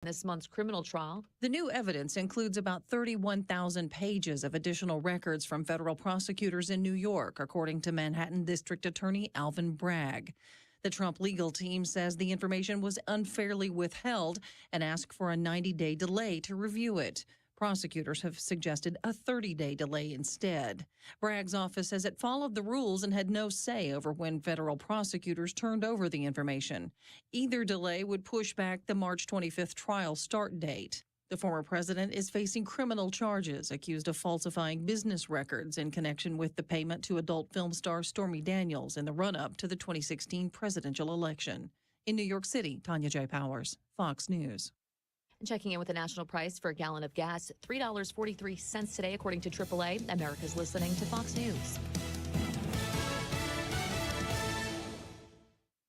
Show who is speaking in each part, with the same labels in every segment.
Speaker 1: this month's criminal trial.
Speaker 2: The new evidence includes about 31,000 pages of additional records from federal prosecutors in New York, according to Manhattan District Attorney Alvin Bragg. The Trump legal team says the information was unfairly withheld and asked for a 90-day delay to review it. Prosecutors have suggested a 30-day delay instead. Bragg's office says it followed the rules and had no say over when federal prosecutors turned over the information. Either delay would push back the March 25th trial start date. The former president is facing criminal charges, accused of falsifying business records in connection with the payment to adult film star Stormy Daniels in the run-up to the 2016 presidential election. In New York City, Tanya J. Powers, Fox News.
Speaker 1: Checking in with the national price for a gallon of gas, $3.43 today, according to AAA. America's listening to Fox News.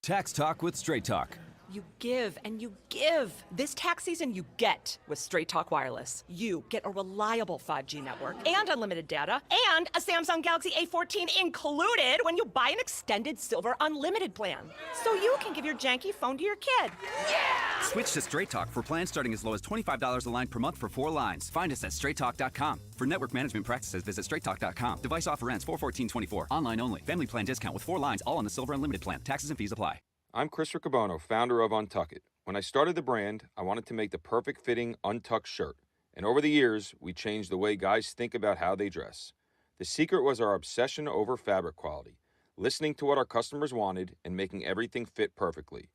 Speaker 3: Tax Talk with Straight Talk.
Speaker 4: You give and you give. This tax season, you get with Straight Talk Wireless. You get a reliable 5G network and unlimited data and a Samsung Galaxy A14 included when you buy an extended Silver Unlimited plan. So you can give your janky phone to your kid. Yeah!
Speaker 3: Switch to Straight Talk for plans starting as low as $25 a line per month for 4 lines. Find us at straighttalk.com. For network management practices, visit straighttalk.com. Device offer ends 4/14/24. Online only. Family plan discount with 4 lines, all on the Silver Unlimited plan. Taxes and fees apply.
Speaker 5: I'm Chris Riccobono, founder of Untuck It. When I started the brand, I wanted to make the perfect fitting untucked shirt. And over the years, we changed the way guys think about how they dress. The secret was our obsession over fabric quality, listening to what our customers wanted and making everything fit perfectly.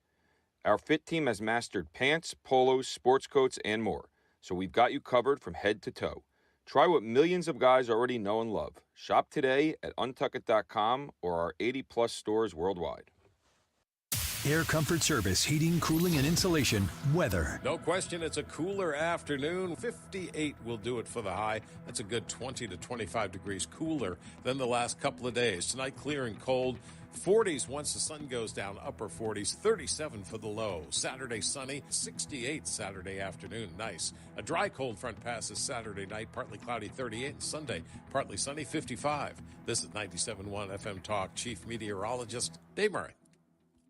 Speaker 5: Our fit team has mastered pants, polos, sports coats, and more. So we've got you covered from head to toe. Try what millions of guys already know and love. Shop today at untuckit.com or our 80-plus stores worldwide.
Speaker 6: Air Comfort Service, heating, cooling, and insulation. Weather.
Speaker 7: No question, it's a cooler afternoon. 58 will do it for the high. That's a good 20 to 25 degrees cooler than the last couple of days. Tonight, clear and cold. 40s once the sun goes down, upper 40s, 37 for the low. Saturday sunny, 68 Saturday afternoon, nice. A dry cold front passes Saturday night, partly cloudy 38, and Sunday, partly sunny 55. This is 97.1 FM Talk, Chief Meteorologist Dave Murray.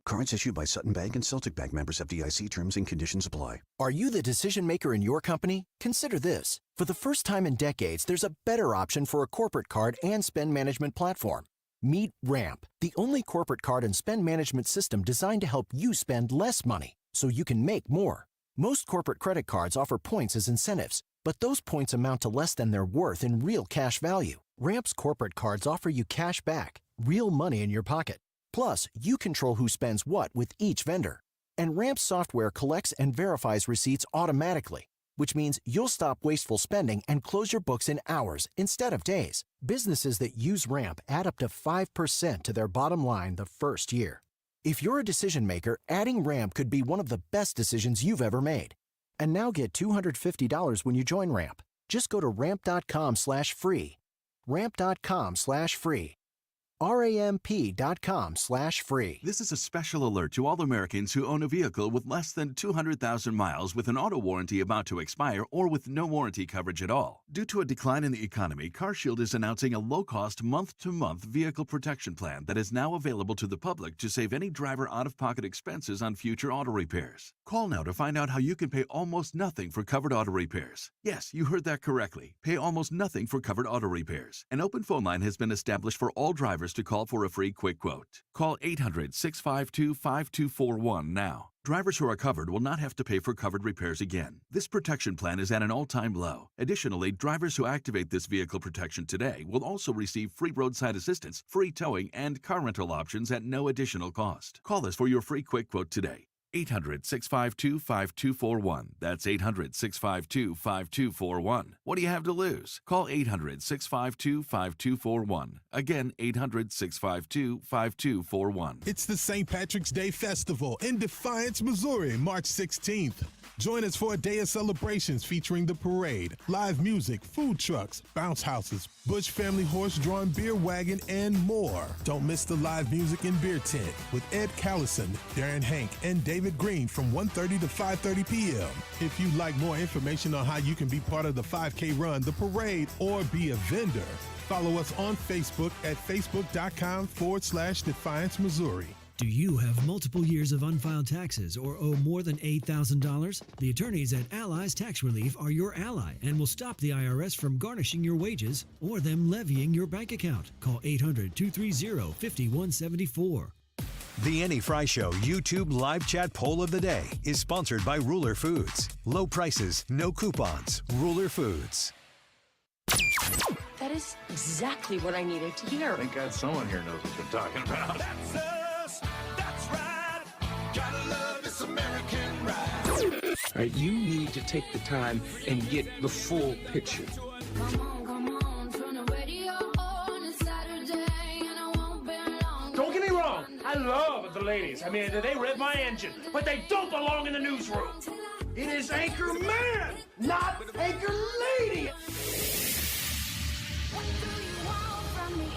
Speaker 8: Cards issued by Sutton Bank and Celtic Bank, members FDIC. Terms and conditions apply.
Speaker 6: Are you the decision maker in your company? Consider this. For the first time in decades, there's a better option for a corporate card and spend management platform. Meet Ramp, the only corporate card and spend management system designed to help you spend less money so you can make more. Most corporate credit cards offer points as incentives, but those points amount to less than their worth in real cash value. Ramp's corporate cards offer you cash back, real money in your pocket. Plus, you control who spends what with each vendor. And Ramp software collects and verifies receipts automatically, which means you'll stop wasteful spending and close your books in hours instead of days. Businesses that use Ramp add up to 5% to their bottom line the first year. If you're a decision maker, adding Ramp could be one of the best decisions you've ever made. And now get $250 when you join Ramp. Just go to ramp.com/free. Ramp.com/free. ramp.com/free.
Speaker 9: This is a special alert to all Americans who own a vehicle with less than 200,000 miles with an auto warranty about to expire or with no warranty coverage at all. Due to a decline in the economy, CarShield is announcing a low-cost month-to-month vehicle protection plan that is now available to the public to save any driver out-of-pocket expenses on future auto repairs. Call now to find out how you can pay almost nothing for covered auto repairs. Yes, you heard that correctly. Pay almost nothing for covered auto repairs. An open phone line has been established for all drivers to call for a free quick quote. Call 800-652-5241 now. Drivers who are covered will not have to pay for covered repairs again. This protection plan is at an all-time low. Additionally, drivers who activate this vehicle protection today will also receive free roadside assistance, free towing, and car rental options at no additional cost. Call us for your free quick quote today. 800-652-5241. That's 800-652-5241. What do you have to lose? Call 800-652-5241. Again, 800-652-5241.
Speaker 10: It's the St. Patrick's Day Festival in Defiance, Missouri, March 16th. Join us for a day of celebrations featuring the parade, live music, food trucks, bounce houses, Bush Family horse-drawn beer wagon, and more. Don't miss the live music and beer tent with Ed Callison, Darren Hank, and David Green from 1:30 to 5:30 p.m. If you'd like more information on how you can be part of the 5K run, the parade, or be a vendor, follow us on Facebook at facebook.com/Defiance Missouri.
Speaker 11: Do you have multiple years of unfiled taxes or owe more than $8,000? The attorneys at Allies Tax Relief are your ally and will stop the IRS from garnishing your wages or them levying your bank account. Call 800-230-5174.
Speaker 12: The Annie Fry Show YouTube live chat poll of the day is sponsored by Ruler Foods. Low prices, no coupons. Ruler Foods.
Speaker 13: That is exactly what I needed to hear.
Speaker 14: Thank God someone here knows what they're talking about.
Speaker 15: That's us. That's right. Gotta love this American ride.
Speaker 16: All right, you need to take the time and get the full picture.
Speaker 17: Don't get me wrong, I love the ladies. I mean, they rev my engine, but they don't belong in the newsroom. It is Anchor Man, not Anchor Lady.
Speaker 15: What do you want from me?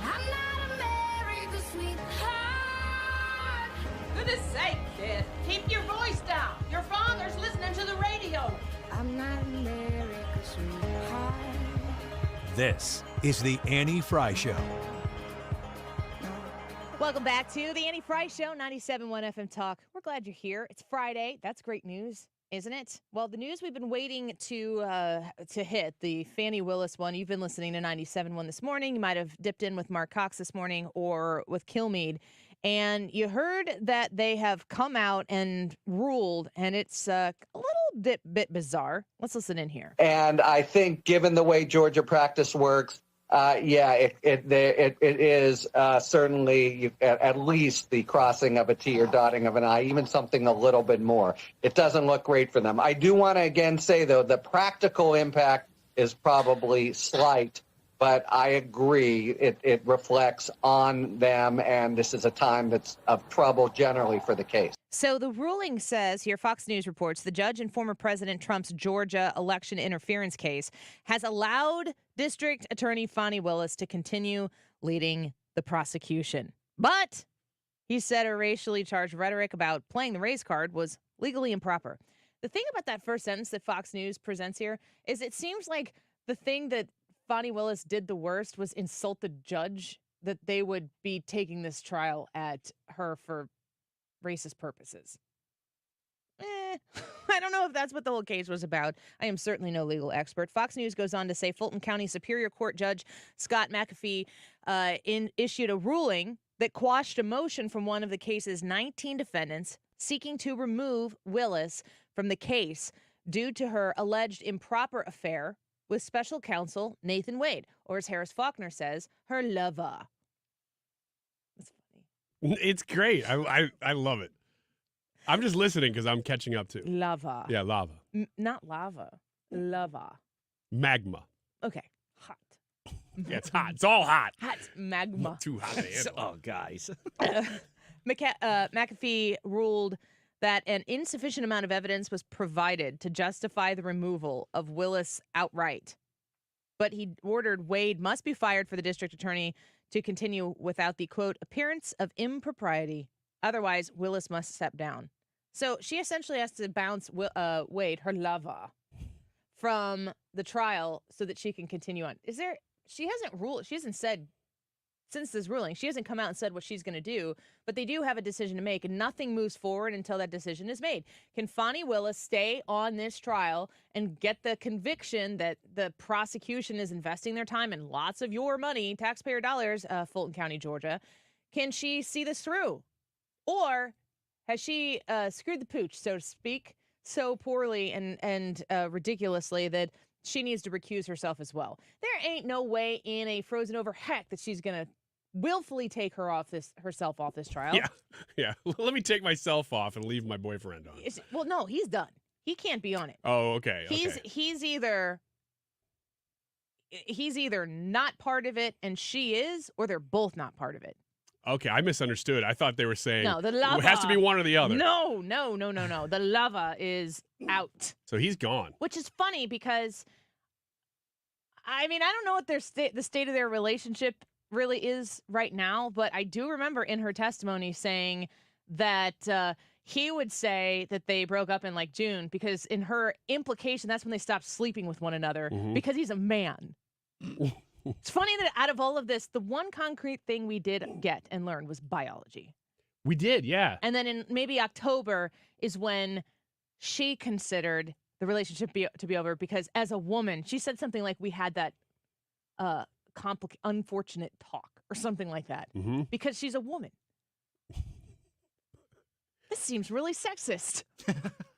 Speaker 15: I'm not America's sweetheart.
Speaker 18: Goodness sake, kid. Keep your voice down. Your father's listening to the radio.
Speaker 15: I'm not America's sweetheart.
Speaker 12: This is the Annie Fry Show.
Speaker 19: Welcome back to the Annie Fry Show, 97.1 FM Talk. We're glad you're here. It's Friday. That's great news, isn't it? Well, the news we've been waiting to hit, the Fani Willis one. You've been listening to 97.1 this morning. You might have dipped in with Mark Cox this morning or with Kilmeade. And you heard that they have come out and ruled, and it's a little bit bizarre. Let's listen in here.
Speaker 20: And I think given the way Georgia practice works, it is certainly at least the crossing of a T or dotting of an I, even something a little bit more. It doesn't look great for them. I do want to again say, though, the practical impact is probably slight, but I agree it reflects on them, and this is a time that's of trouble generally for the case.
Speaker 19: So the ruling says here, Fox News reports, the judge in former President Trump's Georgia election interference case has allowed District Attorney Fani Willis to continue leading the prosecution. But he said her racially charged rhetoric about playing the race card was legally improper. The thing about that first sentence that Fox News presents here is it seems like the thing that Fani Willis did the worst was insult the judge, that they would be taking this trial at her for racist purposes. I don't know if that's what the whole case was about. I am certainly no legal expert. Fox News goes on to say Fulton County Superior Court Judge Scott McAfee issued a ruling that quashed a motion from one of the case's 19 defendants seeking to remove Willis from the case due to her alleged improper affair with special counsel Nathan Wade, or as Harris Faulkner says, her lover. That's funny.
Speaker 11: It's great. I love it. I'm just listening because I'm catching up too.
Speaker 19: Lava.
Speaker 11: Yeah, lava.
Speaker 19: Not lava. Lava.
Speaker 11: Magma.
Speaker 19: Okay. Hot.
Speaker 11: Yeah, it's hot. It's all hot.
Speaker 19: Hot magma.
Speaker 11: Too hot to handle.
Speaker 2: Oh, guys.
Speaker 19: McAfee ruled that an insufficient amount of evidence was provided to justify the removal of Willis outright. But he ordered Wade must be fired for the district attorney to continue without the, quote, appearance of impropriety. Otherwise, Willis must step down. So she essentially has to bounce Wade, her lover, from the trial so that she can continue on. She hasn't said, since this ruling, she hasn't come out and said what she's going to do, but they do have a decision to make, and nothing moves forward until that decision is made. Can Fani Willis stay on this trial and get the conviction that the prosecution is investing their time and lots of your money, taxpayer dollars, Fulton County, Georgia? Can she see this through? Or has she screwed the pooch, so to speak, so poorly and ridiculously that she needs to recuse herself as well? There ain't no way in a frozen over heck that she's going to willfully take herself off this trial.
Speaker 11: Yeah. Let me take myself off and leave my boyfriend on.
Speaker 19: Well, no, he's done. He can't be on it.
Speaker 11: Oh, okay.
Speaker 19: He's either not part of it and she is, or they're both not part of it.
Speaker 11: Okay, I misunderstood. I thought they were saying
Speaker 19: no, the lover,
Speaker 11: it has to be one or the other.
Speaker 19: No. The lover is out.
Speaker 11: So he's gone.
Speaker 19: Which is funny because, I mean, I don't know what the state of their relationship really is right now, but I do remember in her testimony saying that he would say that they broke up in like June because in her implication, that's when they stopped sleeping with one another because he's a man. It's funny that out of all of this, the one concrete thing we did get and learn was biology.
Speaker 21: We did, yeah.
Speaker 19: And then in maybe October is when she considered the relationship to be over because as a woman, she said something like we had that unfortunate talk or something like that because she's a woman. This seems really sexist.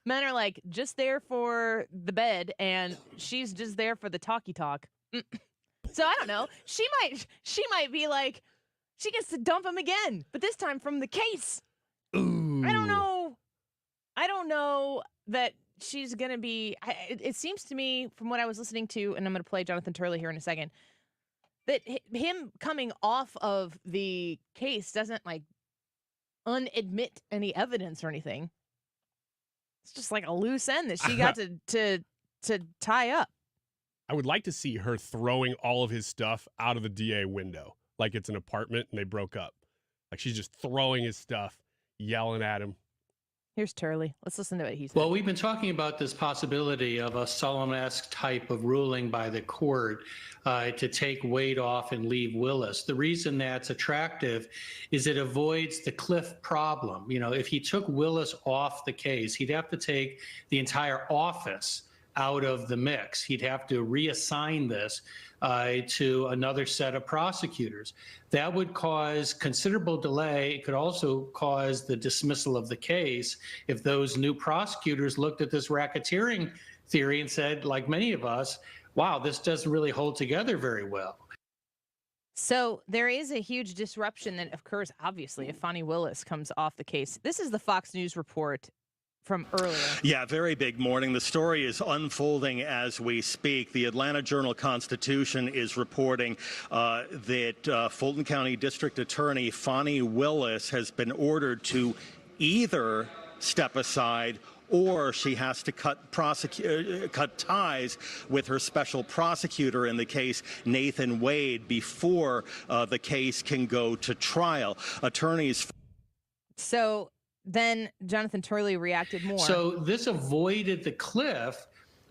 Speaker 19: Men are like just there for the bed and she's just there for the talky talk. So I don't know. She might be like, she gets to dump him again, but this time from the case.
Speaker 21: Ooh.
Speaker 19: I don't know that she's going to be, it seems to me from what I was listening to, and I'm going to play Jonathan Turley here in a second, that him coming off of the case doesn't like unadmit any evidence or anything. It's just like a loose end that she got to tie up.
Speaker 21: I would like to see her throwing all of his stuff out of the DA window, like it's an apartment and they broke up. Like she's just throwing his stuff, yelling at him.
Speaker 19: Here's Turley. Let's listen to what he said.
Speaker 22: Well, we've been talking about this possibility of a Solomon-esque type of ruling by the court to take Wade off and leave Willis. The reason that's attractive is it avoids the Cliff problem. You know, if he took Willis off the case, he'd have to take the entire office out of the mix. He'd have to reassign this to another set of prosecutors. That would cause considerable delay. It could also cause the dismissal of the case if those new prosecutors looked at this racketeering theory and said, like many of us, wow, this doesn't really hold together very well.
Speaker 19: So there is a huge disruption that occurs, obviously, if Fani Willis comes off the case. This is the Fox News report from earlier.
Speaker 23: Yeah, very big morning. The story is unfolding as we speak. The Atlanta Journal-Constitution is reporting that Fulton County District Attorney Fani Willis has been ordered to either step aside or she has to cut ties with her special prosecutor in the case, Nathan Wade, before the case can go to trial. Attorneys.
Speaker 19: So then Jonathan Turley reacted more.
Speaker 22: So this avoided the cliff,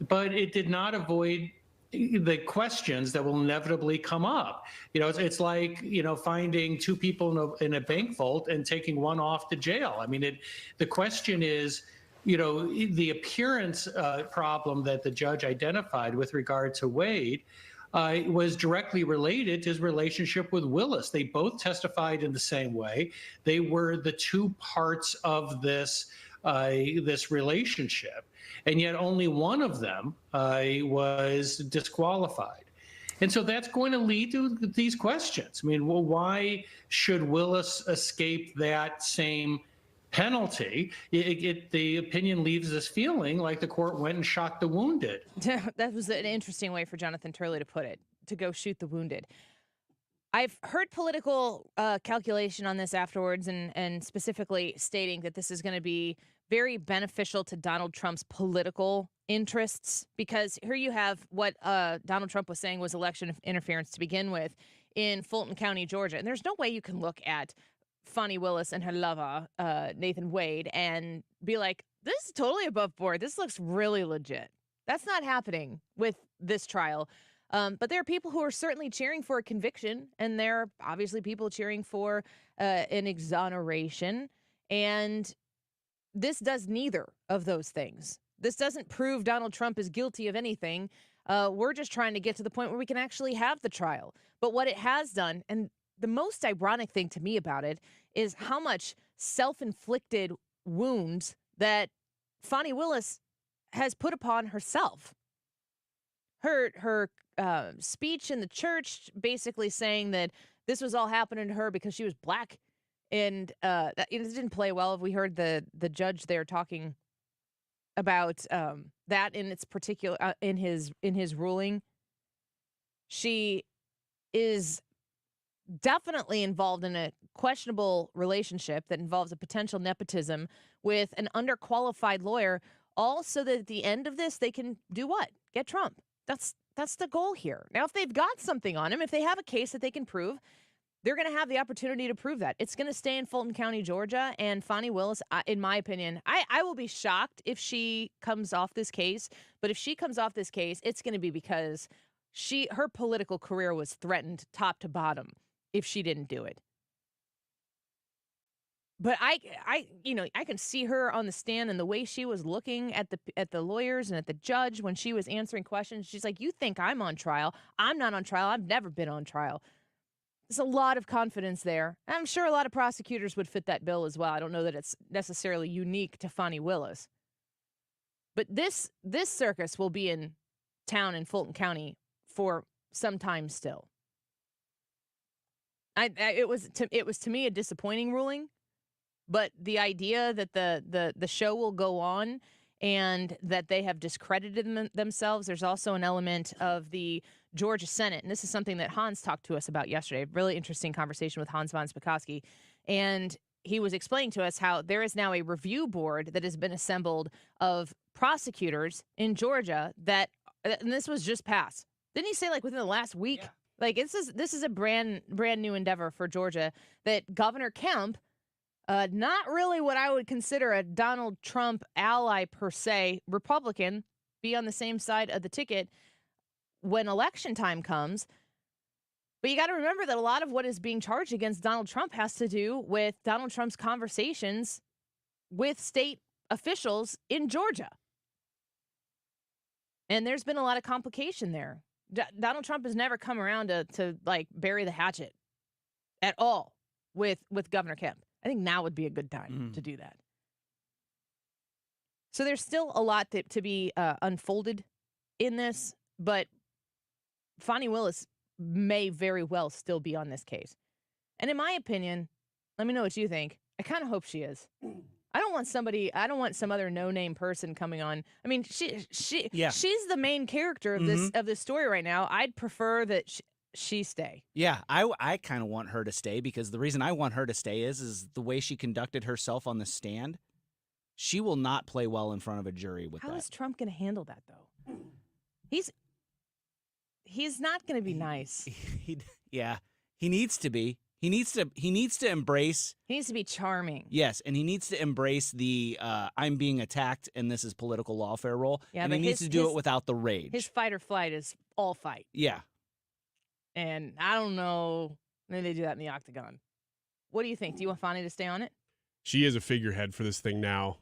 Speaker 22: but it did not avoid the questions that will inevitably come up. You know, it's like, you know, finding two people in a bank vault and taking one off to jail. I mean, the question is, you know, the appearance problem that the judge identified with regard to Wade was directly related to his relationship with Willis. They both testified in the same way. They were the two parts of this relationship, and yet only one of them was disqualified. And so that's going to lead to these questions. I mean, well, why should Willis escape that same penalty? The opinion leaves us feeling like the court went and shot the wounded.
Speaker 19: That was an interesting way for Jonathan Turley to put it, to go shoot the wounded. I've heard political calculation on this afterwards and specifically stating that this is going to be very beneficial to Donald Trump's political interests, because here you have what Donald Trump was saying was election interference to begin with in Fulton County, Georgia. And there's no way you can look at Fani Willis and her lover, Nathan Wade, and be like, this is totally above board. This looks really legit. That's not happening with this trial. But there are people who are certainly cheering for a conviction, and there are obviously people cheering for an exoneration. And this does neither of those things. This doesn't prove Donald Trump is guilty of anything. We're just trying to get to the point where we can actually have the trial. But what it has done, and the most ironic thing to me about it, is how much self-inflicted wounds that Fani Willis has put upon herself. Her speech in the church basically saying that this was all happening to her because she was black, and it didn't play well. We heard the judge there talking about that in its particular in his ruling. She is definitely involved in a questionable relationship that involves a potential nepotism with an underqualified lawyer, all so that at the end of this, they can do what? Get Trump. That's the goal here. Now, if they've got something on him, if they have a case that they can prove, they're going to have the opportunity to prove that. It's going to stay in Fulton County, Georgia, and Fani Willis, in my opinion, I will be shocked if she comes off this case, but if she comes off this case, it's going to be because her political career was threatened top to bottom if she didn't do it. But I can see her on the stand and the way she was looking at the lawyers and at the judge when she was answering questions. She's like, "You think I'm on trial? I'm not on trial. I've never been on trial." There's a lot of confidence there. And I'm sure a lot of prosecutors would fit that bill as well. I don't know that it's necessarily unique to Fani Willis. But this circus will be in town in Fulton County for some time still. It was to me a disappointing ruling. But the idea that the show will go on and that they have discredited themselves, there's also an element of the Georgia Senate. And this is something that Hans talked to us about yesterday. Really interesting conversation with Hans von Spakovsky. And he was explaining to us how there is now a review board that has been assembled of prosecutors in Georgia and this was just passed. Didn't he say like within the last week? Yeah. Like this is a brand new endeavor for Georgia that Governor Kemp, not really what I would consider a Donald Trump ally per se, Republican, be on the same side of the ticket when election time comes. But you got to remember that a lot of what is being charged against Donald Trump has to do with Donald Trump's conversations with state officials in Georgia. And there's been a lot of complication there. Donald Trump has never come around to like bury the hatchet at all with Governor Kemp. I think now would be a good time to do that. So there's still a lot to be unfolded in this, but Fani Willis may very well still be on this case. And in my opinion, let me know what you think. I kind of hope she is. I don't want some other no-name person coming on. I mean, she's the main character of this story right now. I'd prefer that she stay.
Speaker 1: Yeah, I kind of want her to stay because the reason I want her to stay is the way she conducted herself on the stand. She will not play well in front of a jury with that.
Speaker 19: How is Trump going to handle that, though? He's not going to be nice.
Speaker 1: He needs to be. He needs to embrace.
Speaker 19: He needs to be charming.
Speaker 1: Yes, and he needs to embrace the I'm being attacked and this is political lawfare role. Yeah, and he needs to do it without the rage.
Speaker 19: His fight or flight is all fight.
Speaker 1: Yeah.
Speaker 19: And I don't know. Maybe they do that in the octagon. What do you think? Do you want Fani to stay on it?
Speaker 21: She is a figurehead for this thing now.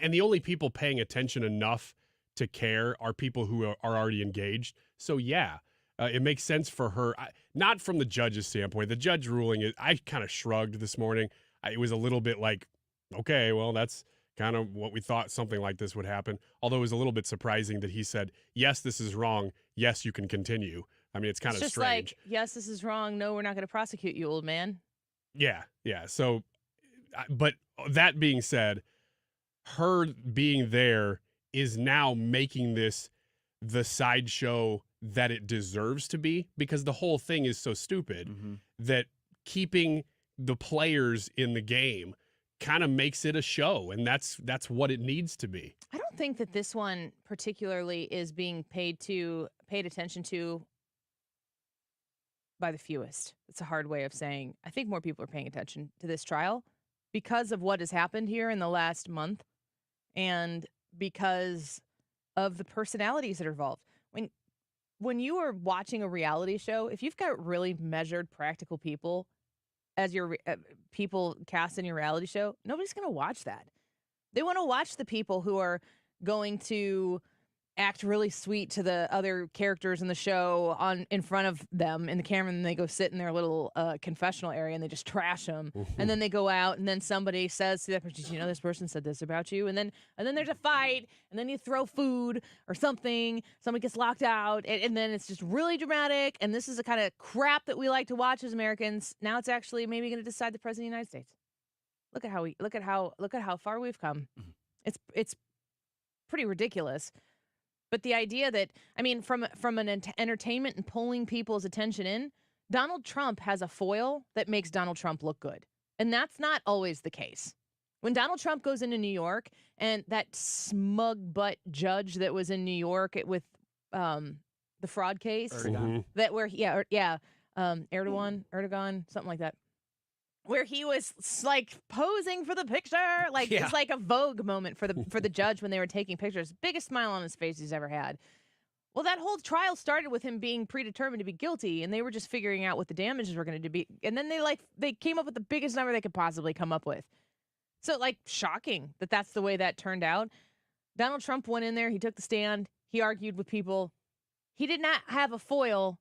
Speaker 21: And the only people paying attention enough to care are people who are already engaged. So, yeah, it makes sense for her. Not from the judge's standpoint. The judge ruling, I kind of shrugged this morning. It was a little bit like, okay, well, that's kind of what we thought something like this would happen. Although it was a little bit surprising that he said, yes, this is wrong. Yes, you can continue. I mean, it's kind of strange.
Speaker 19: Like, yes, this is wrong. No, we're not going to prosecute you, old man.
Speaker 21: Yeah. So, but that being said, her being there is now making this the sideshow that it deserves to be, because the whole thing is so stupid that keeping the players in the game kind of makes it a show, and that's what it needs to be.
Speaker 19: I don't think that this one particularly is being paid attention to by the fewest. It's a hard way of saying. I think more people are paying attention to this trial because of what has happened here in the last month and because of the personalities that are involved. When you are watching a reality show, if you've got really measured, practical people as your people cast in your reality show, nobody's going to watch that. They want to watch the people who are going to act really sweet to the other characters in the show in front of them in the camera, and they go sit in their little confessional area and they just trash them. And then they go out, and then somebody says to that person, "You know, this person said this about you," and then there's a fight, and then you throw food or something, somebody gets locked out, and then it's just really dramatic. And this is the kind of crap that we like to watch as Americans. Now it's actually maybe going to decide the president of the United States. Look at how far we've come. It's pretty ridiculous. But the idea that, I mean, from an entertainment and pulling people's attention in, Donald Trump has a foil that makes Donald Trump look good. And that's not always the case. When Donald Trump goes into New York, and that smug butt judge that was in New York with the fraud case, Erdogan, Erdogan, something like that, where he was like posing for the picture, it's like a Vogue moment for the judge when they were taking pictures. Biggest smile on his face he's ever had. Well, that whole trial started with him being predetermined to be guilty, and they were just figuring out what the damages were going to be. And then they came up with the biggest number they could possibly come up with. So, shocking that that's the way that turned out. Donald Trump went in there. He took the stand. He argued with people. He did not have a foil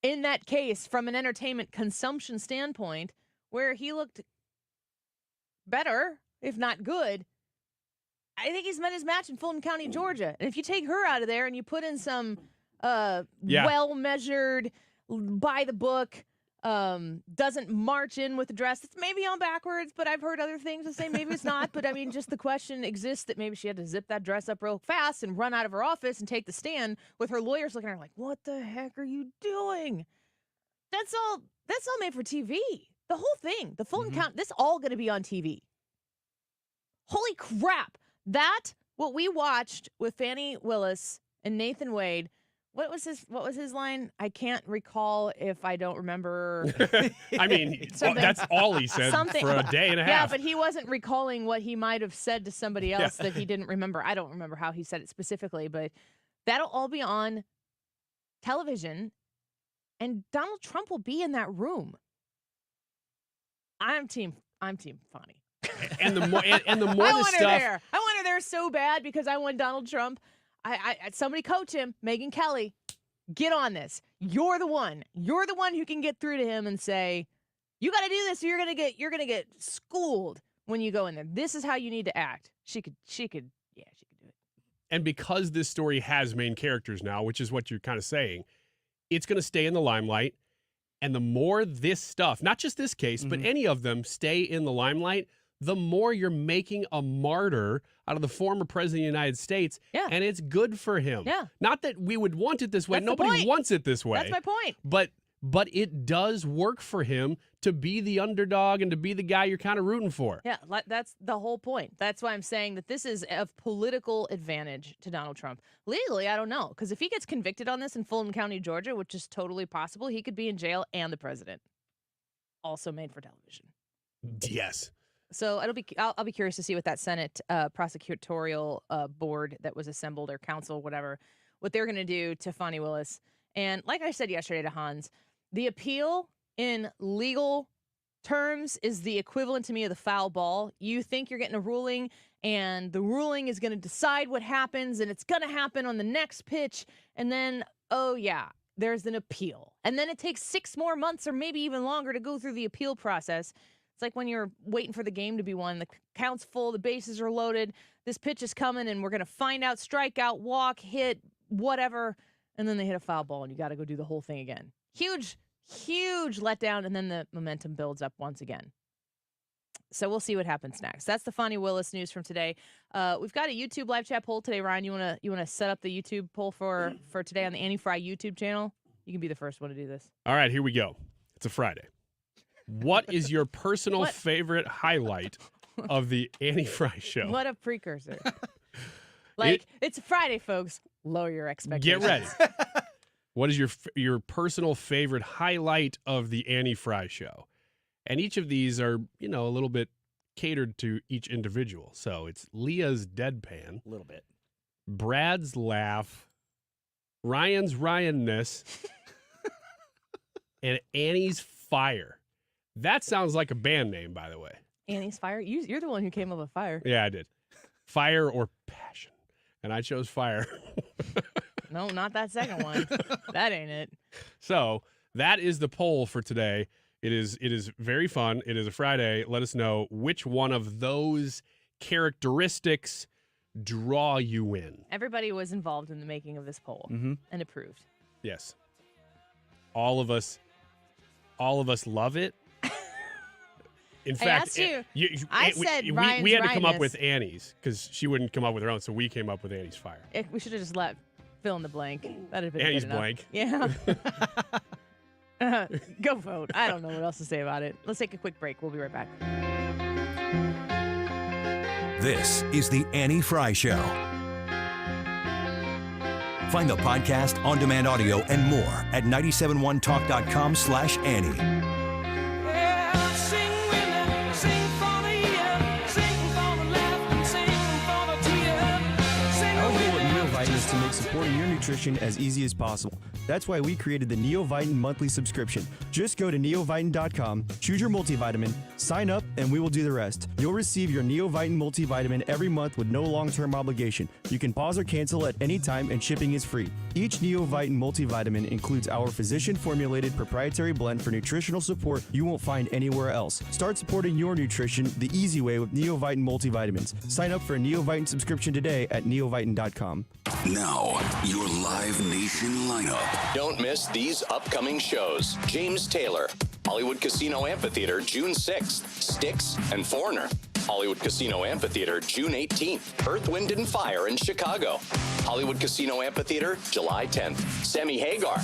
Speaker 19: in that case from an entertainment consumption standpoint, where he looked better, if not good. I think he's met his match in Fulton County, Georgia. And if you take her out of there and you put in some well-measured, by-the-book, doesn't march in with a dress, it's maybe on backwards, but I've heard other things to say maybe it's not. But, I mean, just the question exists that maybe she had to zip that dress up real fast and run out of her office and take the stand with her lawyers looking at her like, what the heck are you doing? That's all made for TV. The whole thing, the Fulton County, this all going to be on TV. Holy crap. What we watched with Fani Willis and Nathan Wade, what was his line? I can't recall if I don't remember.
Speaker 21: I mean, that's all he said for a day and a half.
Speaker 19: Yeah, but he wasn't recalling what he might have said to somebody else that he didn't remember. I don't remember how he said it specifically, but that'll all be on television, and Donald Trump will be in that room. I'm team Fani.
Speaker 21: And the more
Speaker 19: I
Speaker 21: the
Speaker 19: want
Speaker 21: stuff.
Speaker 19: her there. I want her there so bad because I want Donald Trump. I somebody coach him, Megyn Kelly. Get on this. You're the one. You're the one who can get through to him and say, "You got to do this, or you're gonna get schooled when you go in there. This is how you need to act." She could do it.
Speaker 21: And because this story has main characters now, which is what you're kind of saying, it's going to stay in the limelight. And the more this stuff, not just this case, but any of them stay in the limelight, the more you're making a martyr out of the former president of the United States.
Speaker 19: Yeah.
Speaker 21: And it's good for him.
Speaker 19: Yeah.
Speaker 21: Not that we would want it this way.
Speaker 19: That's the
Speaker 21: Nobody
Speaker 19: point.
Speaker 21: wants it this way.
Speaker 19: That's my point.
Speaker 21: But it does work for him to be the underdog and to be the guy you're kind of rooting for.
Speaker 19: Yeah, that's the whole point. That's why I'm saying that this is of political advantage to Donald Trump. Legally, I don't know, because if he gets convicted on this in Fulton County, Georgia, which is totally possible, he could be in jail and the president. Also made for television.
Speaker 21: Yes.
Speaker 19: So I'll be curious to see what that Senate prosecutorial board that was assembled, or council, whatever, what they're going to do to Fani Willis. And like I said yesterday to Hans, the appeal in legal terms is the equivalent to me of the foul ball. You think you're getting a ruling, and the ruling is going to decide what happens, and it's going to happen on the next pitch. And then, oh yeah, there's an appeal. And then it takes 6 more months or maybe even longer to go through the appeal process. It's like when you're waiting for the game to be won. The count's full, the bases are loaded, this pitch is coming, and we're going to find out, strikeout, walk, hit, whatever. And then they hit a foul ball, and you got to go do the whole thing again. Huge letdown, and then the momentum builds up once again. So we'll see what happens next. That's the Fani Willis news from today. We've got a YouTube live chat poll today. Ryan, you wanna set up the YouTube poll for today on the Annie Fry YouTube channel? You can be the first one to do this.
Speaker 21: All right, here we go. It's a Friday. What is your personal favorite highlight of the Annie Fry show?
Speaker 19: What a precursor. It's a Friday, folks. Lower your expectations.
Speaker 21: Get ready. What is your personal favorite highlight of the Annie Fry show? And each of these are, a little bit catered to each individual. So it's Leah's deadpan.
Speaker 1: A little bit.
Speaker 21: Brad's laugh. Ryan's Ryan-ness. And Annie's fire. That sounds like a band name, by the way.
Speaker 19: Annie's fire? You're the one who came up with fire.
Speaker 21: Yeah, I did. Fire or passion. And I chose fire.
Speaker 19: No, not that second one. That ain't it.
Speaker 21: So that is the poll for today. It is very fun. It is a Friday. Let us know which one of those characteristics draw you in.
Speaker 19: Everybody was involved in the making of this poll and approved.
Speaker 21: Yes. All of us love it. In fact,
Speaker 19: I said
Speaker 21: we had to come up
Speaker 19: Ryan-ness.
Speaker 21: with Annie's because she wouldn't come up with her own, so we came up with Annie's fire.
Speaker 19: We should have just let fill in the blank. That'd have been
Speaker 21: Annie's
Speaker 19: good enough.
Speaker 21: blank.
Speaker 19: Yeah. Go vote. I don't know what else to say about it. Let's take a quick break. We'll be right back.
Speaker 12: This is the Annie Fry Show. Find the podcast, on-demand audio, and more at 971talk.com/Annie.
Speaker 3: to make supporting your nutrition as easy as possible. That's why we created the Neovitin monthly subscription. Just go to neovitin.com, choose your multivitamin, sign up, and we will do the rest. You'll receive your Neovitin multivitamin every month with no long-term obligation. You can pause or cancel at any time, and shipping is free. Each Neovitin multivitamin includes our physician-formulated proprietary blend for nutritional support you won't find anywhere else. Start supporting your nutrition the easy way with Neovitin multivitamins. Sign up for a Neovitin subscription today at neovitin.com.
Speaker 4: Now, your Live Nation lineup.
Speaker 5: Don't miss these upcoming shows. James Taylor, Hollywood Casino Amphitheater, June 6th. Styx and Foreigner. Hollywood Casino Amphitheater, June 18th. Earth, Wind, and Fire in Chicago. Hollywood Casino Amphitheater, July 10th. Sammy Hagar,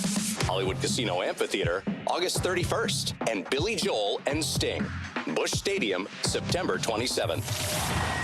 Speaker 5: Hollywood Casino Amphitheater, August 31st. And Billy Joel and Sting, Busch Stadium, September 27th.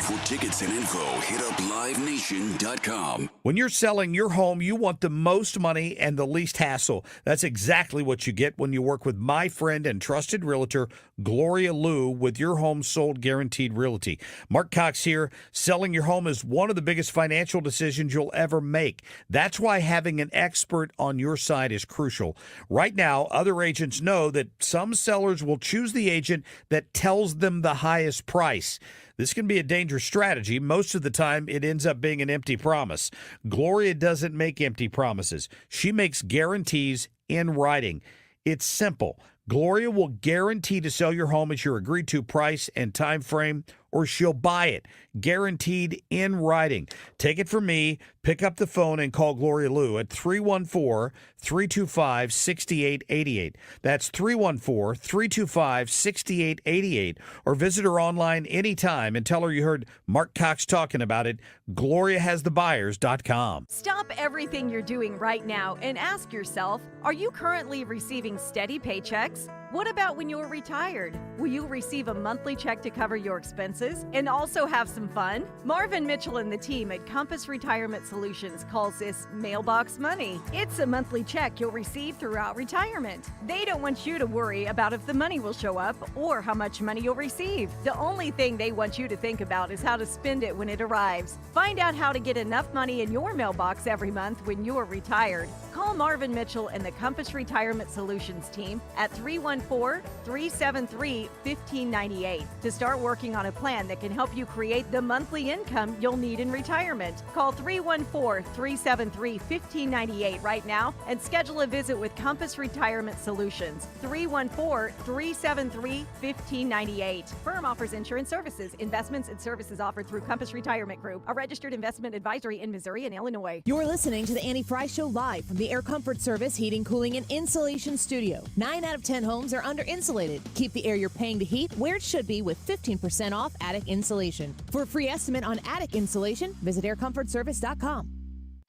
Speaker 4: For tickets and info, hit up livenation.com.
Speaker 24: When you're selling your home, you want the most money and the least hassle. That's exactly what you get when you work with my friend and trusted realtor, Gloria Liu, with Your Home Sold Guaranteed Realty. Mark Cox here. Selling your home is one of the biggest financial decisions you'll ever make. That's why having an expert on your side is crucial. Right now, other agents know that some sellers will choose the agent that tells them the highest price. This can be a dangerous strategy. Most of the time, it ends up being an empty promise. Gloria doesn't make empty promises. She makes guarantees in writing. It's simple. Gloria will guarantee to sell your home at your agreed-to price and time frame, or she'll buy it. Guaranteed in writing. Take it from me. Pick up the phone and call Gloria Liu at 314-325-6888. That's 314-325-6888. Or visit her online anytime and tell her you heard Mark Cox talking about it. GloriaHasTheBuyers.com.
Speaker 25: Stop everything you're doing right now and ask yourself, are you currently receiving steady paychecks? What about when you're retired? Will you receive a monthly check to cover your expenses and also have some fun? Marvin Mitchell and the team at Compass Retirement Solutions calls this mailbox money. It's a monthly check you'll receive throughout retirement. They don't want you to worry about if the money will show up or how much money you'll receive. The only thing they want you to think about is how to spend it when it arrives. Find out how to get enough money in your mailbox every month when you're retired. Call Marvin Mitchell and the Compass Retirement Solutions team at 314-373-1598 to start working on a plan that can help you create the monthly income you'll need in retirement. Call 314-373-1598 right now and schedule a visit with Compass Retirement Solutions. 314-373-1598. Firm offers insurance services, investments, and services offered through Compass Retirement Group, a registered investment advisory in Missouri and Illinois.
Speaker 26: You're listening to the Annie Fry Show live from the Air Comfort Service Heating, Cooling, and Insulation Studio. 9 out of 10 homes are under insulated. Keep the air you're paying to heat where it should be with 15% off attic insulation. For a free estimate on attic insulation, visit aircomfortservice.com.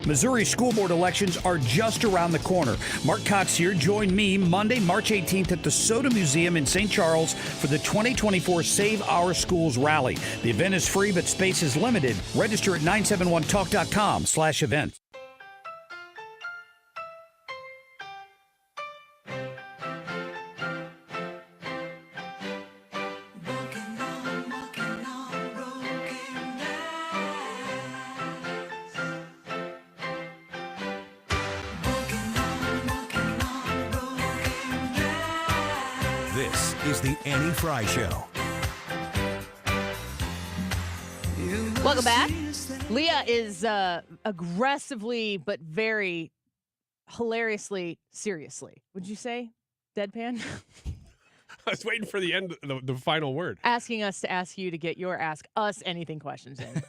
Speaker 24: Missouri school board elections are just around the corner. Mark Cox here. Join me Monday, March 18th at the Soda Museum in St. Charles for the 2024 Save Our Schools Rally. The event is free, but space is limited. Register at 971talk.com/event.
Speaker 12: This is the Annie Fry Show.
Speaker 19: Welcome back. Leah is aggressively but very hilariously seriously. Would you say deadpan?
Speaker 21: I was waiting for the end, the final word.
Speaker 19: Asking us to ask you to get your Ask Us Anything questions in.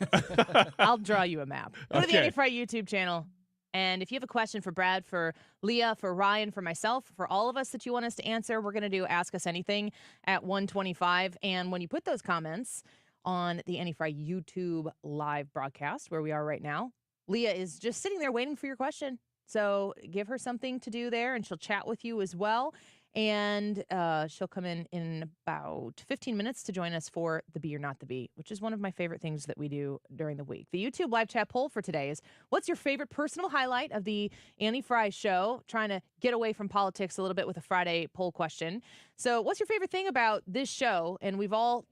Speaker 19: I'll draw you a map. Go to the Annie Fry YouTube channel. And if you have a question for Brad, for Leah, for Ryan, for myself, for all of us that you want us to answer, we're going to do Ask Us Anything at 1:25. And when you put those comments on the Annie Fry YouTube live broadcast, where we are right now, Leah is just sitting there waiting for your question. So give her something to do there, and she'll chat with you as well. And she'll come in about 15 minutes to join us for the Be or Not the Be, which is one of my favorite things that we do during the week. The YouTube live chat poll for today is, what's your favorite personal highlight of the Annie Fry Show? Trying to get away from politics a little bit with a Friday poll question. So what's your favorite thing about this show? And we've all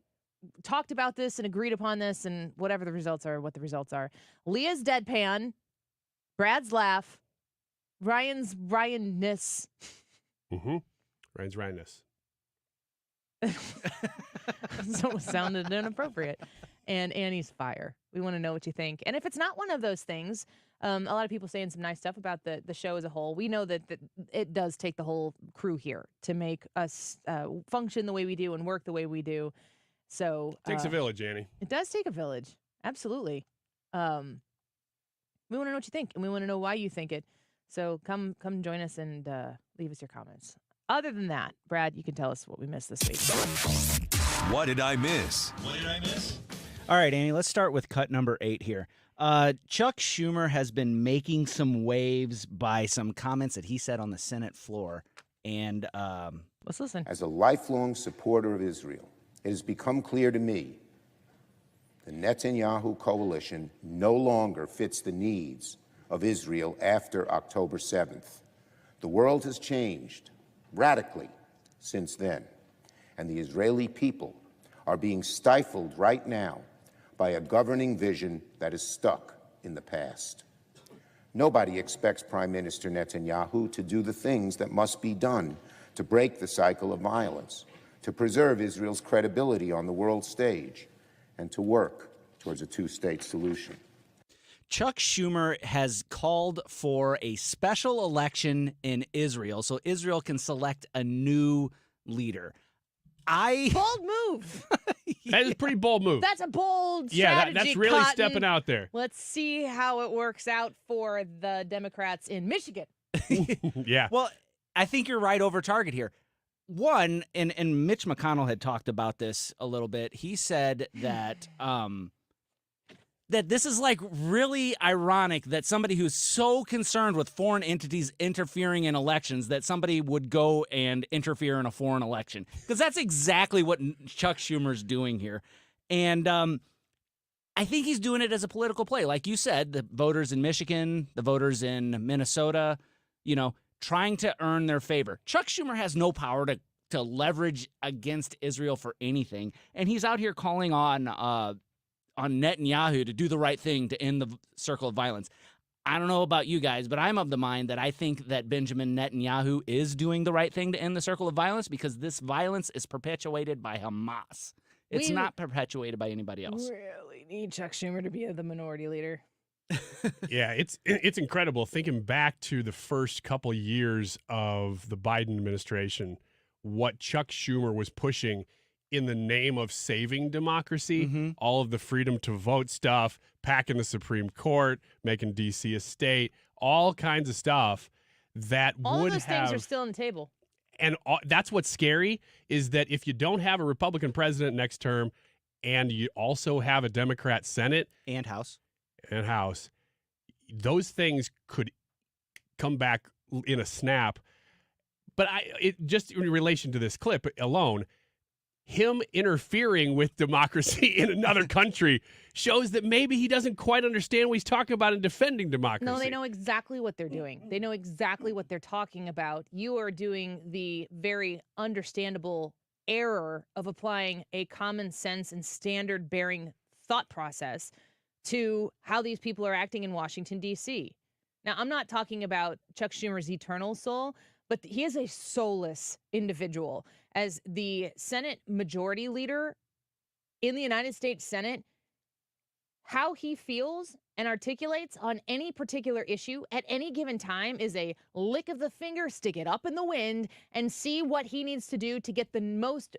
Speaker 19: talked about this and agreed upon this, and whatever the results are, what the results are. Leah's deadpan, Brad's laugh. Ryan-ness.
Speaker 21: Mm-hmm. Ryan-ness.
Speaker 19: So it sounded inappropriate. And Annie's fire. We want to know what you think. And if it's not one of those things, a lot of people saying some nice stuff about the show as a whole. We know that it does take the whole crew here to make us function the way we do and work the way we do. So
Speaker 21: takes a village, Annie.
Speaker 19: It does take a village. Absolutely. We want to know what you think, and we want to know why you think it. So come join us and leave us your comments. Other than that, Brad, you can tell us what we missed this week.
Speaker 12: What did I miss?
Speaker 14: What did I miss?
Speaker 1: All right, Annie, let's start with cut number 8 here. Chuck Schumer has been making some waves by some comments that he said on the Senate floor. And
Speaker 19: let's listen.
Speaker 6: As a lifelong supporter of Israel, it has become clear to me the Netanyahu coalition no longer fits the needs of Israel after October 7th. The world has changed radically since then, and the Israeli people are being stifled right now by a governing vision that is stuck in the past. Nobody expects Prime Minister Netanyahu to do the things that must be done to break the cycle of violence, to preserve Israel's credibility on the world stage, and to work towards a two-state solution.
Speaker 1: Chuck Schumer has called for a special election in Israel so Israel can select a new leader.
Speaker 19: Bold move.
Speaker 21: That is a pretty bold move.
Speaker 19: That's a bold strategy.
Speaker 21: That's really
Speaker 19: Cotton.
Speaker 21: stepping out there.
Speaker 19: Let's see how it works out for the Democrats in Michigan.
Speaker 21: Yeah.
Speaker 1: Well, I think you're right over target here. One, and Mitch McConnell had talked about this a little bit. He said that that this is like really ironic that somebody who's so concerned with foreign entities interfering in elections that somebody would go and interfere in a foreign election. Because that's exactly what Chuck Schumer's doing here. And I think he's doing it as a political play. Like you said, the voters in Michigan, the voters in Minnesota, trying to earn their favor. Chuck Schumer has no power to leverage against Israel for anything. And he's out here calling on Netanyahu to do the right thing to end the circle of violence. I don't know about you guys, but I'm of the mind that I think that Benjamin Netanyahu is doing the right thing to end the circle of violence because this violence is perpetuated by Hamas. It's not perpetuated by anybody else.
Speaker 19: Really need Chuck Schumer to be the minority leader.
Speaker 21: Yeah, it's incredible thinking back to the first couple years of the Biden administration, what Chuck Schumer was pushing in the name of saving democracy, all of the freedom to vote stuff, packing the Supreme Court, making D.C. a state, all kinds of stuff that
Speaker 19: all
Speaker 21: would
Speaker 19: of those
Speaker 21: have.
Speaker 19: things are still on the table.
Speaker 21: And that's what's scary is that if you don't have a Republican president next term and you also have a Democrat Senate
Speaker 1: and House,
Speaker 21: those things could come back in a snap. But just in relation to this clip alone, him interfering with democracy in another country shows that maybe he doesn't quite understand what he's talking about in defending democracy.
Speaker 19: No, they know exactly what they're doing. They know exactly what they're talking about. You are doing the very understandable error of applying a common sense and standard-bearing thought process to how these people are acting in Washington, D.C. Now, I'm not talking about Chuck Schumer's eternal soul, but he is a soulless individual. As the Senate majority leader in the United States Senate, how he feels and articulates on any particular issue at any given time is a lick of the finger, stick it up in the wind, and see what he needs to do to get the most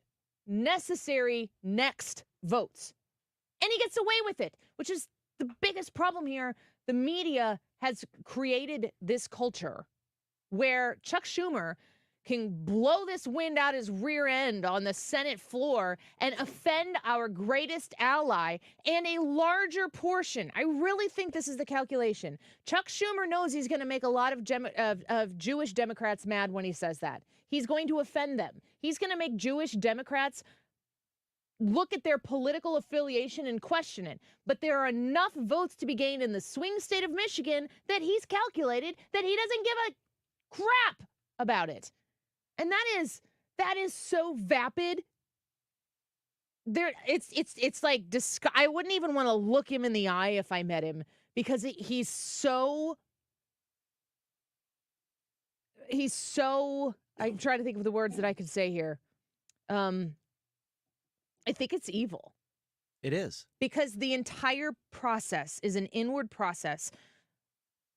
Speaker 19: necessary next votes. And he gets away with it, which is the biggest problem here. The media has created this culture where Chuck Schumer can blow this wind out his rear end on the Senate floor and offend our greatest ally and a larger portion. I really think this is the calculation. Chuck Schumer knows he's going to make a lot of Jewish Democrats mad when he says that. He's going to offend them. He's going to make Jewish Democrats look at their political affiliation and question it. But there are enough votes to be gained in the swing state of Michigan that he's calculated that he doesn't give a crap about it. And that is so vapid. It's like I wouldn't even want to look him in the eye if I met him because he's so he's so. I'm trying to think of the words that I could say here. I think it's evil.
Speaker 1: It is.
Speaker 19: Because the entire process is an inward process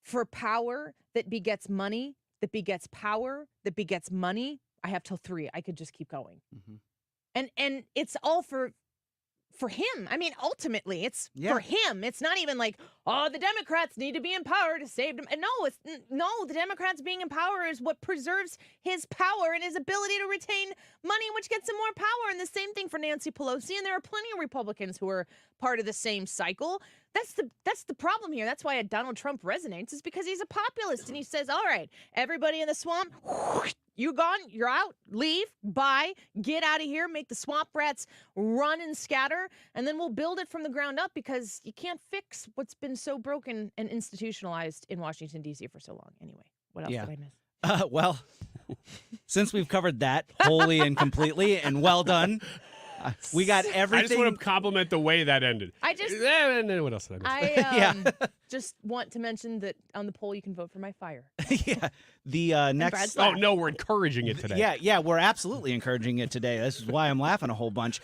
Speaker 19: for power that begets money, that begets power, that begets money. I have till 3. I could just keep going.
Speaker 1: Mm-hmm.
Speaker 19: And it's all for him. I mean, ultimately, it's for him. It's not even like, oh, the Democrats need to be in power to save them. And no, the Democrats being in power is what preserves his power and his ability to retain money, which gets him more power. And the same thing for Nancy Pelosi. And there are plenty of Republicans who are part of the same cycle. That's the problem here. That's why Donald Trump resonates, is because he's a populist and he says, all right, everybody in the swamp, you gone, you're out, leave, bye, get out of here, make the swamp rats run and scatter, and then we'll build it from the ground up, because you can't fix what's been so broken and institutionalized in Washington, D.C. for so long. Anyway, what else did I miss?
Speaker 1: Well, since we've covered that wholly and completely, and well done, we got everything.
Speaker 21: I just want to compliment the way that ended. And then what else did I miss?
Speaker 19: Just want to mention that on the poll, you can vote for my fire.
Speaker 1: The next.
Speaker 21: Oh, no, we're encouraging it today.
Speaker 1: Yeah, we're absolutely encouraging it today. This is why I'm laughing a whole bunch.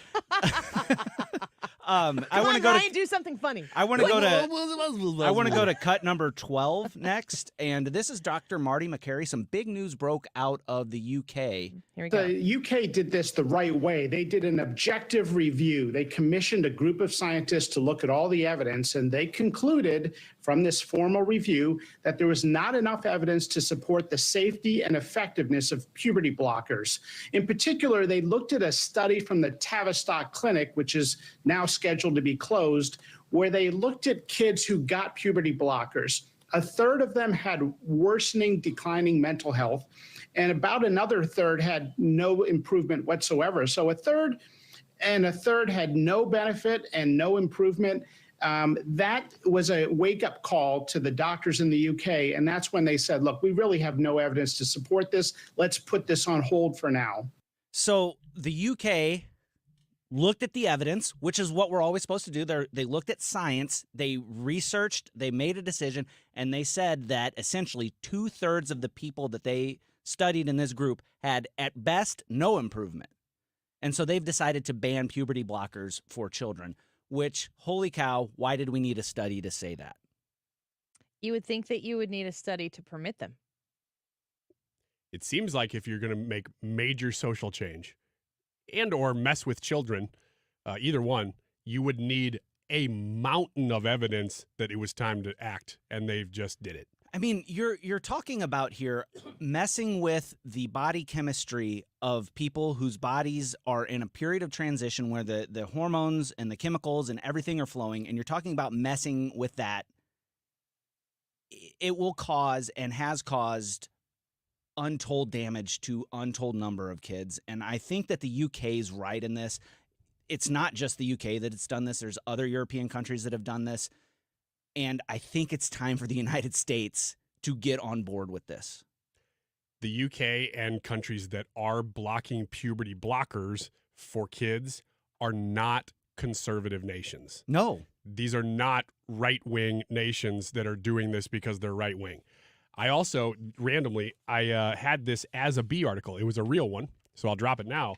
Speaker 1: I want to go
Speaker 19: Ryan, do something funny.
Speaker 1: I want to go to cut number 12 next, and this is Dr. Marty McCary. Some big news broke out of the UK.
Speaker 19: Here we go.
Speaker 17: The UK did this the right way. They did an objective review. They commissioned a group of scientists to look at all the evidence, and they concluded from this formal review that there was not enough evidence to support the safety and effectiveness of puberty blockers. In particular, they looked at a study from the Tavistock Clinic, which is now scheduled to be closed, where they looked at kids who got puberty blockers. A third of them had worsening, declining mental health, and about another third had no improvement whatsoever. So a third had no benefit and no improvement. That was a wake-up call to the doctors in the UK, and that's when they said, look, we really have no evidence to support this. Let's put this on hold for now.
Speaker 1: So the UK looked at the evidence, which is what we're always supposed to do. They looked at science, they researched, they made a decision, and they said that essentially 2/3 of the people that they studied in this group had, at best, no improvement. And so they've decided to ban puberty blockers for children, which, holy cow, why did we need a study to say that?
Speaker 19: You would think that you would need a study to permit them.
Speaker 21: It seems like if you're going to make major social change and or mess with children, either one, you would need a mountain of evidence that it was time to act, and they've just did it.
Speaker 1: I mean, you're talking about here messing with the body chemistry of people whose bodies are in a period of transition where the hormones and the chemicals and everything are flowing, and you're talking about messing with that. It will cause and has caused untold damage to untold number of kids, and I think that the UK is right in this. It's not just the UK that it's done this. There's other European countries that have done this. And I think it's time for the United States to get on board with this.
Speaker 21: The UK and countries that are blocking puberty blockers for kids are not conservative nations.
Speaker 1: No.
Speaker 21: These are not right-wing nations that are doing this because they're right-wing. I also, randomly, I had this as a B article. It was a real one, so I'll drop it now.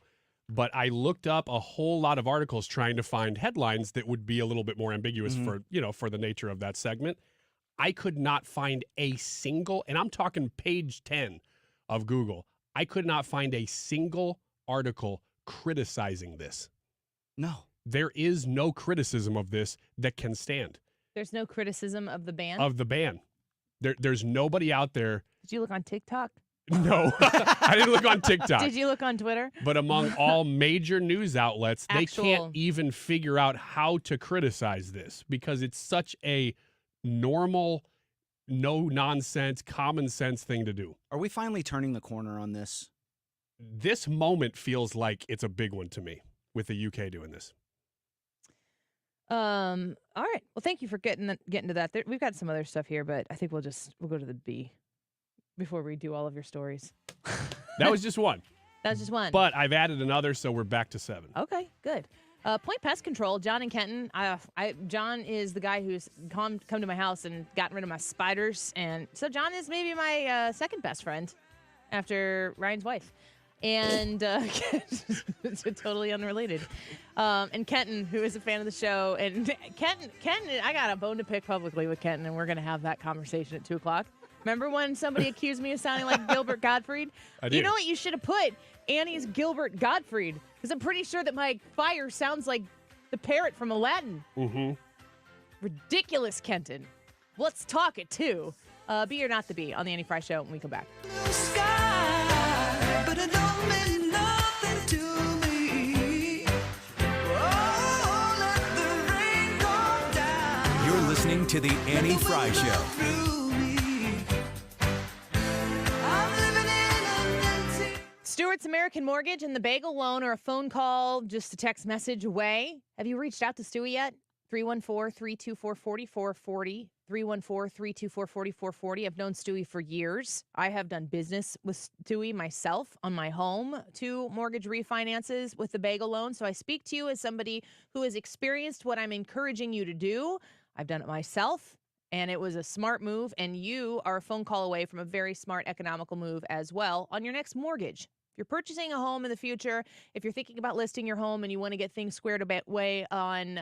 Speaker 21: But I looked up a whole lot of articles trying to find headlines that would be a little bit more ambiguous for the nature of that segment. I could not find a single, and I'm talking page 10 of Google, I could not find a single article criticizing this.
Speaker 1: No.
Speaker 21: There is no criticism of this that can stand.
Speaker 19: There's no criticism of the ban?
Speaker 21: Of the ban. There's nobody out there.
Speaker 19: Did you look on TikTok?
Speaker 21: No, I didn't look on TikTok.
Speaker 19: Did you look on Twitter?
Speaker 21: But among all major news outlets, they can't even figure out how to criticize this because it's such a normal, no-nonsense, common sense thing to do.
Speaker 1: Are we finally turning the corner on this?
Speaker 21: This moment feels like it's a big one to me with the UK doing this.
Speaker 19: All right. Well, thank you for getting to that. We've got some other stuff here, but I think we'll go to the B before we do all of your stories.
Speaker 21: That was just one.
Speaker 19: That was just one.
Speaker 21: But I've added another, so we're back to 7.
Speaker 19: Okay, good. Point Pest Control, John in Kenton. John is the guy who's come to my house and gotten rid of my spiders. And so John is maybe my second best friend. after Ryan's wife. And it's totally unrelated. And Kenton, who is a fan of the show. And Kenton, I got a bone to pick publicly with Kenton, and we're going to have that conversation at 2 o'clock. Remember when somebody accused me of sounding like Gilbert Gottfried?
Speaker 21: I do.
Speaker 19: You know what? You should have put Annie's Gilbert Gottfried, because I'm pretty sure that my fire sounds like the parrot from Aladdin.
Speaker 21: Mm-hmm.
Speaker 19: Ridiculous, Kenton. Let's talk it, too. Be or not the Bee on the Annie Fry Show when we come back.
Speaker 15: But it don't mean nothing to me. Oh, let the rain go down.
Speaker 12: You're listening to the Annie Fry Show.
Speaker 19: Stewart's American Mortgage and the Bagel Loan are a phone call, just a text message away. Have you reached out to Stewie yet? 314-324-4440. 314-324-4440. I've known Stewie for years. I have done business with Stewie myself on my home, 2 mortgage refinances with the Bagel Loan. So I speak to you as somebody who has experienced what I'm encouraging you to do. I've done it myself, and it was a smart move, and you are a phone call away from a very smart, economical move as well on your next mortgage. If you're purchasing a home in the future, if you're thinking about listing your home and you want to get things squared away on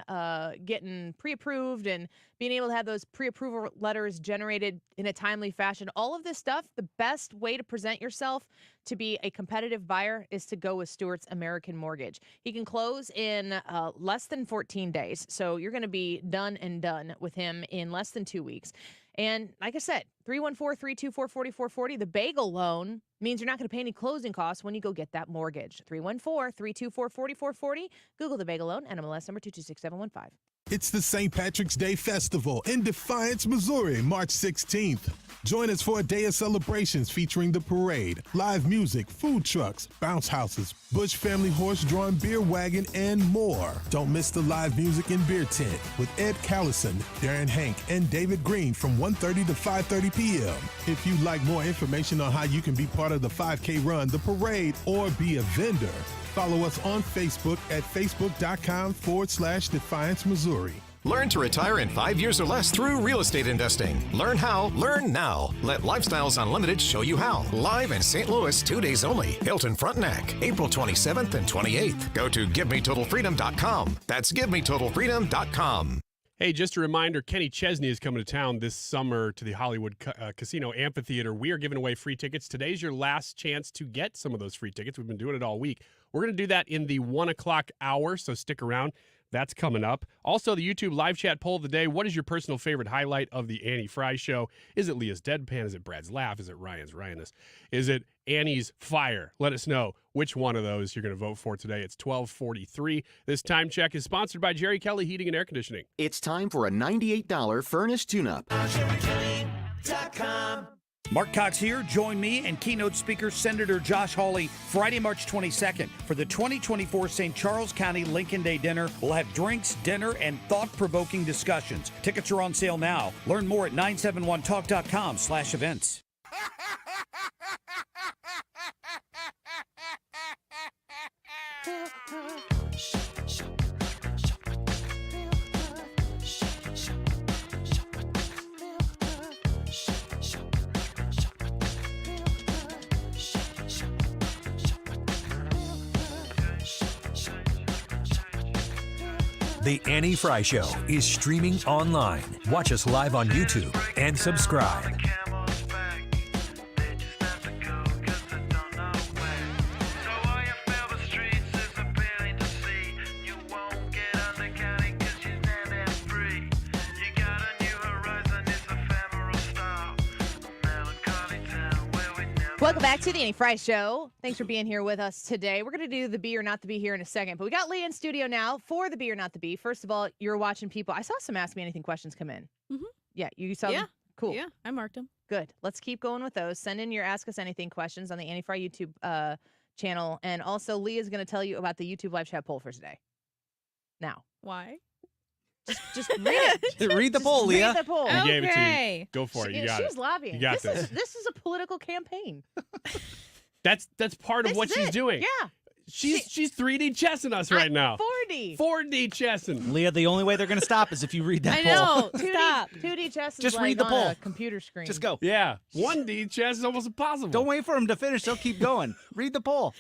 Speaker 19: getting pre-approved and being able to have those pre-approval letters generated in a timely fashion, all of this stuff, the best way to present yourself to be a competitive buyer is to go with Stewart's American Mortgage. He can close in less than 14 days. So you're going to be done and done with him in less than 2 weeks. And like I said, 314-324-4440, the Bagel Loan means you're not going to pay any closing costs when you go get that mortgage. 314-324-4440. Google the Bagel Loan, NMLS number 226715.
Speaker 7: It's the St. Patrick's Day Festival in Defiance, Missouri, March 16th. Join us for a day of celebrations featuring the parade, live music, food trucks, bounce houses, Bush Family horse-drawn beer wagon, and more. Don't miss the live music and beer tent with Ed Callison, Darren Hank, and David Green from 1:30 to 5:30 p.m. If you'd like more information on how you can be part of the 5K run, the parade, or be a vendor, follow us on Facebook at facebook.com/Defiance, Missouri.
Speaker 8: Learn to retire in 5 years or less through real estate investing. Learn how, learn now. Let Lifestyles Unlimited show you how. Live in St. Louis, 2 days only. Hilton Frontenac, April 27th and 28th. Go to GiveMeTotalFreedom.com. That's GiveMeTotalFreedom.com.
Speaker 21: Hey, just a reminder, Kenny Chesney is coming to town this summer to the Hollywood Casino Amphitheater. We are giving away free tickets. Today's your last chance to get some of those free tickets. We've been doing it all week. We're going to do that in the 1 o'clock hour, so stick around. That's coming up. Also, the YouTube live chat poll of the day. What is your personal favorite highlight of the Annie Fry Show? Is it Leah's deadpan? Is it Brad's laugh? Is it Ryan's Ryan-ness? Is it Annie's fire? Let us know which one of those you're going to vote for today. It's 12:43. This time check is sponsored by Jerry Kelly Heating and Air Conditioning.
Speaker 9: It's time for a $98 furnace tune-up.
Speaker 24: Mark Cox here. Join me and keynote speaker Senator Josh Hawley Friday, March 22nd for the 2024 St. Charles County Lincoln Day Dinner. We'll have drinks, dinner, and thought-provoking discussions. Tickets are on sale now. Learn more at 971talk.com/events.
Speaker 12: The Annie Fry Show is streaming online. Watch us live on YouTube and subscribe.
Speaker 19: Welcome back to the Annie Fry Show. Thanks for being here with us today. We're going to do the Be or Not the Be here in a second, but we got Leah in studio now for the Be or Not the Be. First of all, you're watching people. I saw some Ask Me Anything questions come in.
Speaker 10: Mm-hmm.
Speaker 19: Yeah, you saw them? Cool.
Speaker 10: Yeah, I marked them.
Speaker 19: Good. Let's keep going with those. Send in your Ask Us Anything questions on the Annie Fry YouTube channel. And also, Leah's going to tell you about the YouTube live chat poll for today. Now.
Speaker 10: Why?
Speaker 19: Just read it.
Speaker 13: Read the poll, Leah.
Speaker 19: Read the poll.
Speaker 21: We gave it to you. Go for it. You got it.
Speaker 19: She's lobbying.
Speaker 21: You got this.
Speaker 19: This is a political campaign.
Speaker 21: That's part of what she's doing.
Speaker 19: Yeah.
Speaker 21: She's 3D chessing us right now.
Speaker 19: 4D.
Speaker 21: 4D chessing.
Speaker 1: Leah, the only way they're going to stop is if you read that
Speaker 19: I
Speaker 1: poll.
Speaker 19: know. Stop. 2D chess is
Speaker 1: Just
Speaker 19: like
Speaker 1: read the
Speaker 19: on
Speaker 1: poll.
Speaker 19: a computer screen.
Speaker 1: Just go.
Speaker 21: Yeah. 1D chess is almost impossible.
Speaker 1: Don't wait for them to finish. They'll keep going. Read the poll.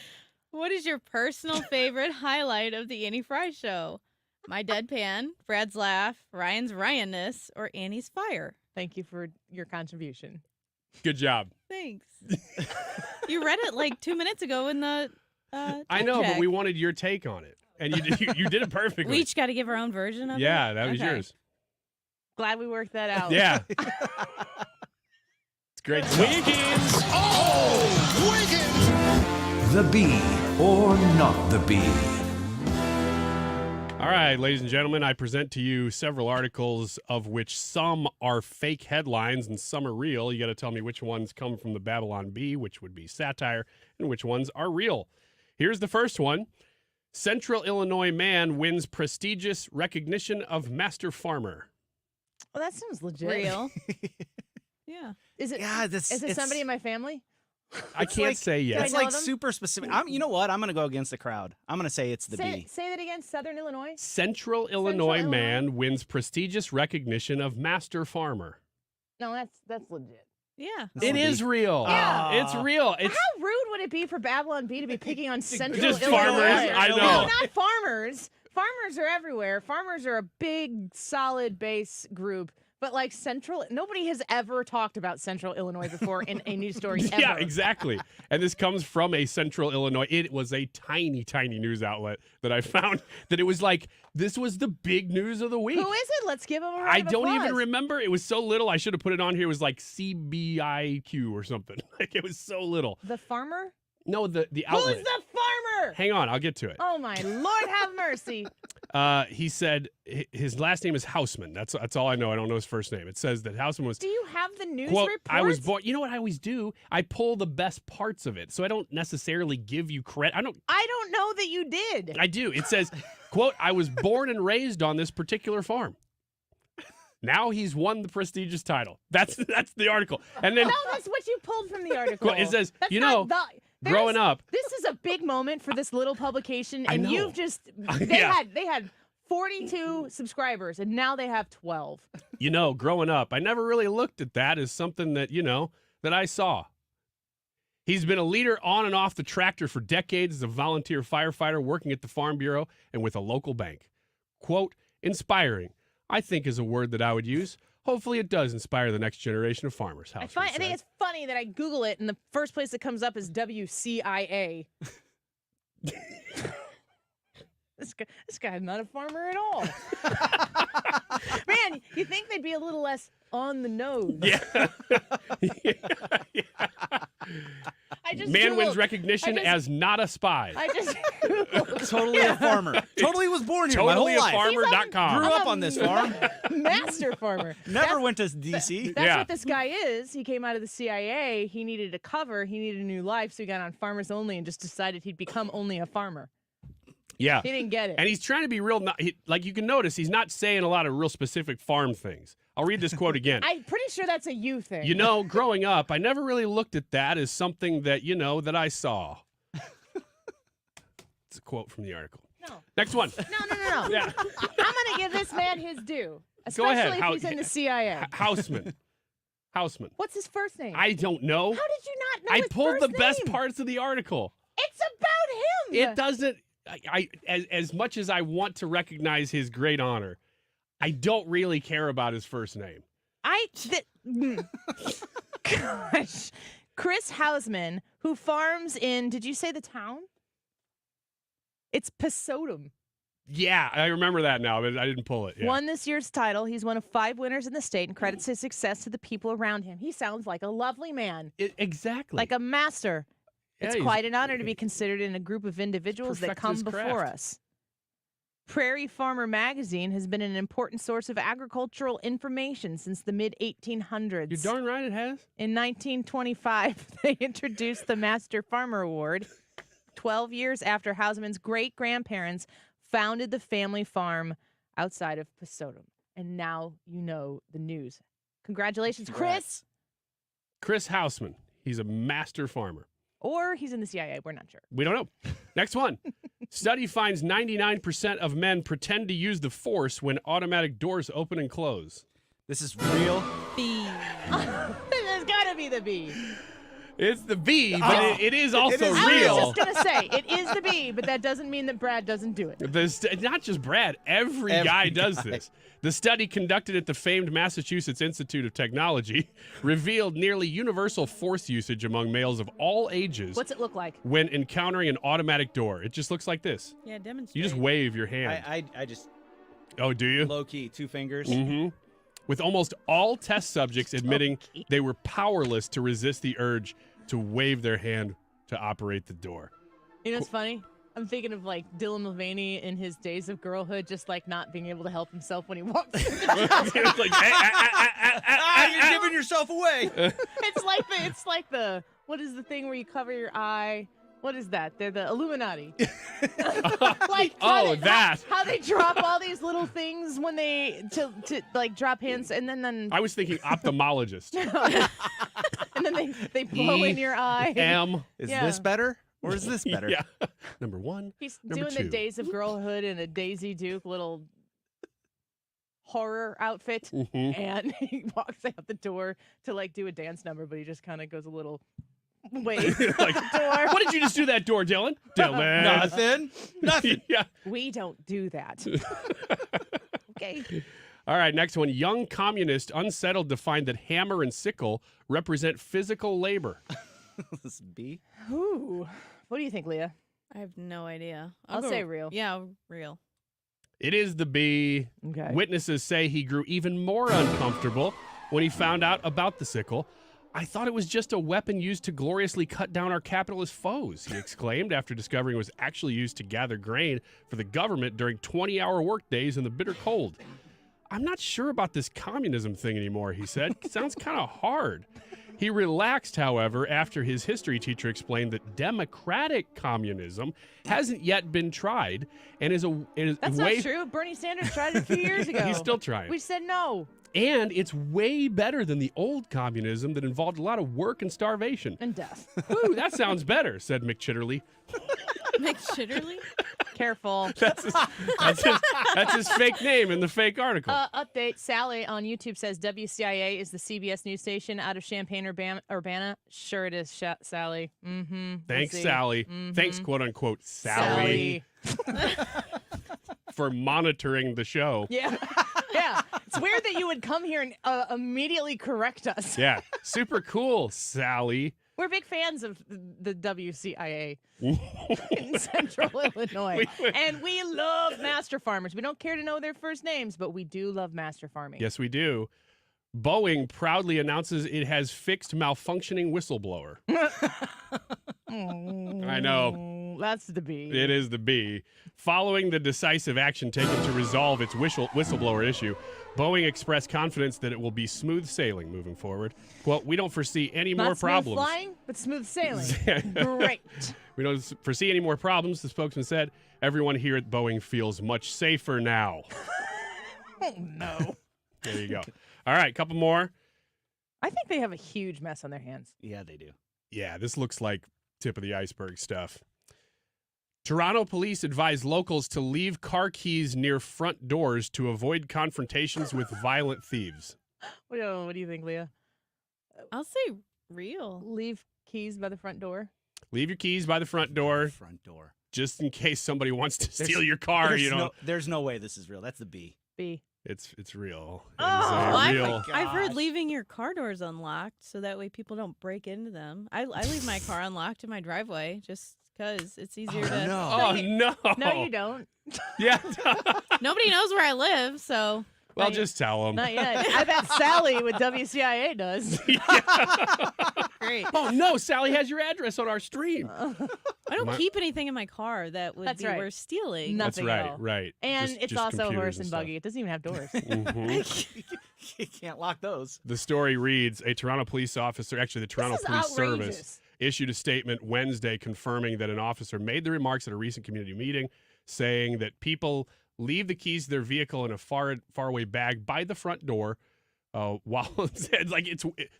Speaker 2: What is your personal favorite highlight of the Annie Fry Show? My deadpan, Brad's laugh, Ryan's Ryan-ness, or Annie's fire?
Speaker 19: Thank you for your contribution.
Speaker 21: Good job.
Speaker 2: Thanks. You read it like 2 minutes ago in the
Speaker 21: I know,
Speaker 2: check.
Speaker 21: but we wanted your take on it. And you did it perfectly.
Speaker 2: We each got to give our own version of it?
Speaker 21: Yeah, that was
Speaker 2: Okay.
Speaker 21: yours.
Speaker 19: Glad we worked that out.
Speaker 21: Yeah. It's great stuff.
Speaker 12: Wiggins! Oh! Wiggins! The bee or not the bee?
Speaker 21: All right, ladies and gentlemen, I present to you several articles of which some are fake headlines and some are real. You got to tell me which ones come from the Babylon Bee, which would be satire, and which ones are real. Here's the first one. Central Illinois man wins prestigious recognition of master farmer.
Speaker 19: Well, that sounds legit.
Speaker 2: Real. Yeah.
Speaker 19: Is it?
Speaker 1: Yeah,
Speaker 19: is it somebody in my family?
Speaker 21: I can't say yes.
Speaker 1: It's
Speaker 19: I know
Speaker 1: like
Speaker 19: them?
Speaker 1: super specific. You know what? I'm going to go against the crowd. I'm going to say it's the bee.
Speaker 19: Say that again. Southern Illinois.
Speaker 21: Central Illinois man wins prestigious recognition of master farmer.
Speaker 19: No, that's legit.
Speaker 2: Yeah.
Speaker 21: It is real.
Speaker 19: Yeah.
Speaker 21: It's real. It's
Speaker 19: How rude would it be for Babylon Bee to be picking on Central
Speaker 21: Just
Speaker 19: Illinois?
Speaker 21: farmers, I know.
Speaker 19: No, not farmers. Farmers are everywhere. Farmers are a big, solid base group. But like nobody has ever talked about Central Illinois before in a news story ever.
Speaker 21: Yeah, exactly. And this comes from a Central Illinois. It was a tiny, tiny news outlet that I found that it was like, this was the big news of the week.
Speaker 19: Who is it? Let's give them a round
Speaker 21: I
Speaker 19: of
Speaker 21: don't even
Speaker 19: applause.
Speaker 21: remember. It was so little. I should have put it on here. It was like CBIQ or something. Like it was so little.
Speaker 19: The farmer?
Speaker 21: No, the outlet.
Speaker 19: Who's the farmer?
Speaker 21: Hang on, I'll get to it.
Speaker 19: Oh my Lord, have mercy.
Speaker 21: He said his last name is Houseman. That's all I know. I don't know his first name. It says that Houseman was.
Speaker 19: Do you have the news
Speaker 21: Quote,
Speaker 19: reports?
Speaker 21: I was born. You know what I always do? I pull the best parts of it, so I don't necessarily give you credit. I don't
Speaker 19: know that you did.
Speaker 21: I do. It says, quote, I was born and raised on this particular farm. Now he's won the prestigious title. That's the article. And then
Speaker 19: No, that's what you pulled from the article.
Speaker 21: Well, it says,
Speaker 19: That's
Speaker 21: you
Speaker 19: not
Speaker 21: know, growing up.
Speaker 19: This is a big moment for this little publication,
Speaker 21: I
Speaker 19: and
Speaker 21: know.
Speaker 19: you've just
Speaker 21: Yeah.
Speaker 19: they had 42 subscribers, and now they have 12.
Speaker 21: You know, growing up, I never really looked at that as something that, that I saw. He's been a leader on and off the tractor for decades as a volunteer firefighter working at the Farm Bureau and with a local bank. Quote, inspiring, I think is a word that I would use. Hopefully it does inspire the next generation of farmers.
Speaker 19: I think it's funny that I Google it, and the first place that comes up is WCIA. This guy's not a farmer at all. Man, you think they'd be a little less on the nose.
Speaker 21: Yeah. Man wins recognition as not a spy.
Speaker 19: I just
Speaker 1: Totally a farmer. Totally was born here my whole life.
Speaker 21: Totallyfarmer.com.
Speaker 1: Grew up on this farm.
Speaker 19: Master farmer.
Speaker 1: Never went to D.C.
Speaker 19: That's what this guy is. He came out of the CIA. He needed a cover. He needed a new life, so he got on Farmers Only and just decided he'd become only a farmer.
Speaker 21: Yeah.
Speaker 19: He didn't get it.
Speaker 21: And he's trying to be real, like you can notice, he's not saying a lot of real specific farm things. I'll read this quote again.
Speaker 19: I'm pretty sure that's a you thing.
Speaker 21: You know, growing up, I never really looked at that as something that, that I saw. It's a quote from the article.
Speaker 19: No.
Speaker 21: Next one.
Speaker 19: No.
Speaker 21: Yeah.
Speaker 19: I'm going to give this man his due,
Speaker 21: Go ahead.
Speaker 19: especially if he's in the CIA.
Speaker 21: Houseman.
Speaker 19: What's his first name?
Speaker 21: I don't know.
Speaker 19: How did you not know
Speaker 21: I
Speaker 19: his
Speaker 21: pulled
Speaker 19: first
Speaker 21: the best
Speaker 19: name?
Speaker 21: parts of the article.
Speaker 19: It's about him.
Speaker 21: It doesn't. As much as I want to recognize his great honor, I don't really care about his first name.
Speaker 19: Gosh. Chris Hausman, who farms in, did you say the town? It's Pesodum.
Speaker 21: Yeah, I remember that now, but I didn't pull it. Yeah.
Speaker 19: Won this year's title. He's one of 5 winners in the state and credits his success to the people around him. He sounds like a lovely man.
Speaker 21: Exactly.
Speaker 19: Like a master.
Speaker 21: Yeah,
Speaker 19: It's quite an honor to be considered in a group of individuals that
Speaker 21: perfect
Speaker 19: come
Speaker 21: his
Speaker 19: before
Speaker 21: craft.
Speaker 19: us. Prairie Farmer Magazine has been an important source of agricultural information since the mid-1800s.
Speaker 21: You're darn right it has.
Speaker 19: In 1925, they introduced the Master Farmer Award, 12 years after Hausman's great-grandparents founded the family farm outside of Pesodum. And now you know the news. Congratulations, Chris.
Speaker 21: Chris Hausman. He's a master farmer.
Speaker 19: Or he's in the CIA. We're not sure.
Speaker 21: We don't know. Next one. Study finds 99% of men pretend to use the force when automatic doors open and close.
Speaker 1: This is real.
Speaker 2: B.
Speaker 19: There's got to be the B.
Speaker 21: It's the B, but it is also
Speaker 19: I
Speaker 21: real.
Speaker 19: was just going to say, it is the B, but that doesn't mean that Brad doesn't do it.
Speaker 21: Not just Brad. Every guy does this. The study conducted at the famed Massachusetts Institute of Technology revealed nearly universal force usage among males of all ages.
Speaker 19: What's it look like?
Speaker 21: When encountering an automatic door? It just looks like this.
Speaker 2: Yeah, demonstrate.
Speaker 21: You just wave your hand.
Speaker 1: I just.
Speaker 21: Oh, do you?
Speaker 1: Low key, 2 fingers.
Speaker 21: Mm-hmm. With almost all test subjects admitting they were powerless to resist the urge to wave their hand to operate the door.
Speaker 19: You know what's funny? I'm thinking of like Dylan Mulvaney in his days of girlhood, just like not being able to help himself when he walks.
Speaker 21: It's like,
Speaker 1: you're giving yourself away.
Speaker 19: It's like the what is the thing where you cover your eye? What is that? They're the Illuminati. How they drop all these little things when they to like drop hints, and then
Speaker 21: I was thinking ophthalmologist.
Speaker 19: and then they blow in your eye.
Speaker 1: Is this better or is this better?
Speaker 21: Yeah. Number 1.
Speaker 19: He's
Speaker 21: number
Speaker 19: doing
Speaker 21: 2.
Speaker 19: the Days of Girlhood in a Daisy Duke little horror outfit, and he walks out the door to like do a dance number, but he just kind of goes a little. Wait.
Speaker 21: Like, what did you just do that door, Dylan? Dylan.
Speaker 1: Nothing.
Speaker 21: Yeah.
Speaker 19: We don't do that. Okay.
Speaker 21: All right, next one. Young communist unsettled to find that hammer and sickle represent physical labor.
Speaker 1: This is B.
Speaker 19: Ooh. What do you think, Leah?
Speaker 2: I have no idea.
Speaker 19: I'll say real.
Speaker 2: Yeah, real.
Speaker 21: It is the B.
Speaker 19: Okay.
Speaker 21: Witnesses say he grew even more uncomfortable when he found out about the sickle. I thought it was just a weapon used to gloriously cut down our capitalist foes, he exclaimed after discovering it was actually used to gather grain for the government during 20-hour workdays in the bitter cold. I'm not sure about this communism thing anymore, he said. Sounds kind of hard. He relaxed, however, after his history teacher explained that democratic communism hasn't yet been tried and is
Speaker 19: That's not true. Bernie Sanders tried it a few years ago.
Speaker 21: He's still trying.
Speaker 19: We said no.
Speaker 21: And it's way better than the old communism that involved a lot of work and starvation.
Speaker 19: And death.
Speaker 21: Ooh, that sounds better, said McChitterly.
Speaker 2: McChitterly?
Speaker 19: Careful.
Speaker 21: That's his fake name in the fake article.
Speaker 19: Update. Sally on YouTube says WCIA is the CBS news station out of Champaign, Urbana. Sure it is, Sally. Mm-hmm.
Speaker 21: Thanks, Sally.
Speaker 19: Mm-hmm.
Speaker 21: Thanks, quote unquote, Sally. For monitoring the show.
Speaker 19: Yeah. Yeah. It's weird that you would come here and immediately correct us.
Speaker 21: Yeah. Super cool, Sally.
Speaker 19: We're big fans of the WCIA in Central Illinois. And we love master farmers. We don't care to know their first names, but we do love master farming.
Speaker 21: Yes, we do. Boeing proudly announces it has fixed malfunctioning whistleblower. I know.
Speaker 19: That's the B.
Speaker 21: It is the B. Following the decisive action taken to resolve its whistleblower issue, Boeing expressed confidence that it will be smooth sailing moving forward. Well, we don't foresee any more problems.
Speaker 19: Not smooth flying, but smooth sailing. Great.
Speaker 21: We don't foresee any more problems, the spokesman said. Everyone here at Boeing feels much safer now.
Speaker 19: Oh, no.
Speaker 21: There you go. All right, couple more.
Speaker 19: I think they have a huge mess on their hands.
Speaker 1: Yeah, they do.
Speaker 21: Yeah, this looks like tip of the iceberg stuff. Toronto police advise locals to leave car keys near front doors to avoid confrontations with violent thieves.
Speaker 19: What do you think, Leah?
Speaker 2: I'll say real.
Speaker 19: Leave keys by the front door.
Speaker 21: Leave your keys by the front door.
Speaker 1: Front door.
Speaker 21: Just in case somebody wants to steal your car, you know.
Speaker 1: There's no way this is real. That's the B.
Speaker 19: B.
Speaker 21: It's real. It
Speaker 2: Oh,
Speaker 21: is real.
Speaker 2: I've heard leaving your car doors unlocked so that way people don't break into them. I leave my car unlocked in my driveway just because it's easier to.
Speaker 21: No. Oh, no.
Speaker 19: No, you don't.
Speaker 21: Yeah.
Speaker 2: Nobody knows where I live, so.
Speaker 21: Well, just tell them.
Speaker 19: Not yet. I bet Sally with WCIA does.
Speaker 2: Great.
Speaker 21: Oh, no. Sally has your address on our stream.
Speaker 2: I don't keep anything in to cover that would be worth stealing.
Speaker 19: Nothing
Speaker 21: That's
Speaker 19: at
Speaker 21: right,
Speaker 19: all.
Speaker 21: right.
Speaker 19: And it's also a horse and
Speaker 21: stuff.
Speaker 19: buggy. It doesn't even have doors.
Speaker 1: You can't lock those.
Speaker 21: The story reads, a Toronto police officer, actually the Toronto Police Service, issued a statement Wednesday confirming that an officer made the remarks at a recent community meeting, saying that people leave the keys to their vehicle in a far away bag by the front door While it's like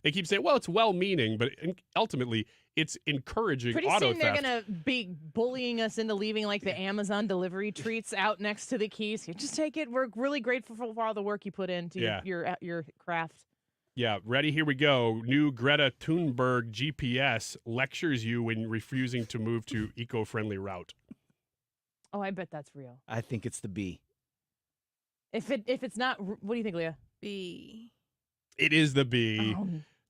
Speaker 21: they keep saying, well, it's well-meaning, but ultimately it's encouraging
Speaker 19: Pretty
Speaker 21: auto
Speaker 19: soon they're
Speaker 21: theft.
Speaker 19: going to be bullying us into leaving like the Amazon delivery treats out next to the keys. You just take it. We're really grateful for all the work you put into your craft.
Speaker 21: Yeah, ready? Here we go. New Greta Thunberg GPS lectures you when refusing to move to eco-friendly route.
Speaker 19: Oh, I bet that's real.
Speaker 1: I think it's the B.
Speaker 19: If it's not, what do you think, Leah?
Speaker 2: B.
Speaker 21: It is the B.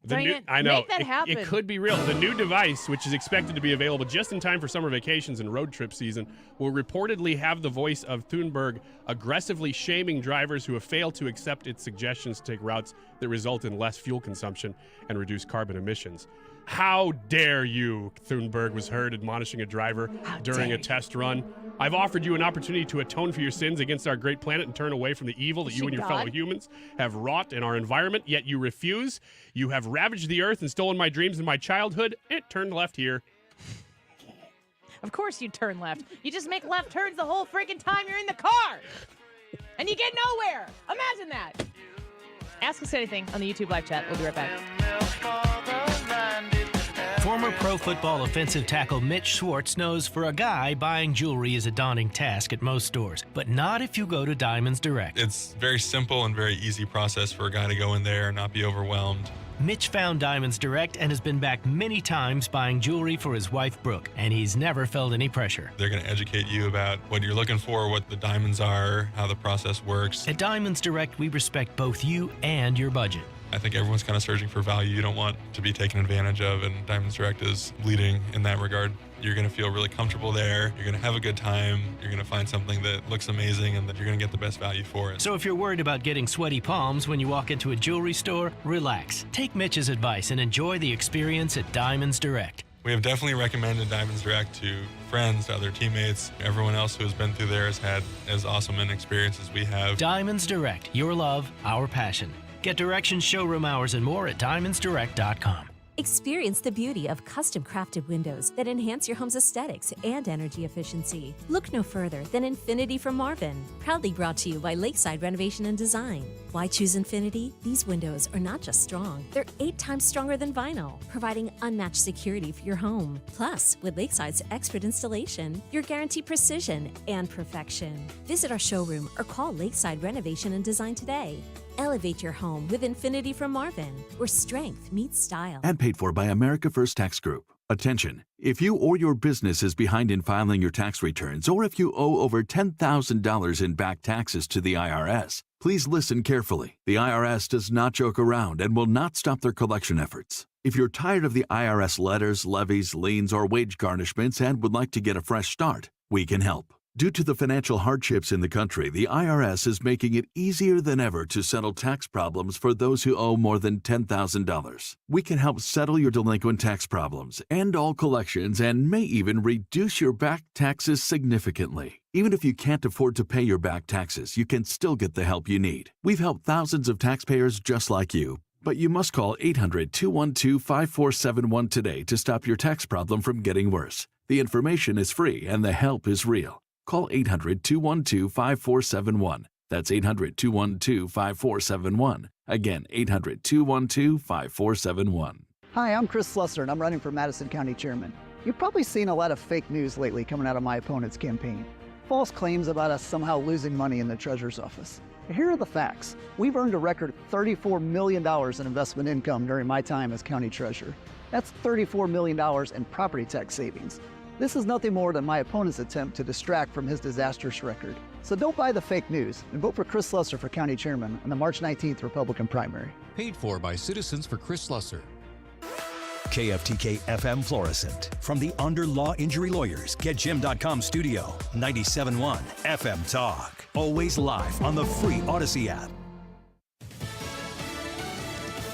Speaker 19: Dang it.
Speaker 21: I know.
Speaker 19: Make that happen.
Speaker 21: It could be real. The new device, which is expected to be available just in time for summer vacations and road trip season, will reportedly have the voice of Thunberg aggressively shaming drivers who have failed to accept its suggestions to take routes that result in less fuel consumption and reduce carbon emissions. How dare you, Thunberg was heard admonishing a driver during a test run. I've offered you an opportunity to atone for your sins against our great planet and turn away from the evil that you and your fellow humans have wrought in our environment, yet you refuse. You have ravaged the earth and stolen my dreams and my childhood. Turn left here.
Speaker 19: Of course you turn left. You just make left turns the whole freaking time you're in the car. And you get nowhere. Imagine that. Ask us anything on the YouTube live chat. We'll be right back.
Speaker 10: Former pro football offensive tackle Mitch Schwartz knows for a guy, buying jewelry is a daunting task at most stores, but not if you go to Diamonds Direct.
Speaker 11: It's very simple and very easy process for a guy to go in there and not be overwhelmed.
Speaker 10: Mitch found Diamonds Direct and has been back many times buying jewelry for his wife, Brooke, and he's never felt any pressure.
Speaker 11: They're going to educate you about what you're looking for, what the diamonds are, how the process works.
Speaker 10: At Diamonds Direct, we respect both you and your budget.
Speaker 11: I think everyone's kind of searching for value. You don't want to be taken advantage of, and Diamonds Direct is leading in that regard. You're going to feel really comfortable there. You're going to have a good time. You're going to find something that looks amazing and that you're going to get the best value for it.
Speaker 10: So if you're worried about getting sweaty palms when you walk into a jewelry store, relax. Take Mitch's advice and enjoy the experience at Diamonds Direct.
Speaker 11: We have definitely recommended Diamonds Direct to friends, to other teammates. Everyone else who has been through there has had as awesome an experience as we have.
Speaker 10: Diamonds Direct, your love, our passion. Get directions, showroom hours, and more at diamondsdirect.com.
Speaker 13: Experience the beauty of custom-crafted windows that enhance your home's aesthetics and energy efficiency. Look no further than Infinity from Marvin, proudly brought to you by Lakeside Renovation and Design. Why choose Infinity? These windows are not just strong, they're 8 times stronger than vinyl, providing unmatched security for your home. Plus, with Lakeside's expert installation, you're guaranteed precision and perfection. Visit our showroom or call Lakeside Renovation and Design today. Elevate your home with Infinity from Marvin, where strength meets style.
Speaker 16: And paid for by America First Tax Group. Attention! If you or your business is behind in filing your tax returns, or if you owe over $10,000 in back taxes to the IRS, please listen carefully. The IRS does not joke around and will not stop their collection efforts. If you're tired of the IRS letters, levies, liens, or wage garnishments and would like to get a fresh start, we can help. Due to the financial hardships in the country, the IRS is making it easier than ever to settle tax problems for those who owe more than $10,000. We can help settle your delinquent tax problems, end all collections, and may even reduce your back taxes significantly. Even if you can't afford to pay your back taxes, you can still get the help you need. We've helped thousands of taxpayers just like you. But you must call 800-212-5471 today to stop your tax problem from getting worse. The information is free and the help is real. Call 800-212-5471. That's 800-212-5471. Again, 800-212-5471.
Speaker 18: Hi, I'm Chris Slusser, and I'm running for Madison County Chairman. You've probably seen a lot of fake news lately coming out of my opponent's campaign. False claims about us somehow losing money in the Treasurer's office. Here are the facts. We've earned a record $34 million in investment income during my time as County Treasurer. That's $34 million in property tax savings. This is nothing more than my opponent's attempt to distract from his disastrous record. So don't buy the fake news and vote for Chris Slusser for County Chairman in the March 19th Republican primary.
Speaker 20: Paid for by Citizens for Chris Slusser.
Speaker 12: KFTK FM Florissant. From the Under Law Injury Lawyers, GetJim.com studio. 97.1 FM Talk. Always live on the free Odyssey app.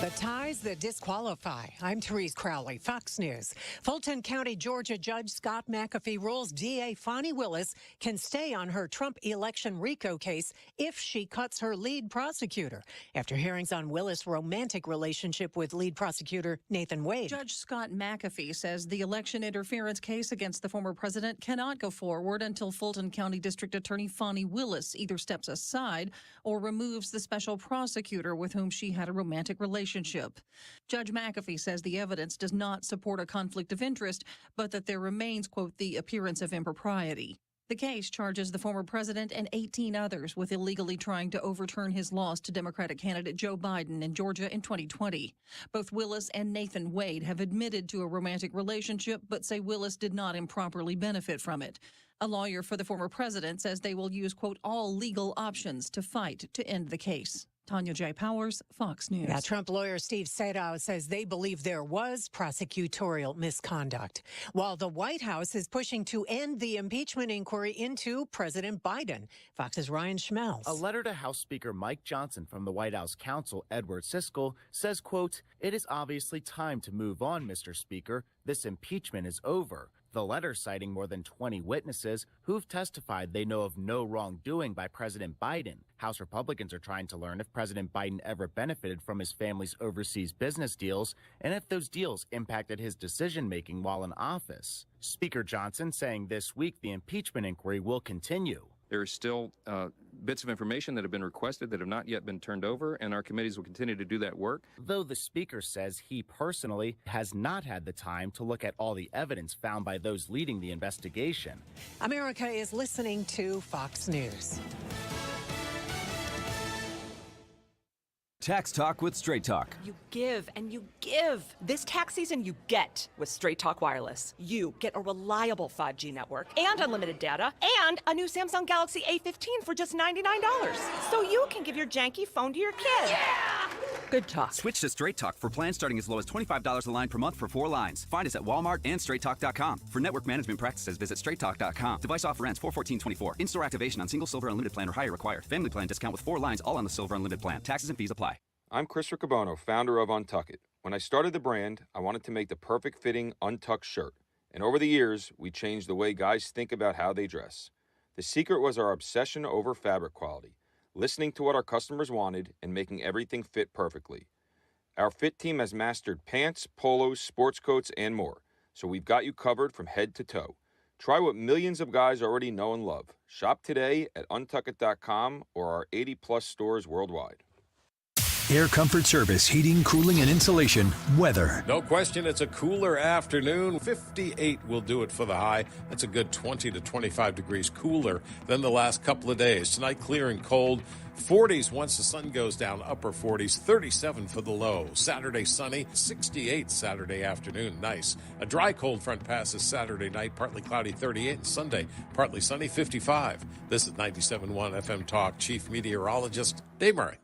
Speaker 26: The
Speaker 3: Ties that disqualify. I'm Therese Crowley, Fox News. Fulton County, Georgia Judge Scott McAfee rules DA Fani Willis can stay on her Trump election RICO case if she cuts her lead prosecutor. After hearings on Willis' romantic relationship with lead prosecutor Nathan Wade.
Speaker 4: Judge Scott McAfee says the election interference case against the former president cannot go forward until Fulton County District Attorney Fani Willis either steps aside or removes the special prosecutor with whom she had a romantic relationship. Judge McAfee says the evidence does not support a conflict of interest, but that there remains, quote, the appearance of impropriety. The case charges the former president and 18 others with illegally trying to overturn his loss to Democratic candidate Joe Biden in Georgia in 2020. Both Willis and Nathan Wade have admitted to a romantic relationship, but say Willis did not improperly benefit from it. A lawyer for the former president says they will use, quote, all legal options to fight to end the case. Tanya J. Powers, Fox News.
Speaker 3: Yeah, Trump lawyer Steve Sadow says they believe there was prosecutorial misconduct, while the White House is pushing to end the impeachment inquiry into President Biden. Fox's Ryan Schmelz.
Speaker 5: A letter to House Speaker Mike Johnson from the White House counsel Edward Siskel says, quote, "It is obviously time to move on, Mr. Speaker. This impeachment is over." The letter citing more than 20 witnesses who've testified they know of no wrongdoing by President Biden. House Republicans are trying to learn if President Biden ever benefited from his family's overseas business deals and if those deals impacted his decision-making while in office. Speaker Johnson saying this week the impeachment inquiry will continue.
Speaker 22: There are still bits of information that have been requested that have not yet been turned over, and our committees will continue to do that work.
Speaker 5: Though the Speaker says he personally has not had the time to look at all the evidence found by those leading the investigation.
Speaker 3: America is listening to Fox News.
Speaker 23: Tax Talk with Straight Talk.
Speaker 25: You give and you give. This tax season, you get with Straight Talk Wireless. You get a reliable 5G network and unlimited data and a new Samsung Galaxy A15 for just $99. So you can give your janky phone to your kid. Yeah! Good talk.
Speaker 23: Switch to Straight Talk for plans starting as low as $25 a line per month for 4 lines. Find us at Walmart and StraightTalk.com. For network management practices, visit StraightTalk.com. Device offer ends 4/14/24. In-store activation on single Silver Unlimited plan or higher required. Family plan discount with 4 lines all on the Silver Unlimited plan. Taxes and fees apply.
Speaker 27: I'm Chris Riccobono, founder of Untuck-It. When I started the brand, I wanted to make the perfect fitting untucked shirt. And over the years, we changed the way guys think about how they dress. The secret was our obsession over fabric quality, listening to what our customers wanted and making everything fit perfectly. Our fit team has mastered pants, polos, sports coats, and more. So we've got you covered from head to toe. Try what millions of guys already know and love. Shop today at untuckit.com or our 80-plus stores worldwide.
Speaker 12: Air Comfort Service, heating, cooling, and insulation, weather.
Speaker 28: No question, it's a cooler afternoon. 58 will do it for the high. That's a good 20 to 25 degrees cooler than the last couple of days. Tonight, clear and cold. 40s once the sun goes down, upper 40s, 37 for the low. Saturday, sunny, 68 Saturday afternoon, nice. A dry cold front passes Saturday night, partly cloudy, 38, and Sunday, partly sunny, 55. This is 97.1 FM Talk, Chief Meteorologist Dave Murray.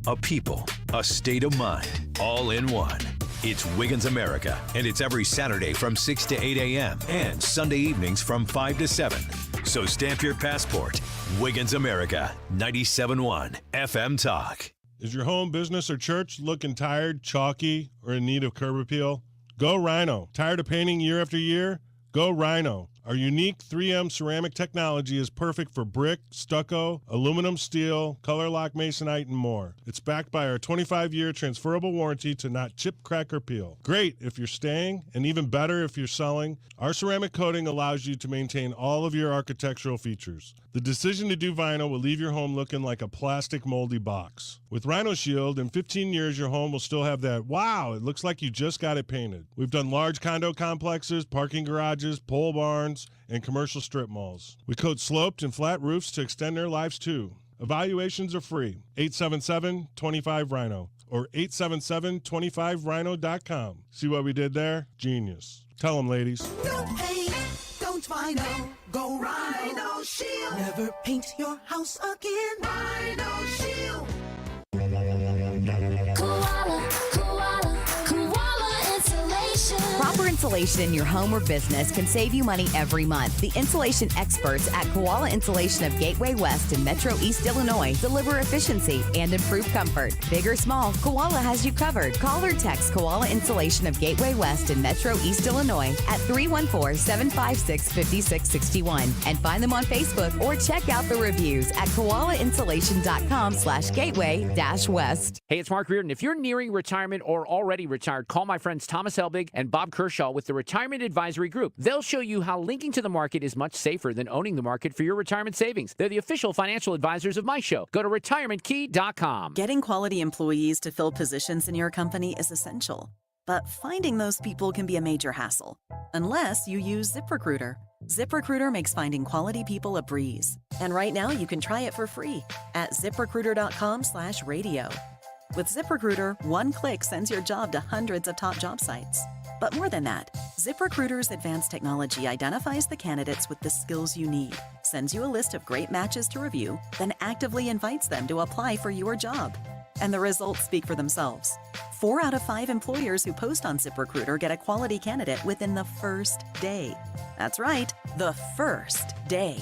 Speaker 12: A people, a state of mind, all in one. It's Wiggins America, and it's every Saturday from 6 to 8 a.m. and Sunday evenings from 5 to 7. So stamp your passport. Wiggins America, 97.1 FM Talk.
Speaker 29: Is your home, business, or church looking tired, chalky, or in need of curb appeal? Go Rhino. Tired of painting year after year? Go Rhino. Our unique 3M ceramic technology is perfect for brick, stucco, aluminum, steel, color lock masonite, and more. It's backed by our 25-year transferable warranty to not chip, crack, or peel. Great if you're staying, and even better if you're selling. Our ceramic coating allows you to maintain all of your architectural features. The decision to do vinyl will leave your home looking like a plastic moldy box. With Rhino Shield, in 15 years, your home will still have that, wow, it looks like you just got it painted. We've done large condo complexes, parking garages, pole barns, and commercial strip malls. We coat sloped and flat roofs to extend their lives too. Evaluations are free. 877-25-RHINO or 877-25rhino.com. See what we did there? Genius. Tell them, ladies.
Speaker 15: Don't paint, don't vinyl, go Rhino Shield. Never paint your house again. Rhino Shield.
Speaker 30: Koala insulation.
Speaker 31: Proper
Speaker 1: insulation in your home or business can save you money every month. The insulation experts at Koala Insulation of Gateway West in Metro East Illinois deliver efficiency and improved comfort. Big or small, Koala has you covered. Call or text Koala Insulation of Gateway West in Metro East Illinois at 314-756-5661 and find them on Facebook or check out the reviews at koalainsulation.com/gateway-west.
Speaker 2: Hey, it's Mark Reardon. If you're nearing retirement or already retired, call my friends Thomas Helbig and Bob Kershaw with the Retirement Advisory Group. They'll show you how linking to the market is much safer than owning the market for your retirement savings. They're the official financial advisors of my show. Go to retirementkey.com.
Speaker 6: Getting quality employees to fill positions in your company is essential, but finding those people can be a major hassle, unless you use ZipRecruiter. ZipRecruiter makes finding quality people a breeze. And right now you can try it for free at ziprecruiter.com/radio. With ZipRecruiter, one click sends your job to hundreds of top job sites. But more than that, ZipRecruiter's advanced technology identifies the candidates with the skills you need, sends you a list of great matches to review, then actively invites them to apply for your job. And the results speak for themselves. 4 out of 5 employers who post on ZipRecruiter get a quality candidate within the first day. That's right, the first day.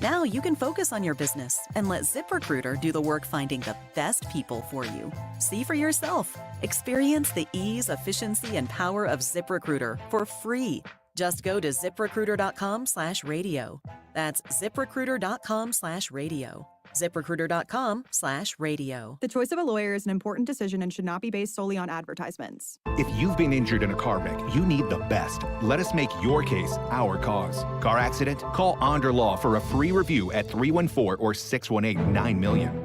Speaker 6: Now you can focus on your business and let ZipRecruiter do the work finding the best people for you. See for yourself. Experience the ease, efficiency, and power of ZipRecruiter for free. Just go to ziprecruiter.com/radio. That's ziprecruiter.com/radio. ZipRecruiter.com/radio.
Speaker 7: The choice of a lawyer is an important decision and should not be based solely on advertisements.
Speaker 8: If you've been injured in a car wreck, you need the best. Let us make your case our cause. Car accident? Call Onder Law for a free review at 314 or 618-9000.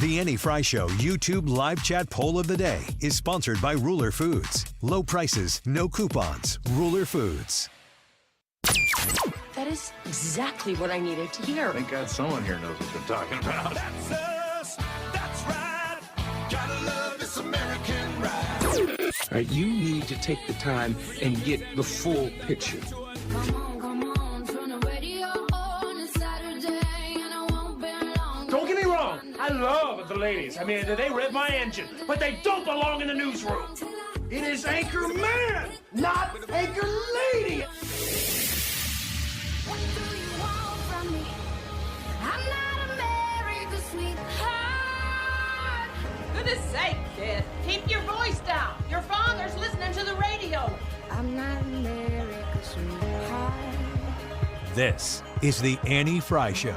Speaker 12: The Annie Fry Show YouTube live chat poll of the day is sponsored by Ruler Foods. Low prices, no coupons. Ruler Foods.
Speaker 9: That is exactly what I needed to hear.
Speaker 14: Thank God someone here knows what they're talking about.
Speaker 15: That's us. That's right. Gotta love this American ride.
Speaker 14: All right, you need to take the time and get the full picture.
Speaker 17: Don't get me wrong, I love the ladies. I mean, they rev my engine, but they don't belong in the newsroom. It is Anchor Man, not Anchor Lady.
Speaker 24: Goodness sake, kid. Keep your voice down. Your father's listening to the radio.
Speaker 15: I'm not America's sweetheart.
Speaker 12: This is the Annie Fry Show.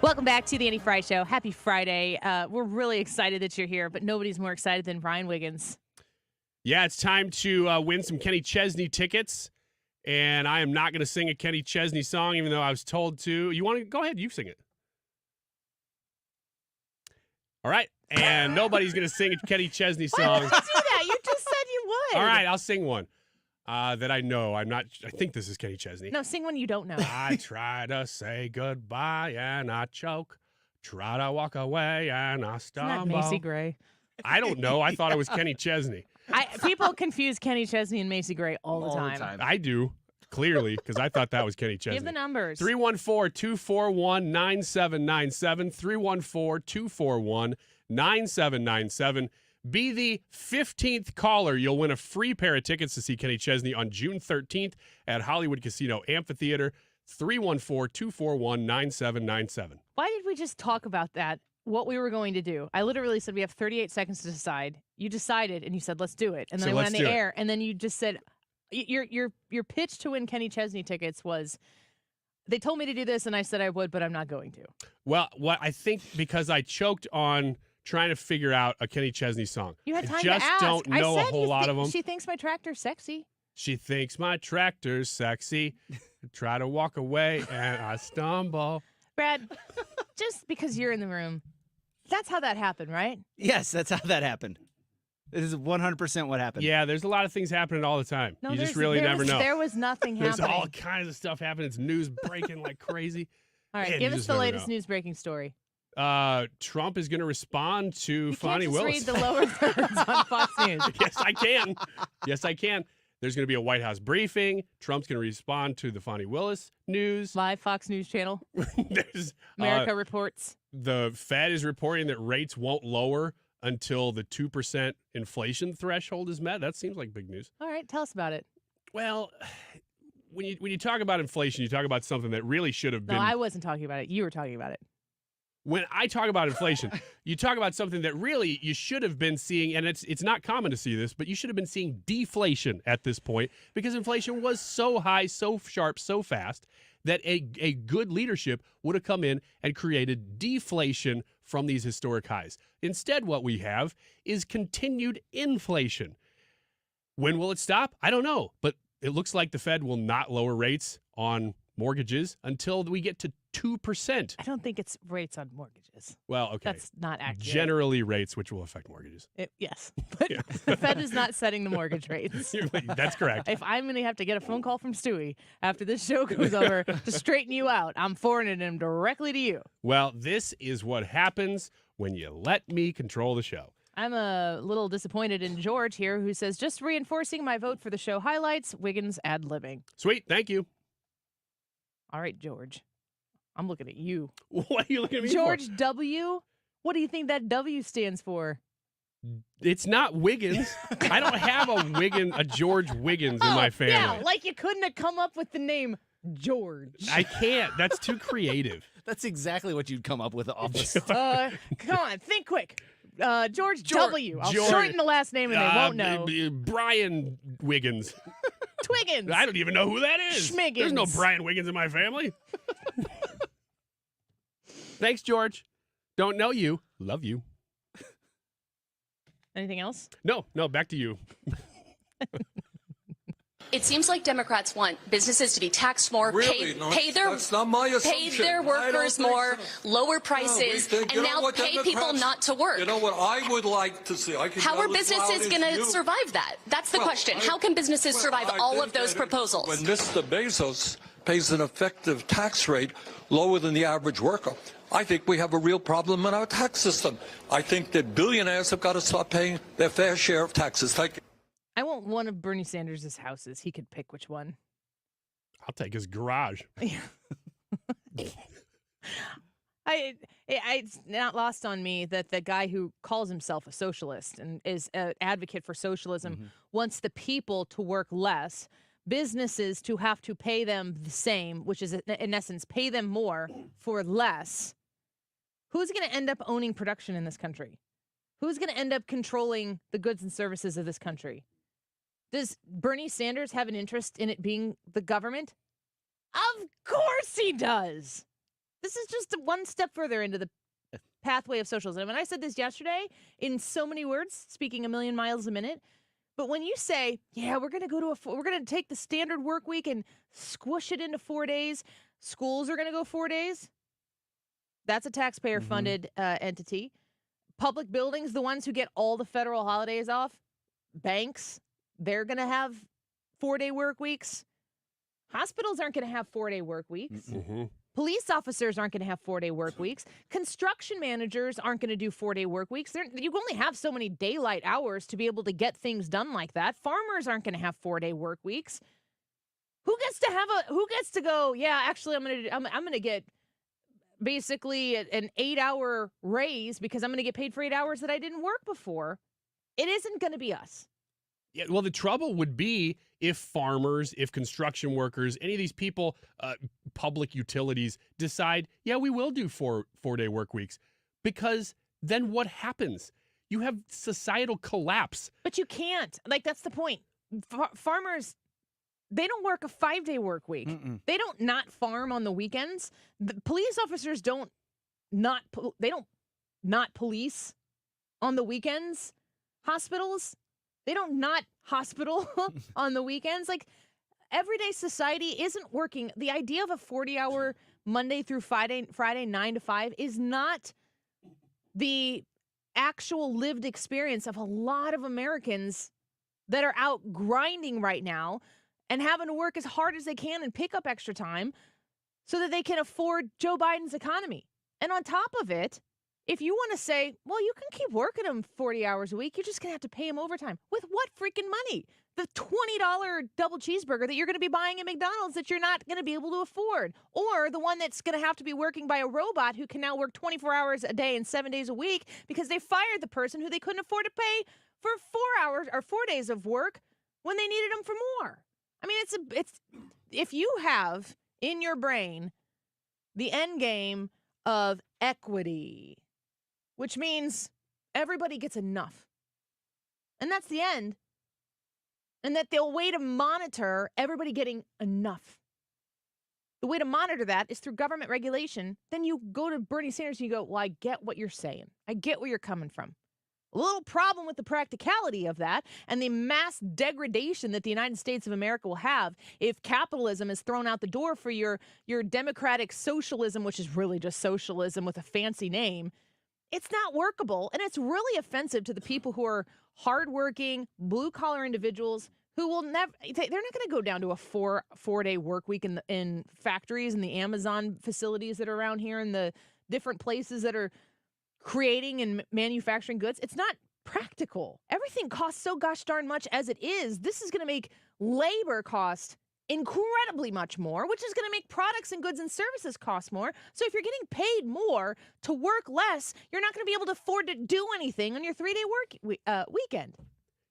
Speaker 19: Welcome back to the Annie Fry Show. Happy Friday. We're really excited that you're here, but nobody's more excited than Brian Wiggins.
Speaker 21: Yeah, it's time to win some Kenny Chesney tickets. And I am not going to sing a Kenny Chesney song, even though I was told to. You want to? Go ahead, you sing it. All right. And nobody's going to sing a Kenny Chesney song.
Speaker 19: Why would you do that? You just said you would.
Speaker 21: All right, I'll sing one that I know. I think this is Kenny Chesney.
Speaker 19: No, sing one you don't know.
Speaker 21: I try to say goodbye and I choke. Try to walk away and I stumble.
Speaker 19: Isn't that Macy Gray?
Speaker 21: I don't know. I thought it was Kenny Chesney.
Speaker 19: People confuse Kenny Chesney and Macy Gray all the time.
Speaker 21: I do, clearly, because I thought that was Kenny Chesney.
Speaker 19: Give the numbers.
Speaker 21: 314-241-9797. 314-241-9797. Be the 15th caller. You'll win a free pair of tickets to see Kenny Chesney on June 13th at Hollywood Casino Amphitheater. 314-241-9797.
Speaker 19: Why did we just talk about that? What we were going to do. I literally said we have 38 seconds to decide. You decided, and you said, let's do it. And then I went on the air, and then you just said, your pitch to win Kenny Chesney tickets was, they told me to do this, and I said I would, but I'm not going to.
Speaker 21: Well, what I think because I choked on trying to figure out a Kenny Chesney song.
Speaker 19: You had time
Speaker 21: I just
Speaker 19: to ask.
Speaker 21: don't know a whole lot of them.
Speaker 19: She thinks my tractor's sexy.
Speaker 21: She thinks my tractor's sexy. Try to walk away, and I stumble.
Speaker 19: Brad, just because you're in the room, that's how that happened, right?
Speaker 30: Yes, that's how that happened. This is 100% what happened.
Speaker 21: Yeah, there's a lot of things happening all the time.
Speaker 19: No,
Speaker 21: you just really never know.
Speaker 19: There was nothing
Speaker 21: There's
Speaker 19: happening.
Speaker 21: all kinds of stuff happening. It's news breaking like crazy.
Speaker 19: All right,
Speaker 21: Man,
Speaker 19: give
Speaker 21: you
Speaker 19: us
Speaker 21: just
Speaker 19: the
Speaker 21: never
Speaker 19: latest
Speaker 21: know.
Speaker 19: news breaking story.
Speaker 21: Trump is going to respond to Fani Willis.
Speaker 19: Read the lower thirds on Fox News.
Speaker 21: Yes, I can. Yes, I can. There's going to be a White House briefing. Trump's going to respond to the Fani Willis news.
Speaker 19: Live Fox News channel.
Speaker 21: There's
Speaker 19: America reports.
Speaker 21: The Fed is reporting that rates won't lower until the 2% inflation threshold is met. That seems like big news.
Speaker 19: All right, tell us about it.
Speaker 21: Well, when you talk about inflation, you talk about something that really should have been.
Speaker 19: No, I wasn't talking about it. You were talking about it.
Speaker 21: When I talk about inflation, you talk about something that really you should have been seeing, and it's not common to see this, but you should have been seeing deflation at this point because inflation was so high, so sharp, so fast that a good leadership would have come in and created deflation from these historic highs. Instead, what we have is continued inflation. When will it stop? I don't know, but it looks like the Fed will not lower rates on mortgages until we get to 2%.
Speaker 19: I don't think it's rates on mortgages.
Speaker 21: Well, okay.
Speaker 19: That's not accurate.
Speaker 21: Generally rates, which will affect mortgages.
Speaker 19: Yes, but the Fed is not setting the mortgage rates.
Speaker 21: That's correct.
Speaker 19: If I'm going to have to get a phone call from Stewie after this show goes over to straighten you out, I'm forwarding him directly to you.
Speaker 21: Well, this is what happens when you let me control the show.
Speaker 19: I'm a little disappointed in George here, who says, just reinforcing my vote for the show highlights, Wiggins ad-libbing.
Speaker 21: Sweet, thank you.
Speaker 19: All right, George. I'm looking at you.
Speaker 21: What are you looking at me
Speaker 19: George
Speaker 21: for?
Speaker 19: W? What do you think that W stands for?
Speaker 21: It's not Wiggins. I don't have a George Wiggins in my family.
Speaker 19: Yeah, like you couldn't have come up with the name George.
Speaker 21: I can't. That's too creative.
Speaker 30: That's exactly what you'd come up with, office.
Speaker 19: Come on, think quick. George W. I'll shorten the last name and they won't know.
Speaker 21: Brian Wiggins.
Speaker 19: Twiggins.
Speaker 21: I don't even know who that is.
Speaker 19: Schmiggins.
Speaker 21: There's no Brian Wiggins in my family. Thanks, George. Don't know you. Love you.
Speaker 19: Anything else?
Speaker 21: No, back to you.
Speaker 4: It seems like Democrats want businesses to be taxed more, pay their workers more, lower prices, and now pay people not to work.
Speaker 5: You know what I would like to see?
Speaker 4: How are businesses going to survive that? That's the question. How can businesses survive all of those proposals?
Speaker 5: When Mr. Bezos pays an effective tax rate lower than the average worker, I think we have a real problem in our tax system. I think that billionaires have got to start paying their fair share of taxes. Thank you.
Speaker 19: I want one of Bernie Sanders' houses. He could pick which one.
Speaker 21: I'll take his garage.
Speaker 19: It's not lost on me that the guy who calls himself a socialist and is an advocate for socialism wants the people to work less, businesses to have to pay them the same, which is in essence pay them more for less. Who's going to end up owning production in this country? Who's going to end up controlling the goods and services of this country? Does Bernie Sanders have an interest in it being the government? Of course he does. This is just one step further into the pathway of socialism. And I said this yesterday in so many words, speaking a million miles a minute. But when you say, yeah, we're going to take the standard work week and squish it into 4 days, schools are going to go 4 days. That's a taxpayer-funded entity. Public buildings, the ones who get all the federal holidays off. Banks, they're going to have 4-day work weeks. Hospitals aren't going to have 4-day work weeks. Police officers aren't going to have 4-day work weeks. Construction managers aren't going to do 4-day work weeks. You only have so many daylight hours to be able to get things done like that. Farmers aren't going to have 4-day work weeks. Who gets to go, yeah, actually I'm going to get basically an 8-hour raise because I'm going to get paid for 8 hours that I didn't work before. It isn't going to be us.
Speaker 21: Yeah, well, the trouble would be if farmers, if construction workers, any of these people, public utilities decide, yeah, we will do 4-day work weeks. Because then what happens? You have societal collapse.
Speaker 19: But you can't. Like, that's the point. Farmers, they don't work a 5-day work week. They don't not farm on the weekends. The police officers don't not police on the weekends. Hospitals, they don't not hospital on the weekends. Like, everyday society isn't working. The idea of a 40-hour Monday through Friday 9 to 5 is not the actual lived experience of a lot of Americans that are out grinding right now and having to work as hard as they can and pick up extra time so that they can afford Joe Biden's economy. And on top of it, if you want to say, well, you can keep working them 40 hours a week, you're just going to have to pay them overtime. With what freaking money? the $20 double cheeseburger that you're going to be buying at McDonald's that you're not going to be able to afford, or the one that's going to have to be working by a robot who can now work 24 hours a day and 7 days a week because they fired the person who they couldn't afford to pay for 4 hours or 4 days of work when they needed them for more. I mean, it's if you have in your brain the end game of equity, which means everybody gets enough, and that's the end, and that the way to monitor everybody getting enough, the way to monitor that is through government regulation. Then you go to Bernie Sanders and you go, well, I get what you're saying. I get where you're coming from. A little problem with the practicality of that and the mass degradation that the United States of America will have if capitalism is thrown out the door for your democratic socialism, which is really just socialism with a fancy name. It's not workable, and it's really offensive to the people who are hardworking, blue-collar individuals who will never, they're not going to go down to a four-day work week in factories and the Amazon facilities that are around here and the different places that are creating and manufacturing goods. It's not practical. Everything costs so gosh darn much as it is. This is going to make labor cost incredibly much more, which is going to make products and goods and services cost more. So if you're getting paid more to work less, you're not going to be able to afford to do anything on your 3-day work weekend.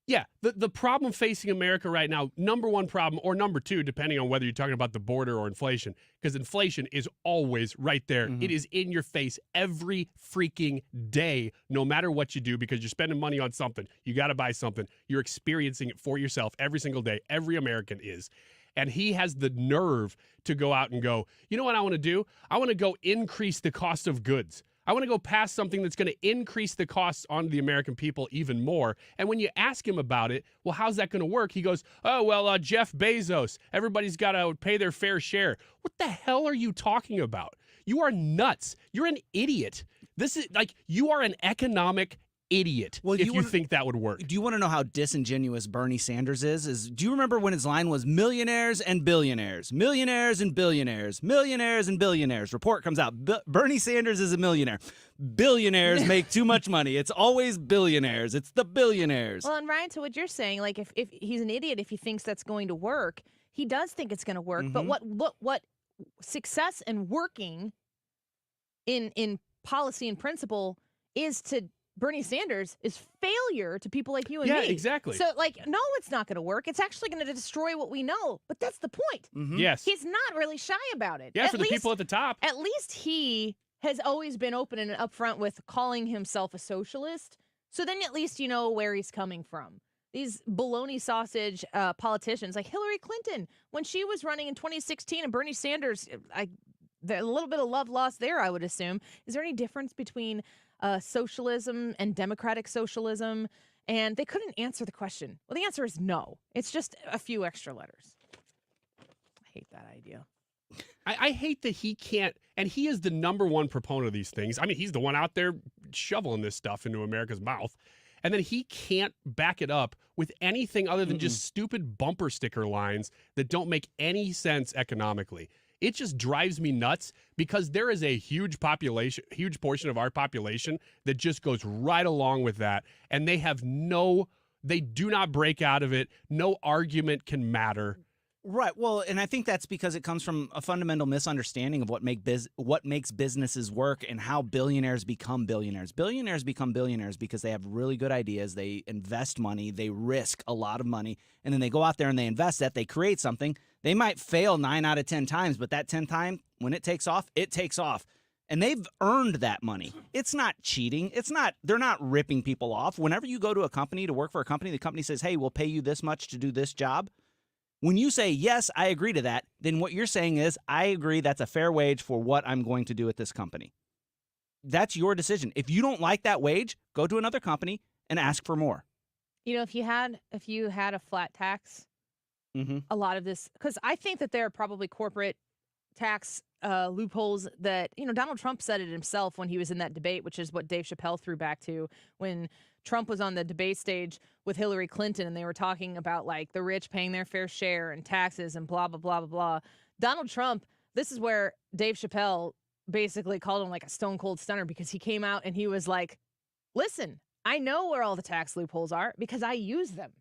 Speaker 21: Yeah, the problem facing America right now, number one problem, or number two, depending on whether you're talking about the border or inflation, because inflation is always right there. Mm-hmm. It is in your face every freaking day, no matter what you do, because you're spending money on something. You got to buy something. You're experiencing it for yourself every single day. Every American is. And he has the nerve to go out and go, you know what I want to do? I want to go increase the cost of goods. I want to go past something that's going to increase the costs on the American people even more. And when you ask him about it, well, how's that going to work? He goes, oh, well, Jeff Bezos, everybody's got to pay their fair share. What the hell are you talking about? You are nuts. You're an idiot. This is like, you are an economic idiot if you think that would work.
Speaker 30: Do you want to know how disingenuous Bernie Sanders is? Do you remember when his line was millionaires and billionaires, millionaires and billionaires, millionaires and billionaires? Report comes out. Bernie Sanders is a millionaire. Billionaires make too much money. It's always billionaires. It's the billionaires.
Speaker 19: Well, and Ryan, to what you're saying, like if he's an idiot if he thinks that's going to work, he does think it's going to work. Mm-hmm. But what success and working in policy and principle is to Bernie Sanders is failure to people like you and me.
Speaker 21: Yeah, exactly.
Speaker 19: So, no, it's not going to work. It's actually going to destroy what we know. But that's the point.
Speaker 21: Mm-hmm. Yes.
Speaker 19: He's not really shy about it.
Speaker 21: Yeah, for the people at the top.
Speaker 19: At least he has always been open and upfront with calling himself a socialist. So then at least you know where he's coming from. These bologna sausage politicians like Hillary Clinton, when she was running in 2016 and Bernie Sanders, a little bit of love lost there, I would assume. Is there any difference between socialism and democratic socialism? And they couldn't answer the question. Well, the answer is no. It's just a few extra letters. I hate that idea.
Speaker 21: I hate that he can't, and he is the number one proponent of these things. I mean, he's the one out there shoveling this stuff into America's mouth. And then he can't back it up with anything other than just stupid bumper sticker lines that don't make any sense economically. It just drives me nuts because there is a huge portion of our population that just goes right along with that. And they do not break out of it. No argument can matter.
Speaker 30: Right. Well, and I think that's because it comes from a fundamental misunderstanding of what makes businesses work and how billionaires become billionaires. Billionaires become billionaires because they have really good ideas. They invest money. They risk a lot of money. And then they go out there and they invest that. They create something. They might fail 9 out of 10 times, but that 10th time, when it takes off, it takes off. And they've earned that money. It's not cheating. They're not ripping people off. Whenever you go to a company to work for a company, the company says, hey, we'll pay you this much to do this job. When you say, yes, I agree to that, then what you're saying is, I agree that's a fair wage for what I'm going to do at this company. That's your decision. If you don't like that wage, go to another company and ask for more.
Speaker 19: You know, if you had a flat tax, a lot of this, because I think that there are probably corporate tax loopholes that, Donald Trump said it himself when he was in that debate, which is what Dave Chappelle threw back to when Trump was on the debate stage with Hillary Clinton and they were talking about like the rich paying their fair share and taxes and blah, blah, blah, blah, blah. Donald Trump, this is where Dave Chappelle basically called him like a stone cold stunner because he came out and he was like, listen, I know where all the tax loopholes are because I use them.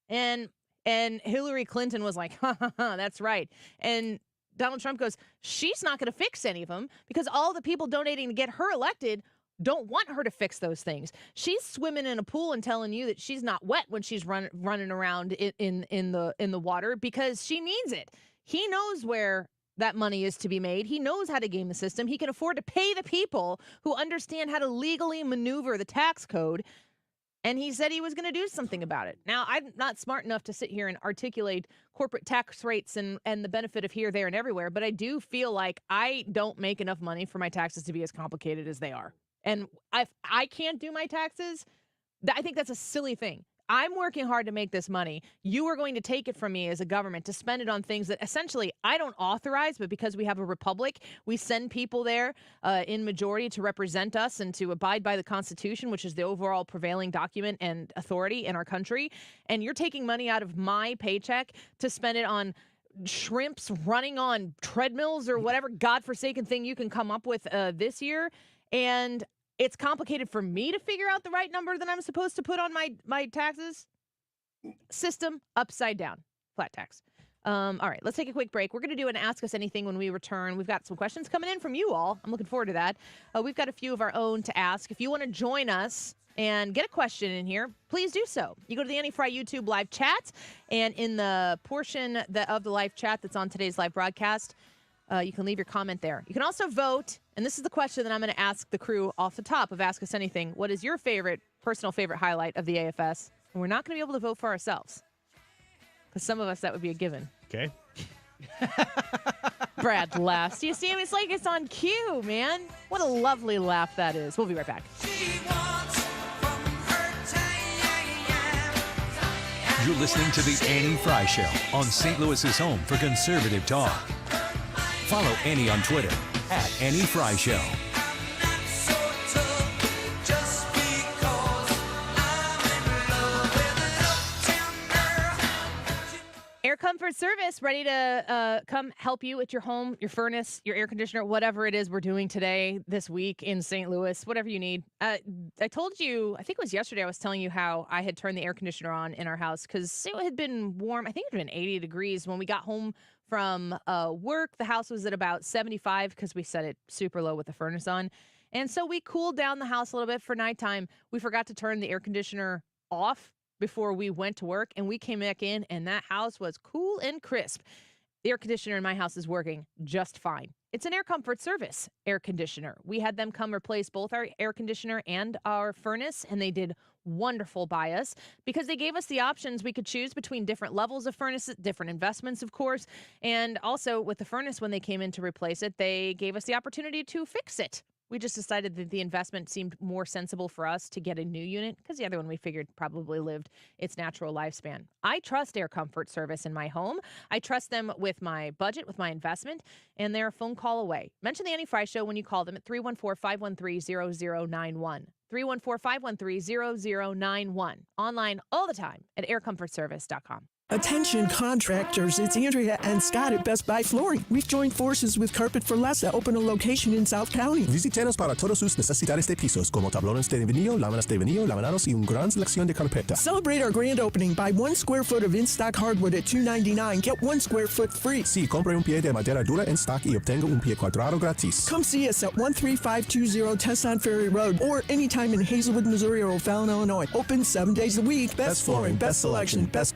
Speaker 19: And And Hillary Clinton was like, ha, ha, ha, that's right. And Donald Trump goes, she's not going to fix any of them because all the people donating to get her elected don't want her to fix those things. She's swimming in a pool and telling you that she's not wet when she's running around in the water because she needs it. He knows where that money is to be made. He knows how to game the system. He can afford to pay the people who understand how to legally maneuver the tax code. And he said he was going to do something about it. Now, I'm not smart enough to sit here and articulate corporate tax rates and the benefit of here, there, and everywhere, but I do feel like I don't make enough money for my taxes to be as complicated as they are. And if I can't do my taxes, I think that's a silly thing. I'm working hard to make this money. You are going to take it from me as a government to spend it on things that essentially I don't authorize, but because we have a republic, we send people there in majority to represent us and to abide by the Constitution, which is the overall prevailing document and authority in our country. And you're taking money out of my paycheck to spend it on shrimps running on treadmills or whatever godforsaken thing you can come up with this year. And it's complicated for me to figure out the right number that I'm supposed to put on my taxes. System upside down. Flat tax. All right, let's take a quick break. We're going to do an Ask Us Anything when we return. We've got some questions coming in from you all. I'm looking forward to that. We've got a few of our own to ask. If you want to join us and get a question in here, please do so. You go to the Annie Fry YouTube live chat, and in the portion of the live chat that's on today's live broadcast, you can leave your comment there. You can also vote, and this is the question that I'm going to ask the crew off the top of Ask Us Anything. What is your personal favorite highlight of the AFS? And we're not going to be able to vote for ourselves. Because some of us, that would be a given.
Speaker 21: Okay.
Speaker 19: Brad laughs. Do you see him? It's like it's on cue, man. What a lovely laugh that is. We'll be right back.
Speaker 12: You're listening to The Annie Fry Show on St. Louis's home for conservative talk. Follow Annie on Twitter at Annie Fry Show.
Speaker 19: Air Comfort Service, ready to come help you with your home, your furnace, your air conditioner, whatever it is we're doing today, this week in St. Louis, whatever you need. I told you, I think it was yesterday, I was telling you how I had turned the air conditioner on in our house because it had been warm. I think it had been 80 degrees when we got home from work. The house was at about 75 because we set it super low with the furnace on. And so we cooled down the house a little bit for nighttime. We forgot to turn the air conditioner off before we went to work, and we came back in, and that house was cool and crisp. The air conditioner in my house is working just fine. It's an Air Comfort Service air conditioner. We had them come replace both our air conditioner and our furnace, and they did wonderful by us because they gave us the options. We could choose between different levels of furnaces, different investments, of course, and also with the furnace, when they came in to replace it, they gave us the opportunity to fix it. We just decided that the investment seemed more sensible for us to get a new unit because the other one we figured probably lived its natural lifespan. I trust Air Comfort Service in my home. I trust them with my budget, with my investment, and they're a phone call away. Mention the Annie Fry Show when you call them at 314-513-0091. 314-513-0091. Online all the time at aircomfortservice.com.
Speaker 3: Attention contractors, it's Andrea and Scott at Best Buy Flooring. We've joined forces with Carpet for Less to open a location in South County.
Speaker 10: Visítenos para todas sus necesidades de pisos, como tablones de vinilo, láminas de vinilo, laminados y una gran selección de carpeta.
Speaker 3: Celebrate our grand opening. Buy 1 square foot of in-stock hardwood at $2.99. Get 1 square foot free.
Speaker 10: Sí, compre un pie de madera dura en stock y obtenga un pie cuadrado gratis.
Speaker 3: Come see us at 13520 Tesson Ferry Road or anytime in Hazelwood, Missouri or O'Fallon, Illinois. Open 7 days a week. Best flooring, best selection, Best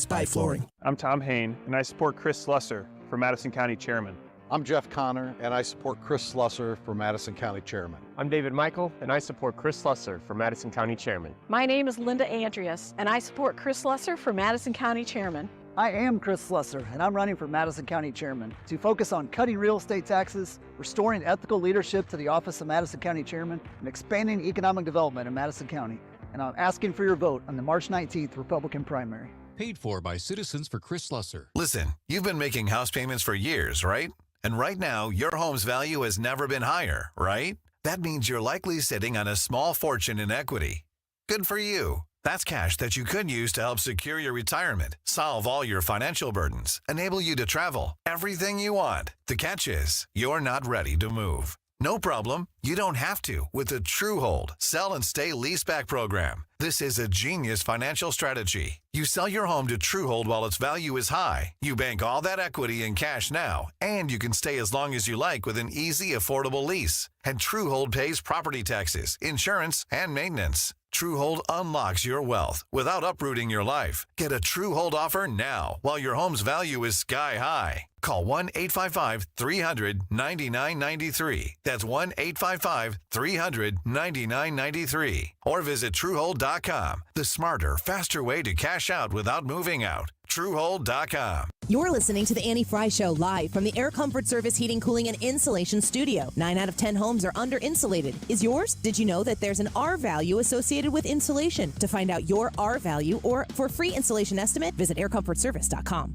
Speaker 3: Buy Flooring.
Speaker 11: I'm Tom Hain, and I support Chris Slusser for Madison County Chairman.
Speaker 13: I'm Jeff Connor, and I support Chris Slusser for Madison County Chairman.
Speaker 16: I'm David Michael, and I support Chris Slusser for Madison County Chairman.
Speaker 18: My name is Linda Andreas, and I support Chris Slusser for Madison County Chairman.
Speaker 20: I am Chris Slusser, and I'm running for Madison County Chairman to focus on cutting real estate taxes, restoring ethical leadership to the office of Madison County Chairman, and expanding economic development in Madison County. And I'm asking for your vote on the March 19th Republican primary.
Speaker 22: Paid for by Citizens for Chris Slusser.
Speaker 25: Listen, you've been making house payments for years, right? And right now, your home's value has never been higher, right? That means you're likely sitting on a small fortune in equity. Good for you. That's cash that you could use to help secure your retirement, solve all your financial burdens, enable you to travel, everything you want. The catch is, you're not ready to move. No problem. You don't have to with the Truehold Sell and Stay Leaseback program. This is a genius financial strategy. You sell your home to Truehold while its value is high. You bank all that equity in cash now, and you can stay as long as you like with an easy, affordable lease. And Truehold pays property taxes, insurance, and maintenance. Truehold unlocks your wealth without uprooting your life. Get a Truehold offer now while your home's value is sky high. Call 1-855-300-9993. That's 1-855-300-9993. Or visit Truehold.com. The smarter, faster way to cash out without moving out. Truehold.com.
Speaker 1: You're listening to The Annie Fry Show live from the Air Comfort Service Heating, Cooling, and Insulation Studio. 9 out of 10 homes are under-insulated. Is yours? Did you know that there's an R value associated with insulation? To find out your R value or for a free insulation estimate, visit aircomfortservice.com.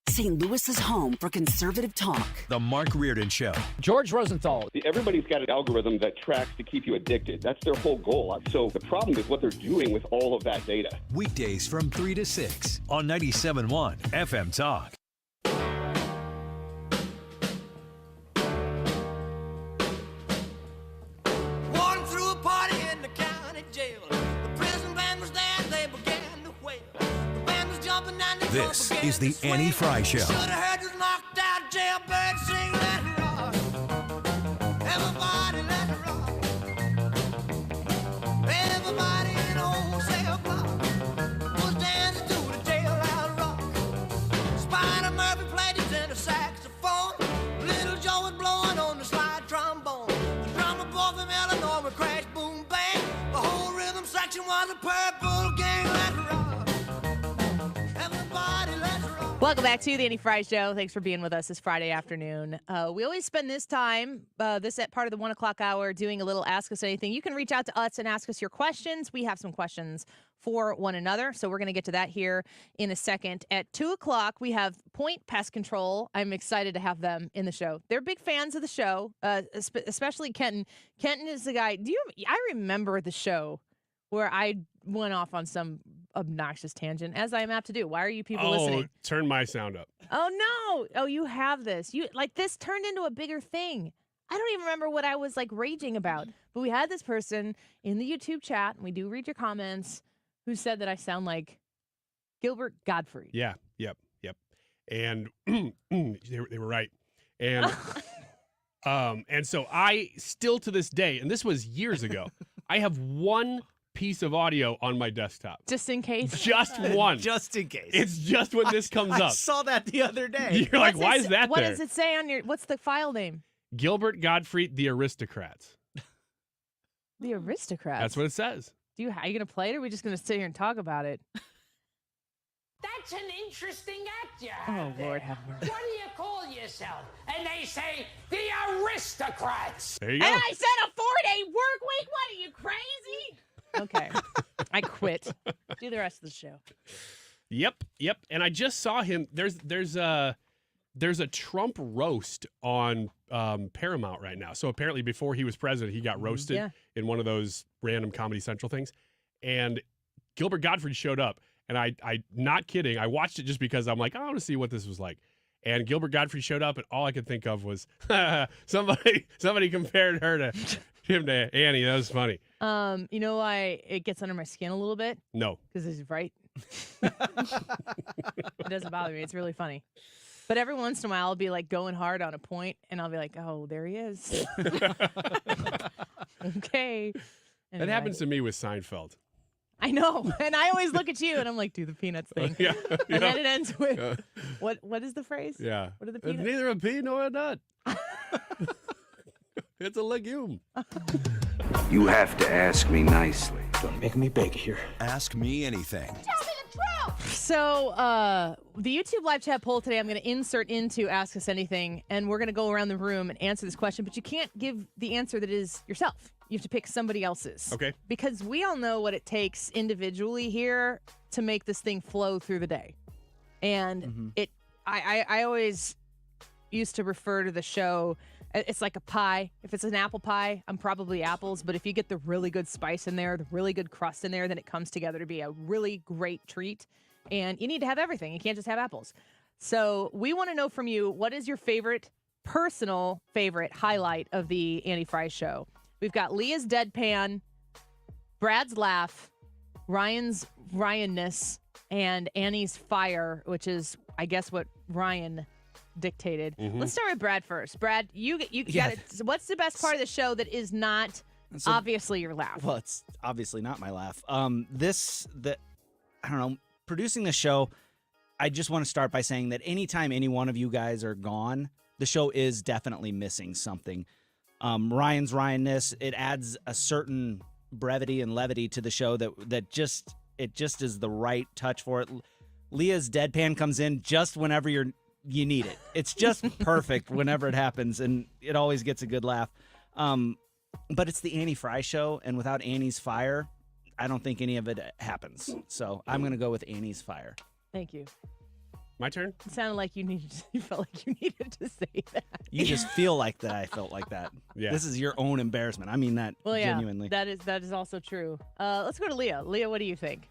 Speaker 2: St. Louis's home for conservative talk.
Speaker 12: The Mark Reardon Show.
Speaker 6: George Rosenthal. Everybody's got an algorithm that tracks to keep you addicted. That's their whole goal. So the problem is what they're doing with all of that data.
Speaker 12: Weekdays from 3 to 6 on 97.1 FM Talk.
Speaker 15: Walking through a party in the county jail. The prison band was there and they began to wail. The band was jumping down the
Speaker 12: This is the Annie Fry Show.
Speaker 15: Should have heard this knocked out jailbird sing let it rock. Everybody let it rock. Everybody in old cell block was dancing to the jailhouse rock. Spider Murphy played his inner saxophone. Little Joe was blowing on the slide trombone. The drummer boy from Illinois would crash, boom, bang. The whole rhythm section was a purple gang. Let it rock. Everybody let it rock.
Speaker 19: Welcome back to the Annie Fry Show. Thanks for being with us this Friday afternoon. We always spend this time, this at part of the 1 o'clock hour, doing a little Ask Us Anything. You can reach out to us and ask us your questions. We have some questions for one another, so we're going to get to that here in a second. At 2 o'clock, we have Point Pest Control. I'm excited to have them in the show. They're big fans of the show, especially Kenton. Kenton is the guy. I remember the show where I went off on some obnoxious tangent, as I am apt to do. Why are you people listening?
Speaker 21: Turn my sound up.
Speaker 19: Oh, no. Oh, you have this. This turned into a bigger thing. I don't even remember what I was raging about. But we had this person in the YouTube chat, and we do read your comments, who said that I sound like Gilbert Gottfried.
Speaker 21: Yeah. Yep. And they were right. And and so I still to this day, and this was years ago, I have one piece of audio on my desktop.
Speaker 19: Just in case?
Speaker 21: Just one.
Speaker 30: Just in case.
Speaker 21: It's just when this comes up.
Speaker 30: I saw that the other day.
Speaker 21: You're like, why is that
Speaker 19: what
Speaker 21: there?
Speaker 19: What does it say on your, what's the file name?
Speaker 21: Gilbert Gottfried, The Aristocrats.
Speaker 19: The Aristocrats?
Speaker 21: That's what it says.
Speaker 19: Are you going to play it, or are we just going to sit here and talk about it?
Speaker 24: That's an interesting act you
Speaker 19: Oh,
Speaker 24: have there.
Speaker 19: Lord have mercy.
Speaker 24: What do you call yourself? And they say, the Aristocrats.
Speaker 21: There you go.
Speaker 19: And I said a 4-day work week? What, are you crazy? Okay. I quit. Do the rest of the show.
Speaker 21: Yep. And I just saw him. There's a Trump roast on Paramount right now. So apparently before he was president, he got roasted in one of those random Comedy Central things. And Gilbert Gottfried showed up. And I not kidding, I watched it just because I'm like, I want to see what this was like. And Gilbert Gottfried showed up, and all I could think of was somebody compared him to Annie. That was funny.
Speaker 19: You know why it gets under my skin a little bit?
Speaker 21: No.
Speaker 19: Because he's right. It doesn't bother me. It's really funny. But every once in a while, I'll be going hard on a point, and I'll be like, oh, there he is. Okay.
Speaker 21: That happens to me with Seinfeld.
Speaker 19: I know. And I always look at you, and I'm like, do the Peanuts thing.
Speaker 21: Yeah.
Speaker 19: And then it ends with, what is the phrase?
Speaker 21: Yeah.
Speaker 19: What are the
Speaker 21: It's
Speaker 19: peanuts?
Speaker 21: neither a pea nor a nut. It's a legume.
Speaker 14: You have to ask me nicely. Don't make me beg here.
Speaker 12: Ask me anything.
Speaker 19: So, the YouTube live chat poll today, I'm going to insert into Ask Us Anything, and we're going to go around the room and answer this question, but you can't give the answer that is yourself. You have to pick somebody else's.
Speaker 21: Okay.
Speaker 19: Because we all know what it takes individually here to make this thing flow through the day. And I always used to refer to the show, it's like a pie. If it's an apple pie, I'm probably apples. But if you get the really good spice in there, the really good crust in there, then it comes together to be a really great treat. And you need to have everything. You can't just have apples. So we want to know from you, what is your favorite personal favorite highlight of the Annie Fry show. We've got Leah's deadpan, Brad's laugh, Ryan's Ryan-ness, and Annie's fire, which is, I guess, what Ryan dictated. Let's start with Brad first. Brad, you got it. What's the best part of the show that is not obviously your laugh?
Speaker 30: Well, it's obviously not my laugh. I don't know, producing the show, I just want to start by saying that anytime any one of you guys are gone, the show is definitely missing something. Ryan's Ryan-ness, it adds a certain brevity and levity to the show that just is the right touch for it. Leah's deadpan comes in just whenever you need it. It's just perfect whenever it happens, and it always gets a good laugh. But it's the Annie Fry show, and without Annie's fire, I don't think any of it happens. So I'm going to go with Annie's fire.
Speaker 19: Thank you.
Speaker 21: My turn?
Speaker 19: It sounded like you felt like you needed to say that.
Speaker 30: You just feel like that I felt like that.
Speaker 21: Yeah.
Speaker 30: This is your own embarrassment. I mean that genuinely.
Speaker 19: That is also true. Let's go to Leah. Leah, what do you think?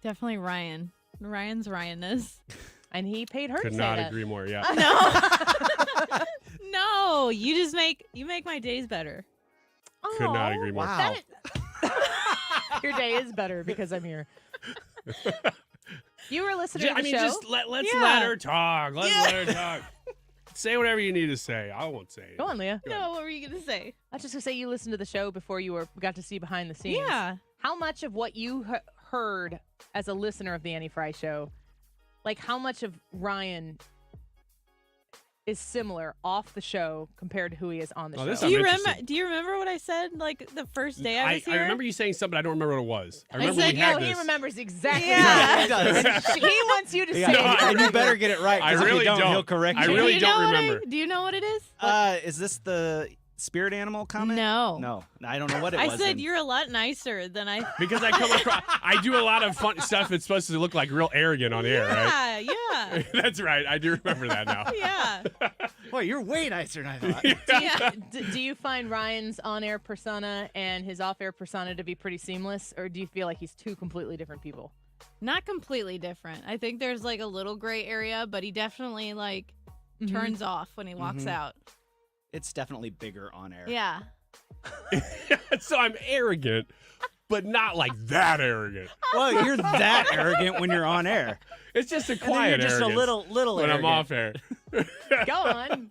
Speaker 4: Definitely Ryan. Ryan's Ryan-ness.
Speaker 19: And he paid her
Speaker 21: Could
Speaker 19: to say
Speaker 21: not
Speaker 19: that.
Speaker 21: agree more, yeah.
Speaker 4: No, you make my days better.
Speaker 21: Could not agree more.
Speaker 30: Wow.
Speaker 19: Your day is better because I'm here. You were listening to the show?
Speaker 21: Just let's let her talk. Let her talk. Say whatever you need to say. I won't say it.
Speaker 19: Go on, Leah.
Speaker 4: No, what were you going to say?
Speaker 19: I was just going to say you listened to the show before you got to see behind the scenes.
Speaker 4: Yeah.
Speaker 19: How much of what you heard as a listener of the Annie Fry show, like how much of Ryan is similar off the show compared to who he is on the show?
Speaker 4: Do you remember what I said like the first day I was here?
Speaker 21: I remember you saying something, but I don't remember what it was. I remember
Speaker 19: said,
Speaker 21: we had
Speaker 19: he
Speaker 21: this.
Speaker 19: remembers exactly.
Speaker 4: Yeah.
Speaker 19: And he wants you to say it.
Speaker 30: And you better get it right.
Speaker 21: I
Speaker 30: 'cause if
Speaker 21: really
Speaker 30: you don't.
Speaker 21: don't.
Speaker 30: He'll correct you.
Speaker 21: I really don't remember.
Speaker 4: Do you know what it is?
Speaker 30: Is this the spirit animal comment?
Speaker 4: No,
Speaker 30: I don't know what it was.
Speaker 4: I said you're a lot nicer than I.
Speaker 21: Because I come across, I do a lot of fun stuff that's supposed to look like real arrogant on air, right?
Speaker 4: Yeah.
Speaker 21: That's right. I do remember that now.
Speaker 4: Yeah.
Speaker 30: Boy, you're way nicer than I thought.
Speaker 19: Do you find Ryan's on-air persona and his off-air persona to be pretty seamless, or do you feel like he's two completely different people?
Speaker 4: Not completely different. I think there's like a little gray area, but he definitely like turns off when he walks out.
Speaker 30: It's definitely bigger on air.
Speaker 4: Yeah.
Speaker 21: So I'm arrogant, but not like that arrogant.
Speaker 30: Well, you're that arrogant when you're on air.
Speaker 21: It's just a
Speaker 30: And then
Speaker 21: quiet
Speaker 30: you're just a
Speaker 21: arrogance
Speaker 30: little
Speaker 21: when
Speaker 30: arrogant.
Speaker 21: I'm off air.
Speaker 19: Go on.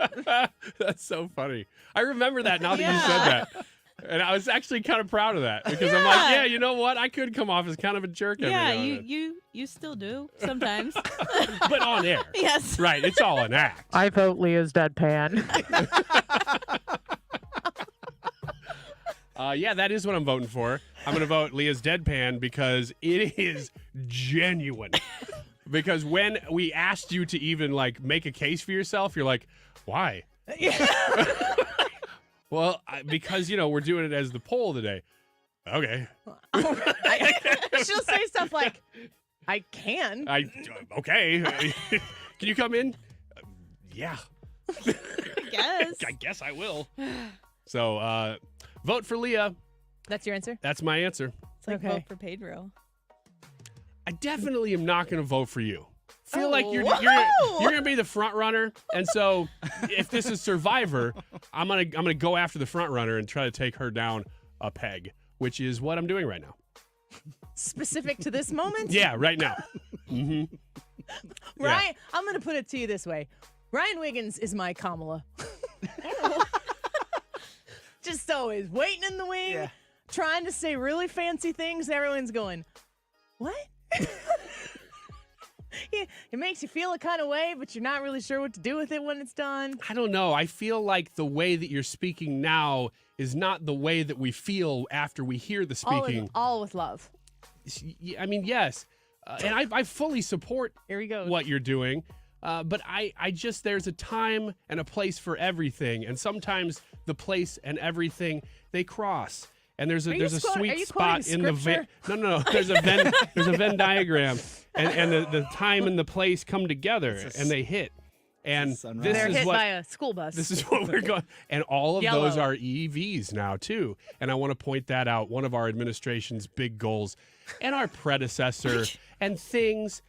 Speaker 21: That's so funny. I remember that now that you said that. And I was actually kind of proud of that because I'm like, yeah, you know what? I could come off as kind of a jerk every now and then.
Speaker 4: You still do sometimes.
Speaker 21: But on air.
Speaker 4: Yes.
Speaker 21: Right. It's all an act.
Speaker 19: I vote Leah's deadpan.
Speaker 21: Yeah, that is what I'm voting for. I'm going to vote Leah's deadpan because it is genuine. Because when we asked you to even like make a case for yourself, you're like, why? Well, because, we're doing it as the poll today. Okay.
Speaker 19: She'll say stuff like, I can.
Speaker 21: Okay. Can you come in? Yeah.
Speaker 4: I
Speaker 21: guess I will. So, vote for Leah.
Speaker 19: That's your answer?
Speaker 21: That's my answer.
Speaker 4: It's like vote for Pedro.
Speaker 21: I definitely am not going to vote for you. Feel like you're going to be the front runner, and so if this is Survivor, I'm gonna go after the front runner and try to take her down a peg, which is what I'm doing right now.
Speaker 19: Specific to this moment?
Speaker 21: Yeah, right now. Mm-hmm.
Speaker 19: Ryan, I'm going to put it to you this way. Ryan Wiggins is my Kamala. Just always waiting in the wing, trying to say really fancy things, and everyone's going, what? It makes you feel a kind of way, but you're not really sure what to do with it when it's done.
Speaker 21: I don't know. I feel like the way that you're speaking now is not the way that we feel after we hear the speaking.
Speaker 19: All with love.
Speaker 21: I mean, yes. And I fully support what you're doing. But I just, there's a time and a place for everything. And sometimes the place and everything, they cross. And there's a sweet spot in the Venn. No. There's a Venn diagram, and the time and the place come together and they hit. And
Speaker 19: They're hit by a school bus.
Speaker 21: This is what we're going. And all of those are EVs now too. And I want to point that out. One of our administration's big goals, and our predecessor, and things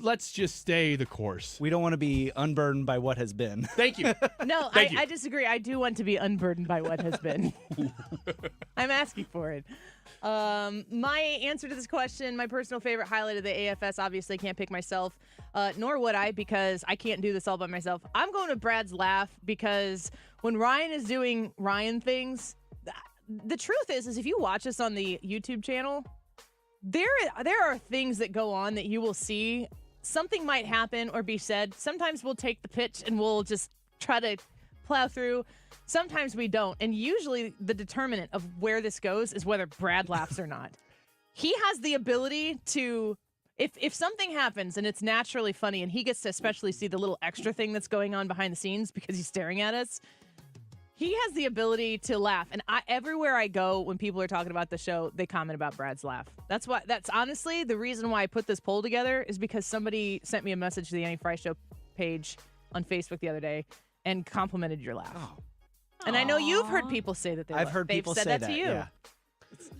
Speaker 21: let's just stay the course.
Speaker 30: We don't want to be unburdened by what has been.
Speaker 21: Thank you.
Speaker 19: No,
Speaker 21: Thank you.
Speaker 19: I disagree. I do want to be unburdened by what has been. I'm asking for it. My answer to this question, my personal favorite highlight of the AFS, obviously can't pick myself, nor would I, because I can't do this all by myself. I'm going to Brad's laugh, because when Ryan is doing Ryan things, the truth is if you watch us on the YouTube channel, there are things that go on that you will see. Something might happen or be said. Sometimes we'll take the pitch and we'll just try to plow through. Sometimes we don't. And usually the determinant of where this goes is whether Brad laughs or not. He has the ability to, if something happens and it's naturally funny and he gets to especially see the little extra thing that's going on behind the scenes because he's staring at us, he has the ability to laugh. And everywhere I go, when people are talking about the show, they comment about Brad's laugh. That's honestly the reason why I put this poll together, is because somebody sent me a message to the Annie Fry Show page on Facebook the other day and complimented your laugh. Oh. And I know you've heard people say that
Speaker 30: I've heard people
Speaker 19: said
Speaker 30: say
Speaker 19: that to you.
Speaker 30: Yeah.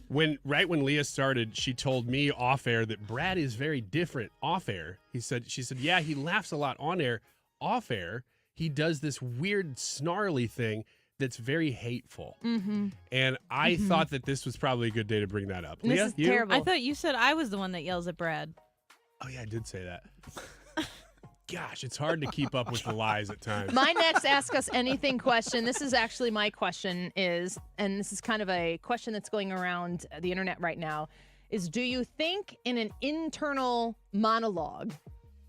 Speaker 21: When Leah started, she told me off air that Brad is very different off air. She said, yeah, he laughs a lot on air. Off air, he does this weird snarly thing that's very hateful.
Speaker 4: Mm-hmm.
Speaker 21: And I thought that this was probably a good day to bring that up.
Speaker 4: This
Speaker 21: Leah,
Speaker 4: is
Speaker 21: you?
Speaker 4: terrible. I thought you said I was the one that yells at Brad.
Speaker 21: Oh, yeah, I did say that. Gosh, it's hard to keep up with the lies at times.
Speaker 19: My next Ask Us Anything question, this is actually my question, and this is kind of a question that's going around the internet right now, is do you think in an internal monologue,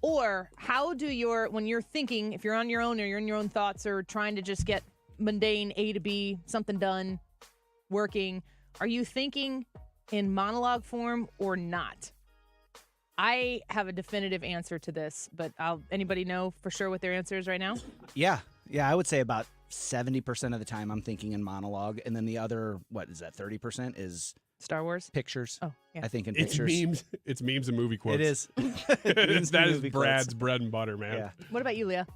Speaker 19: or how do when you're thinking, if you're on your own or you're in your own thoughts or trying to just get mundane A to B, something done, working, are you thinking in monologue form or not? I have a definitive answer to this, but anybody know for sure what their answer is right now?
Speaker 30: Yeah, I would say about 70% of the time I'm thinking in monologue, and then the other, 30% is
Speaker 19: Star Wars
Speaker 30: pictures.
Speaker 19: Oh, yeah.
Speaker 30: I think in
Speaker 21: It's
Speaker 30: pictures.
Speaker 21: memes. It's memes and movie quotes.
Speaker 30: It is.
Speaker 21: That is Brad's bread and butter, man.
Speaker 30: Yeah.
Speaker 19: What about you, Leah?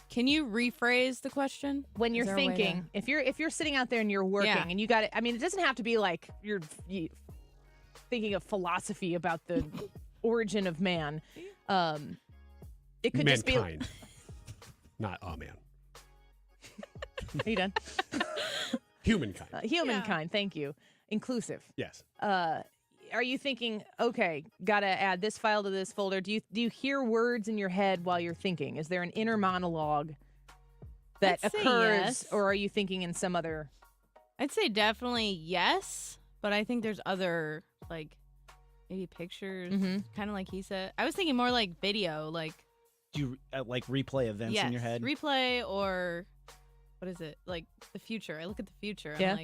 Speaker 4: Can you rephrase the question?
Speaker 19: When you're thinking, if you're sitting out there and you're working and you got it, I mean, it doesn't have to be like you're thinking of philosophy about the origin of man. It could just be
Speaker 21: not man.
Speaker 19: Are you done?
Speaker 21: Humankind.
Speaker 19: Humankind. Thank you. Inclusive.
Speaker 21: Yes.
Speaker 19: Are you thinking, okay, gotta add this file to this folder? Do you hear words in your head while you're thinking? Is there an inner monologue that
Speaker 4: I'd say
Speaker 19: occurs,
Speaker 4: yes.
Speaker 19: or are you thinking in some other?
Speaker 4: I'd say definitely yes, but I think there's other, like, maybe pictures, kind of like he said. I was thinking more like video, like.
Speaker 30: Do you like replay events in your head?
Speaker 4: Replay, or what is it? Like the future. I look at the future.
Speaker 19: Yeah.
Speaker 4: I'm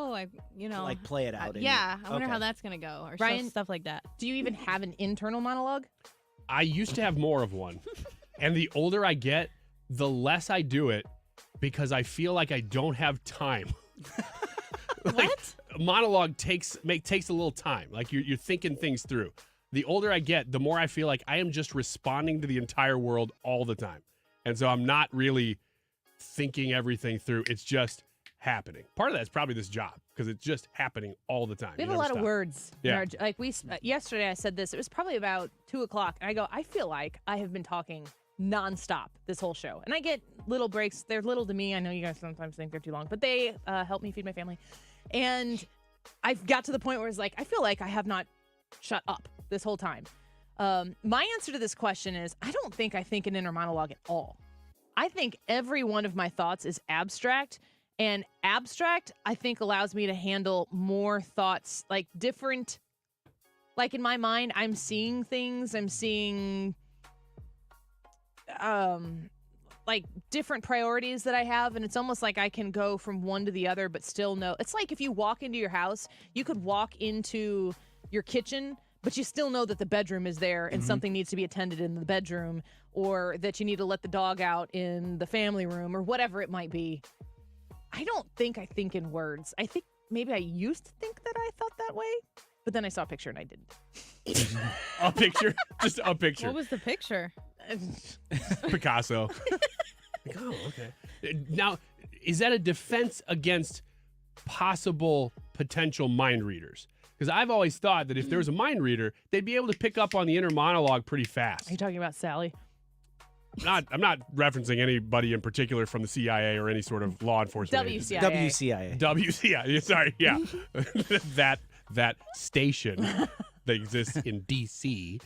Speaker 4: like,
Speaker 30: like play it out.
Speaker 4: I wonder how that's gonna go, or
Speaker 19: Ryan,
Speaker 4: stuff like that.
Speaker 19: Do you even have an internal monologue?
Speaker 21: I used to have more of one. And the older I get, the less I do it, because I feel like I don't have time.
Speaker 4: What?
Speaker 21: Monologue takes a little time. Like you're thinking things through. The older I get, the more I feel like I am just responding to the entire world all the time. And so I'm not really thinking everything through. It's just happening. Part of that is probably this job, because it's just happening all the time.
Speaker 19: We have a lot of words.
Speaker 21: Yeah.
Speaker 19: Yesterday I said this. It was probably about 2:00, and I go, I feel like I have been talking nonstop this whole show. And I get little breaks. They're little to me. I know you guys sometimes think they're too long, but they help me feed my family. And I've got to the point where it's like, I feel like I have not shut up this whole time. My answer to this question is, I don't think I think an inner monologue at all. I think every one of my thoughts is abstract, and abstract, I think, allows me to handle more thoughts, like different, like in my mind, I'm seeing things, I'm seeing like different priorities that I have, and it's almost like I can go from one to the other, but still know. It's like if you walk into your house, you could walk into your kitchen, but you still know that the bedroom is there and something needs to be attended in the bedroom, or that you need to let the dog out in the family room, or whatever it might be. I don't think I think in words. I think maybe I used to think that I thought that way, but then I saw a picture and I didn't.
Speaker 21: A picture? Just a picture.
Speaker 4: What was the picture?
Speaker 21: Picasso. Like, oh, okay. Now, is that a defense against possible potential mind readers? Because I've always thought that if there was a mind reader, they'd be able to pick up on the inner monologue pretty fast.
Speaker 19: Are you talking about Sally?
Speaker 21: I'm not referencing anybody in particular from the CIA or any sort of law enforcement agency. WCIA. Sorry, yeah. that station that exists in D.C.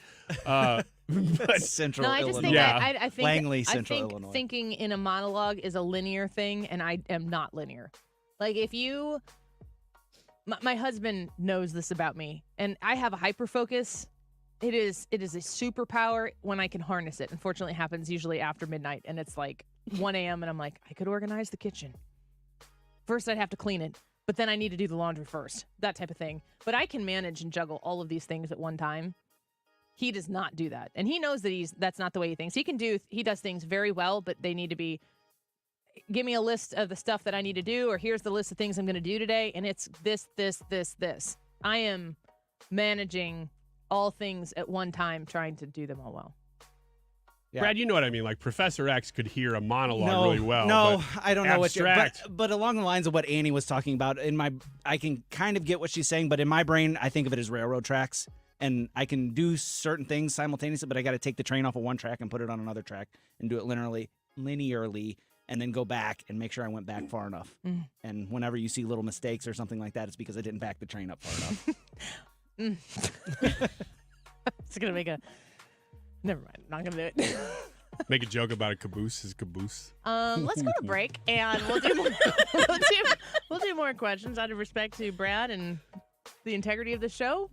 Speaker 30: Central
Speaker 19: no, I just
Speaker 30: Illinois.
Speaker 19: think
Speaker 30: Yeah.
Speaker 19: I think
Speaker 30: Langley,
Speaker 19: I
Speaker 30: Central
Speaker 19: think
Speaker 30: Illinois.
Speaker 19: thinking in a monologue is a linear thing, and I am not linear. Like if you, my husband knows this about me, and I have a hyper focus. It is a superpower when I can harness it. Unfortunately, it happens usually after midnight, and it's like 1 a.m. and I'm like, I could organize the kitchen. First, I'd have to clean it, but then I need to do the laundry first. That type of thing. But I can manage and juggle all of these things at one time. He does not do that, and he knows that that's not the way he thinks. He does things very well, but they need to be. Give me a list of the stuff that I need to do, or here's the list of things I'm going to do today, and it's this. I am managing all things at one time, trying to do them all well.
Speaker 21: Yeah. Brad, you know what I mean. Like Professor X could hear a monologue really well.
Speaker 30: No,
Speaker 21: but
Speaker 30: I don't know
Speaker 21: abstract.
Speaker 30: but along the lines of what Annie was talking about, I can kind of get what she's saying, but in my brain, I think of it as railroad tracks, and I can do certain things simultaneously, but I got to take the train off of one track and put it on another track and do it linearly, and then go back and make sure I went back far enough. And whenever you see little mistakes or something like that, it's because I didn't back the train up far enough.
Speaker 19: It's gonna make a. Never mind. Not gonna do it.
Speaker 21: Make a joke about a caboose. His caboose.
Speaker 19: Let's go to break, and we'll do more questions out of respect to Brad and the integrity of the show.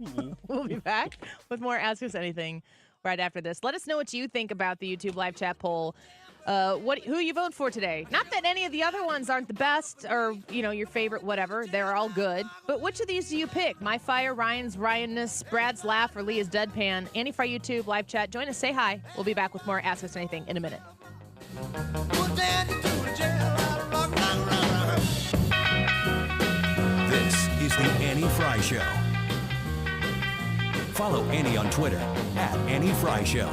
Speaker 19: We'll be back with more Ask Us Anything right after this. Let us know what you think about the YouTube live chat poll. Who you vote for today? Not that any of the other ones aren't the best or, your favorite, whatever. They're all good. But which of these do you pick? My Fire, Ryan's Ryan-ness, Brad's Laugh, or Leah's Deadpan? Annie Fry YouTube live chat. Join us. Say hi. We'll be back with more Ask Us Anything in a minute.
Speaker 12: This is the Annie Fry Show. Follow Annie on Twitter @AnnieFryShow.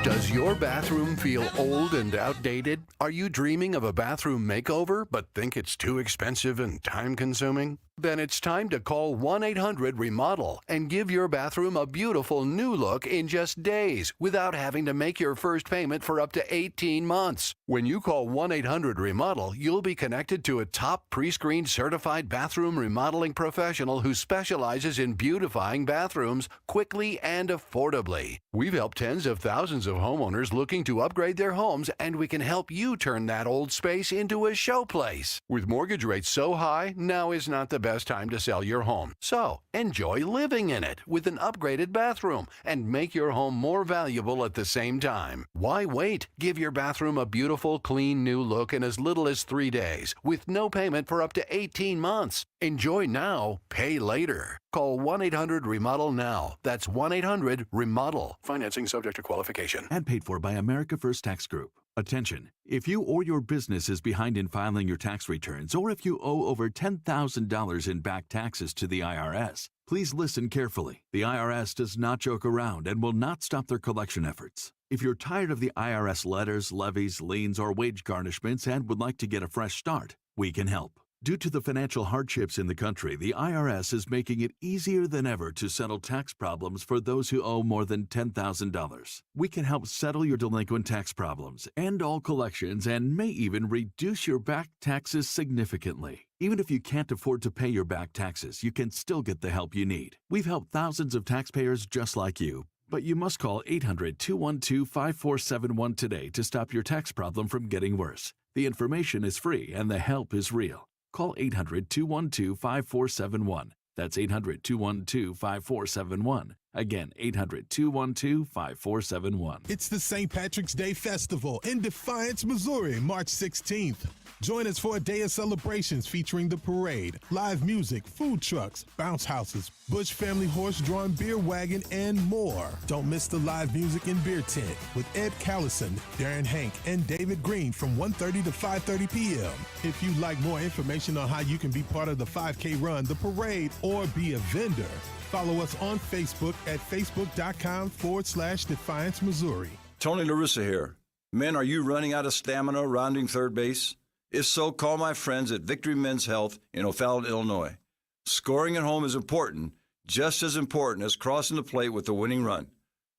Speaker 5: Does your bathroom feel old and outdated? Are you dreaming of a bathroom makeover but think it's too expensive and time-consuming? Then it's time to call 1-800-REMODEL and give your bathroom a beautiful new look in just days without having to make your first payment for up to 18 months. When you call 1-800-REMODEL, you'll be connected to a top pre-screened certified bathroom remodeling professional who specializes in beautifying bathrooms quickly and affordably. We've helped tens of thousands of homeowners looking to upgrade their homes, and we can help you turn that old space into a showplace. With mortgage rates so high, now is not the best time to sell your home. So, enjoy living in it with an upgraded bathroom and make your home more valuable at the same time. Why wait? Give your bathroom a beautiful, clean, new look in as little as 3 days with no payment for up to 18 months. Enjoy now, pay later. Call 1-800-REMODEL now. That's 1-800-REMODEL. Financing subject to qualification.
Speaker 7: And paid for by America First Tax Group. Attention, if you or your business is behind in filing your tax returns, or if you owe over $10,000 in back taxes to the IRS, please listen carefully. The IRS does not joke around and will not stop their collection efforts. If you're tired of the IRS letters, levies, liens, or wage garnishments and would like to get a fresh start, we can help. Due to the financial hardships in the country, the IRS is making it easier than ever to settle tax problems for those who owe more than $10,000. We can help settle your delinquent tax problems, end all collections, and may even reduce your back taxes significantly. Even if you can't afford to pay your back taxes, you can still get the help you need. We've helped thousands of taxpayers just like you. But you must call 800-212-5471 today to stop your tax problem from getting worse. The information is free and the help is real. Call 800-212-5471. That's 800-212-5471. Again, 800-212-5471.
Speaker 8: It's the St. Patrick's Day Festival in Defiance, Missouri, March 16th. Join us for a day of celebrations featuring the parade, live music, food trucks, bounce houses, Bush Family horse-drawn beer wagon, and more. Don't miss the live music and beer tent with Ed Callison, Darren Hank, and David Green from 1:30 to 5:30 p.m. If you'd like more information on how you can be part of the 5K run, the parade, or be a vendor, Follow us on Facebook at facebook.com/Defiance, Missouri.
Speaker 3: Tony LaRussa here. Men, are you running out of stamina rounding third base? If so, call my friends at Victory Men's Health in O'Fallon, Illinois. Scoring at home is important, just as important as crossing the plate with the winning run.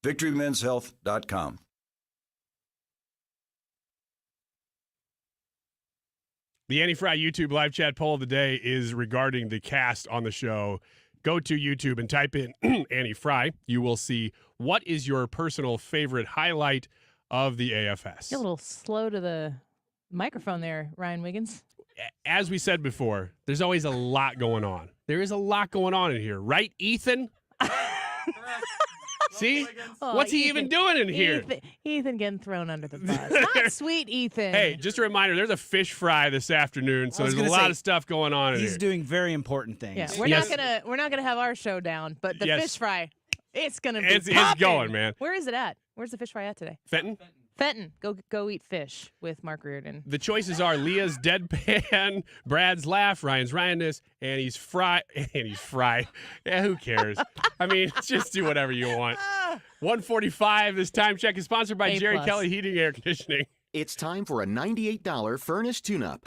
Speaker 3: VictoryMen'sHealth.com.
Speaker 21: The Annie Fry YouTube live chat poll of the day is regarding the cast on the show. Go to YouTube and type in Annie Fry. You will see what is your personal favorite highlight of the AFS.
Speaker 19: You're a little slow to the microphone there, Ryan Wiggins.
Speaker 21: As we said before, there's always a lot going on. There is a lot going on in here, right, Ethan? See?
Speaker 19: Oh,
Speaker 21: What's he even doing in here?
Speaker 19: Ethan getting thrown under the bus. Not sweet, Ethan.
Speaker 21: Hey, just a reminder, there's a fish fry this afternoon, so there's a lot of stuff going on in here.
Speaker 30: He's doing very important things.
Speaker 19: Yeah, we're not gonna have our show down, but the fish fry, it's gonna be
Speaker 21: It's going, man.
Speaker 19: Where is it at? Where's the fish fry at today?
Speaker 21: Fenton?
Speaker 19: Fenton, go eat fish with Mark Reardon.
Speaker 21: The choices are Leah's deadpan, Brad's laugh, Ryan's Ryan-ness, and he's fry. Yeah, who cares? I mean, just do whatever you want. 1:45. This time check is sponsored by Jerry Kelly Heating and Air Conditioning.
Speaker 9: It's time for a $98 furnace tune-up.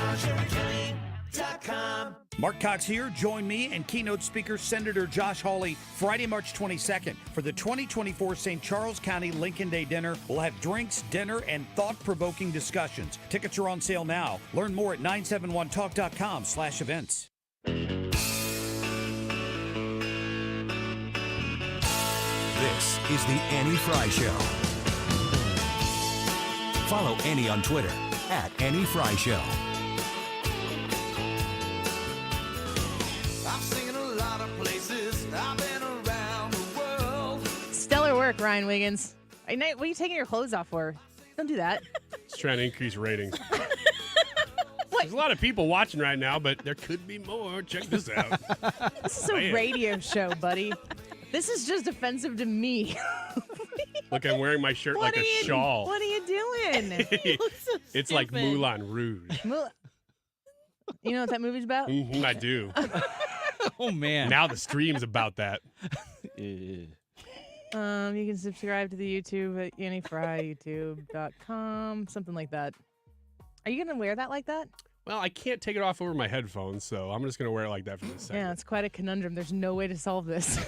Speaker 10: Mark Cox here. Join me and keynote speaker Senator Josh Hawley Friday, March 22nd for the 2024 St. Charles County Lincoln Day Dinner. We'll have drinks, dinner, and thought-provoking discussions. Tickets are on sale now. Learn more at 971talk.com/events.
Speaker 12: This is the Annie Fry Show. Follow Annie on Twitter at Annie Fry Show.
Speaker 19: Stellar work, Ryan Wiggins. What are you taking your clothes off for? Don't do that.
Speaker 21: Just trying to increase ratings. There's a lot of people watching right now, but there could be more. Check this out.
Speaker 19: This is a radio show, buddy. This is just offensive to me.
Speaker 21: Look, I'm wearing my shirt like a shawl.
Speaker 19: What are you doing?
Speaker 21: It's like Moulin Rouge.
Speaker 19: You know what that movie's about?
Speaker 21: I do.
Speaker 30: Oh, man.
Speaker 21: Now the stream's about that.
Speaker 19: You can subscribe to the YouTube at AnnieFryYouTube.com, something like that. Are you going to wear that like that?
Speaker 21: Well, I can't take it off over my headphones, so I'm just going to wear it like that for this second.
Speaker 19: Yeah, it's quite a conundrum. There's no way to solve this.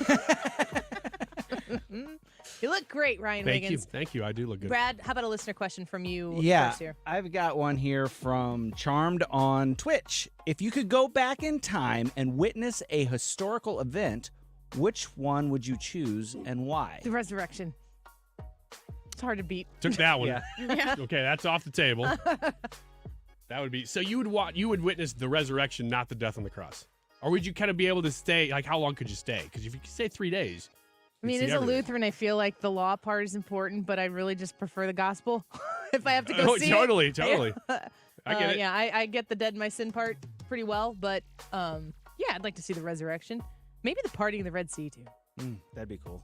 Speaker 19: You look great, Ryan Wiggins.
Speaker 21: Thank you. I do look good.
Speaker 19: Brad, how about a listener question from you first here?
Speaker 30: I've got one here from Charmed on Twitch. If you could go back in time and witness a historical event, which one would you choose and why?
Speaker 19: The resurrection. It's hard to beat.
Speaker 21: Took that one.
Speaker 19: Yeah.
Speaker 21: Okay, that's off the table. That would be so. You would witness the resurrection, not the death on the cross, or would you kind of be able to stay? Like, how long could you stay? Because if you could stay 3 days.
Speaker 19: I mean, as a Lutheran, I feel like the law part is important, but I really just prefer the gospel. If I have to go see
Speaker 21: totally.
Speaker 19: it.
Speaker 21: I get it.
Speaker 19: Yeah, I get the dead in my sin part pretty well, but yeah, I'd like to see the resurrection. Maybe the parting of the Red Sea, too.
Speaker 30: That'd be cool.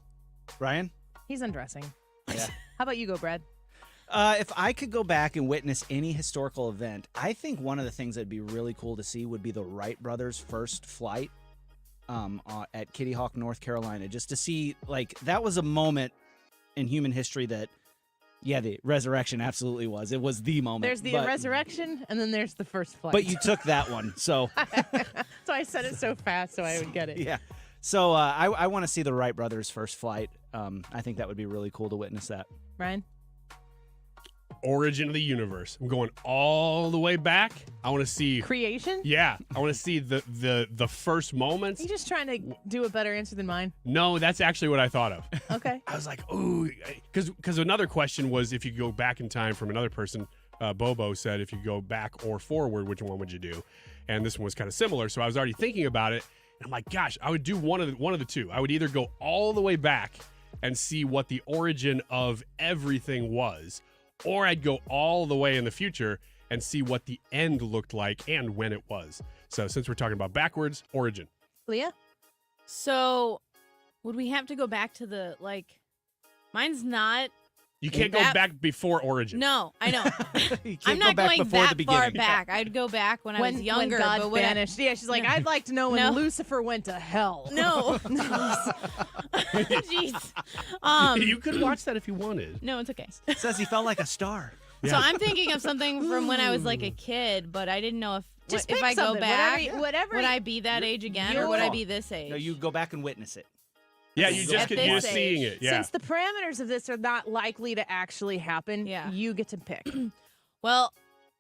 Speaker 30: Ryan?
Speaker 19: He's undressing.
Speaker 30: Yeah.
Speaker 19: How about you go, Brad?
Speaker 30: If I could go back and witness any historical event, I think one of the things that'd be really cool to see would be the Wright brothers' first flight at Kitty Hawk, North Carolina, just to see, like, that was a moment in human history that, yeah, the resurrection absolutely was. It was the moment.
Speaker 19: There's the resurrection, and then there's the first flight.
Speaker 30: But you took that one, so.
Speaker 19: So I said it so fast so I would get it.
Speaker 30: Yeah. So I want to see the Wright brothers' first flight. I think that would be really cool to witness that.
Speaker 19: Ryan?
Speaker 21: Origin of the universe. I'm going all the way back. I want to see
Speaker 19: creation.
Speaker 21: Yeah, I want to see the first moments.
Speaker 19: Are you just trying to do a better answer than mine?
Speaker 21: No, that's actually what I thought of.
Speaker 19: Okay.
Speaker 21: I was like, ooh, because another question was if you go back in time from another person. Bobo said if you go back or forward, which one would you do? And this one was kind of similar, so I was already thinking about it. And I'm like, gosh, I would do one of the two. I would either go all the way back and see what the origin of everything was, or I'd go all the way in the future and see what the end looked like and when it was. So since we're talking about backwards, origin.
Speaker 19: Leah?
Speaker 4: So would we have to go back to mine's not
Speaker 21: You can't go back before origin.
Speaker 4: No, I know.
Speaker 30: You can't
Speaker 4: I'm
Speaker 30: go
Speaker 4: not
Speaker 30: back
Speaker 4: going
Speaker 30: before
Speaker 4: that
Speaker 30: the beginning.
Speaker 4: far back. I'd go back when I was younger.
Speaker 19: When God
Speaker 4: but when
Speaker 19: vanished. Yeah, she's like, I'd like to know when Lucifer went to hell.
Speaker 4: No. Jeez.
Speaker 21: You could watch that if you wanted.
Speaker 4: No, it's okay.
Speaker 30: Says he felt like a star.
Speaker 4: So I'm thinking of something from when I was like a kid, but I didn't know if
Speaker 19: Just
Speaker 4: if
Speaker 19: pick
Speaker 4: I go
Speaker 19: something,
Speaker 4: back,
Speaker 19: whatever
Speaker 4: would I be that age again, or would I be this age?
Speaker 30: No, you go back and witness it.
Speaker 21: Yeah, you just
Speaker 4: At
Speaker 21: get
Speaker 4: this
Speaker 21: used to seeing
Speaker 4: age.
Speaker 21: it. Yeah.
Speaker 19: Since the parameters of this are not likely to actually happen, you get to pick.
Speaker 4: Well,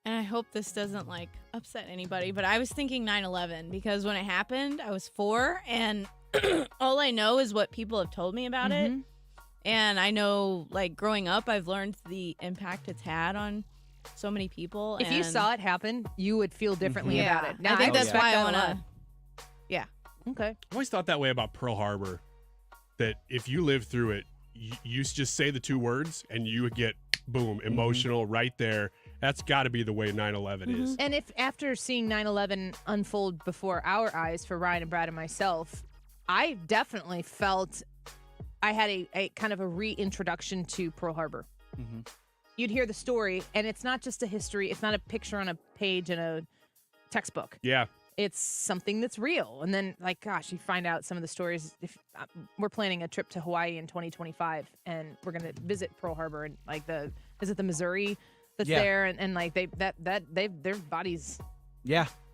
Speaker 4: and I hope this doesn't like upset anybody, but I was thinking 9/11 because when it happened, I was 4, and all I know is what people have told me about it. And I know, like, growing up, I've learned the impact it's had on so many people.
Speaker 19: If you
Speaker 4: and-
Speaker 19: saw it happen, you would feel differently about it. Now,
Speaker 4: I think that's why I want
Speaker 19: to.
Speaker 4: to. Yeah.
Speaker 19: Okay.
Speaker 21: I always thought that way about Pearl Harbor, that if you live through it, you just say the 2 words and you would get, boom, emotional right there. That's got to be the way 9/11 is.
Speaker 19: And if after seeing 9/11 unfold before our eyes for Ryan and Brad and myself, I definitely felt I had a kind of a reintroduction to Pearl Harbor. You'd hear the story, and it's not just a history. It's not a picture on a page in a textbook.
Speaker 21: Yeah.
Speaker 19: It's something that's real. And then, like, gosh, you find out some of the stories. If we're planning a trip to Hawaii in 2025, and we're going to visit Pearl Harbor, and like is it the Missouri that's there? And like their bodies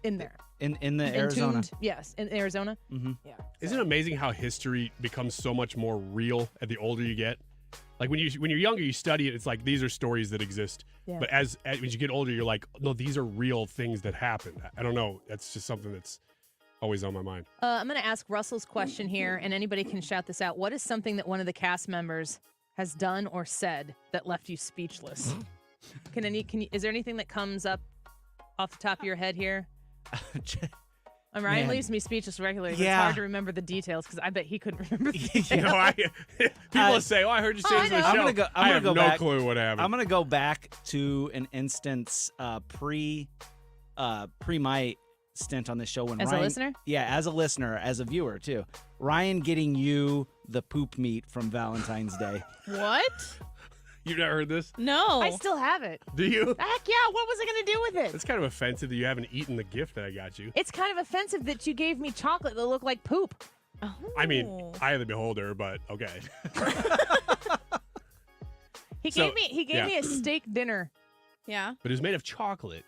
Speaker 19: in there.
Speaker 30: In the Arizona.
Speaker 19: Entombed, yes, in Arizona.
Speaker 30: Yeah.
Speaker 21: Isn't it amazing how history becomes so much more real at the older you get? Like when you're younger, you study it. It's like these are stories that exist.
Speaker 19: Yeah.
Speaker 21: But as you get older, you're like, no, these are real things that happened. I don't know. That's just something that's always on my mind.
Speaker 19: I'm going to ask Russell's question here, and anybody can shout this out. What is something that one of the cast members has done or said that left you speechless? Is there anything that comes up off the top of your head here? Ryan leaves me speechless regularly. But it's hard to remember the details because I bet he couldn't remember the details.
Speaker 21: People say, "Oh, I heard you say this on the show." I have no clue what happened.
Speaker 30: I'm gonna go back to an instance pre my stint on this show when
Speaker 19: As
Speaker 30: Ryan,
Speaker 19: a listener?
Speaker 30: Yeah, as a listener, as a viewer too. Ryan getting you the poop meat from Valentine's Day.
Speaker 4: What?
Speaker 21: You've never heard this?
Speaker 4: No.
Speaker 19: I still have it.
Speaker 21: Do you?
Speaker 19: Heck yeah. What was I going to do with it?
Speaker 21: It's kind of offensive that you haven't eaten the gift that I got you.
Speaker 19: It's kind of offensive that you gave me chocolate that looked like poop.
Speaker 4: Oh.
Speaker 21: I mean, eye of the beholder, but okay.
Speaker 19: He gave me a steak dinner.
Speaker 4: Yeah.
Speaker 21: But it was made of chocolate.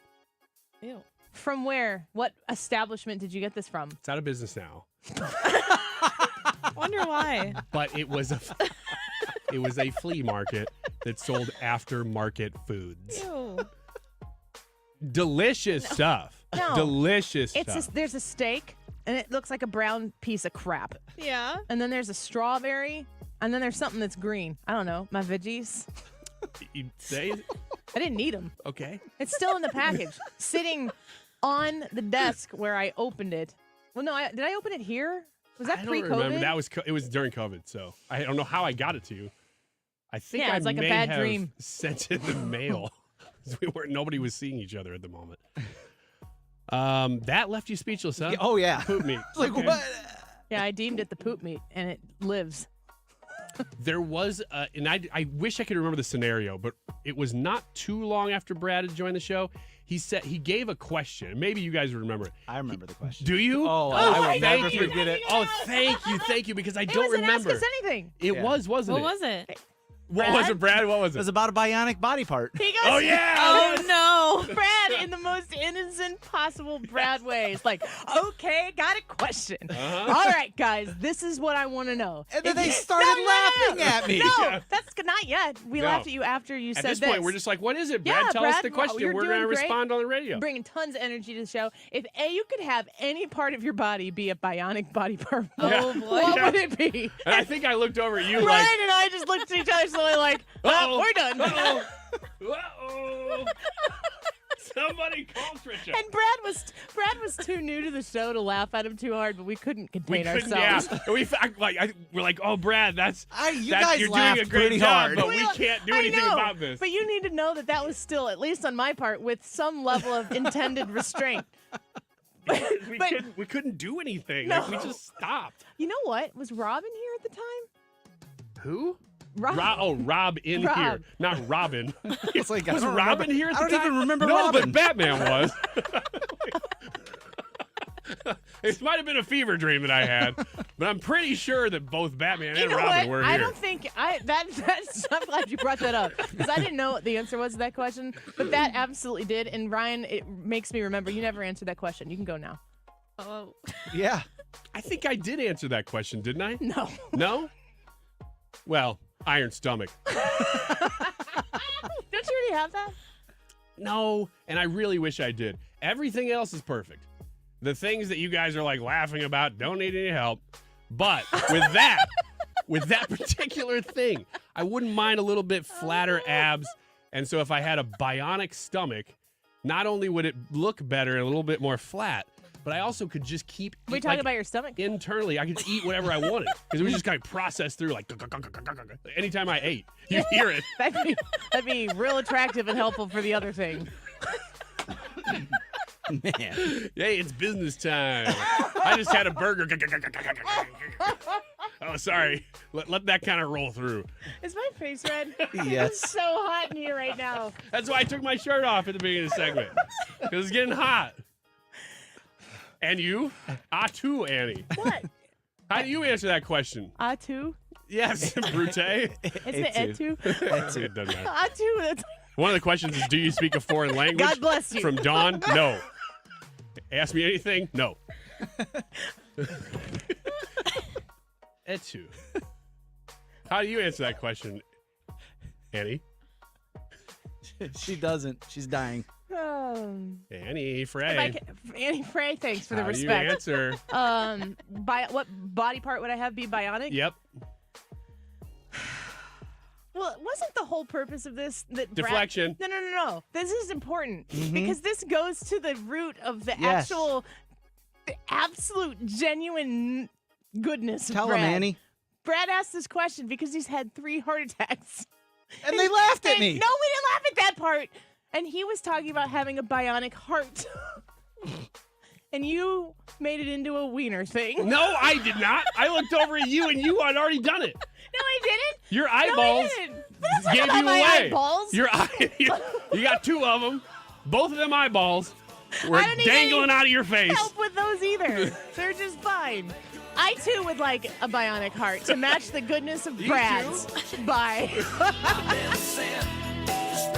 Speaker 4: Ew.
Speaker 19: From where? What establishment did you get this from?
Speaker 21: It's out of business now.
Speaker 4: Wonder why.
Speaker 21: But it was a flea market that sold aftermarket foods.
Speaker 4: Ew.
Speaker 21: Delicious stuff.
Speaker 19: No.
Speaker 21: Delicious stuff.
Speaker 19: There's a steak, and it looks like a brown piece of crap.
Speaker 4: Yeah.
Speaker 19: And then there's a strawberry, and then there's something that's green. I don't know. My veggies.
Speaker 21: You say?
Speaker 19: I didn't need them.
Speaker 21: Okay.
Speaker 19: It's still in the package, sitting on the desk where I opened it. Well, no, did I open it here? Was that pre-COVID?
Speaker 21: I don't remember. It was during COVID, so I don't know how I got it to you. I think
Speaker 19: it's like
Speaker 21: may
Speaker 19: a bad
Speaker 21: have
Speaker 19: dream.
Speaker 21: sent it in the mail. Nobody was seeing each other at the moment. That left you speechless, huh?
Speaker 30: Oh yeah.
Speaker 21: Poop meat.
Speaker 30: Like
Speaker 21: Okay.
Speaker 30: what?
Speaker 19: Yeah, I deemed it the poop meat, and it lives.
Speaker 21: There was, and I wish I could remember the scenario, but it was not too long after Brad had joined the show. He gave a question. Maybe you guys remember it.
Speaker 30: I remember the question.
Speaker 21: Do you?
Speaker 30: Oh, I will never
Speaker 21: thank you.
Speaker 30: forget it.
Speaker 21: Oh, thank you, because I don't
Speaker 19: It was
Speaker 21: remember.
Speaker 19: an Ask Us Anything.
Speaker 21: It was, wasn't
Speaker 4: What
Speaker 21: it?
Speaker 4: was it?
Speaker 21: What was it, Brad? What was
Speaker 30: It
Speaker 21: it?
Speaker 30: was about a bionic body part.
Speaker 19: He goes,
Speaker 21: Oh, yeah!
Speaker 19: Oh, no. Brad, in the most innocent possible Brad way. It's like, okay, got a question.
Speaker 21: Uh-huh.
Speaker 19: All right, guys, this is what I want to know.
Speaker 30: And then they started laughing at me.
Speaker 19: No,
Speaker 21: Yeah.
Speaker 19: that's not yet. We
Speaker 21: No.
Speaker 19: laughed at you after you
Speaker 21: At
Speaker 19: said
Speaker 21: this point, we're just like, what is it, Brad?
Speaker 19: Yeah,
Speaker 21: Tell us
Speaker 19: Brad,
Speaker 21: the question.
Speaker 19: you're
Speaker 21: We're going to
Speaker 19: doing great.
Speaker 21: respond on the radio.
Speaker 19: bringing tons of energy to the show. If you could have any part of your body be a bionic body part,
Speaker 4: Oh, boy.
Speaker 19: what would it be?
Speaker 21: And I think I looked over at you
Speaker 19: Ryan and I just looked at each other slowly like, well,
Speaker 21: Uh-oh.
Speaker 19: we're done.
Speaker 21: Uh-oh. Uh-oh. Somebody call Trisha.
Speaker 19: And Brad was too new to the show to laugh at him too hard, but we couldn't contain ourselves.
Speaker 21: Yeah. We're like, oh, Brad,
Speaker 30: You guys
Speaker 21: you're doing
Speaker 30: laughed
Speaker 21: a great
Speaker 30: pretty
Speaker 21: job,
Speaker 30: hard.
Speaker 21: but we can't do anything about this.
Speaker 19: But you need to know that was still, at least on my part, with some level of intended restraint.
Speaker 21: We couldn't do anything.
Speaker 19: No.
Speaker 21: Like, we just stopped.
Speaker 19: You know what? Was Robin here at the time?
Speaker 21: Who? Rob in
Speaker 19: Rob.
Speaker 21: here, not Robin.
Speaker 30: It's like, I
Speaker 21: was
Speaker 30: don't
Speaker 21: Robin
Speaker 30: remember-
Speaker 21: here at
Speaker 30: I
Speaker 21: the
Speaker 30: don't
Speaker 21: time?
Speaker 30: even remember
Speaker 21: no,
Speaker 30: Robin.
Speaker 21: but Batman was. It might have been a fever dream that I had, but I'm pretty sure that both Batman and Robin were here.
Speaker 19: I don't think that's. I'm glad you brought that up because I didn't know what the answer was to that question, but that absolutely did. And Ryan, it makes me remember you never answered that question. You can go now.
Speaker 4: Oh.
Speaker 30: Yeah.
Speaker 21: I think I did answer that question, didn't I?
Speaker 19: No.
Speaker 21: No? Well, iron stomach.
Speaker 19: Don't you already have that?
Speaker 21: No, and I really wish I did. Everything else is perfect. The things that you guys are like laughing about don't need any help. But with that particular thing, I wouldn't mind a little bit flatter abs. And so if I had a bionic stomach, not only would it look better and a little bit more flat, but I also could just keep.
Speaker 19: Are we talking about your stomach?
Speaker 21: Internally, I could eat whatever I wanted because it was just kind of processed through like anytime I ate, you hear it.
Speaker 19: That'd be real attractive and helpful for the other thing.
Speaker 30: Man.
Speaker 21: Hey, it's business time. I just had a burger. Oh, sorry. Let that kind of roll through.
Speaker 19: Is my face red?
Speaker 30: Yes.
Speaker 19: It's so hot in here right now.
Speaker 21: That's why I took my shirt off at the beginning of the segment. Because it's getting hot. And you? too, Annie.
Speaker 19: What?
Speaker 21: How do you answer that question?
Speaker 19: Too?
Speaker 21: Yes, Brute.
Speaker 19: Isn't it Ed too?
Speaker 21: It doesn't matter.
Speaker 19: Too. That's
Speaker 21: One of the questions is, do you speak a foreign language?
Speaker 19: God bless you.
Speaker 21: From Dawn? No. Ask me anything? No. Etu. How do you answer that question, Annie?
Speaker 30: She doesn't. She's dying.
Speaker 21: Annie Frey.
Speaker 19: Annie Frey, thanks for the
Speaker 21: How do you
Speaker 19: respect.
Speaker 21: answer?
Speaker 19: What body part would I have be bionic?
Speaker 21: Yep.
Speaker 19: Well, wasn't the whole purpose of this that
Speaker 21: Deflection.
Speaker 19: No. This is important
Speaker 30: Mhm.
Speaker 19: because this goes to the root of the the absolute, genuine goodness of
Speaker 30: Tell him,
Speaker 19: Brad.
Speaker 30: Annie.
Speaker 19: Brad asked this question because he's had 3 heart attacks.
Speaker 30: And they laughed at
Speaker 19: And-
Speaker 30: me.
Speaker 19: No, we didn't laugh at that part. And he was talking about having a bionic heart. And you made it into a wiener thing.
Speaker 21: No, I did not. I looked over at you and you had already done it.
Speaker 19: No, I didn't.
Speaker 21: Your
Speaker 19: No, I
Speaker 21: eyeballs
Speaker 19: didn't. That's not
Speaker 21: gave
Speaker 19: about
Speaker 21: you
Speaker 19: my
Speaker 21: away.
Speaker 19: eyeballs.
Speaker 21: You got 2 of them. Both of them eyeballs were
Speaker 19: I don't need
Speaker 21: dangling
Speaker 19: any
Speaker 21: out of your face.
Speaker 19: help with those either. They're just fine. I too would like a bionic heart to match the goodness of Brad's. Bye.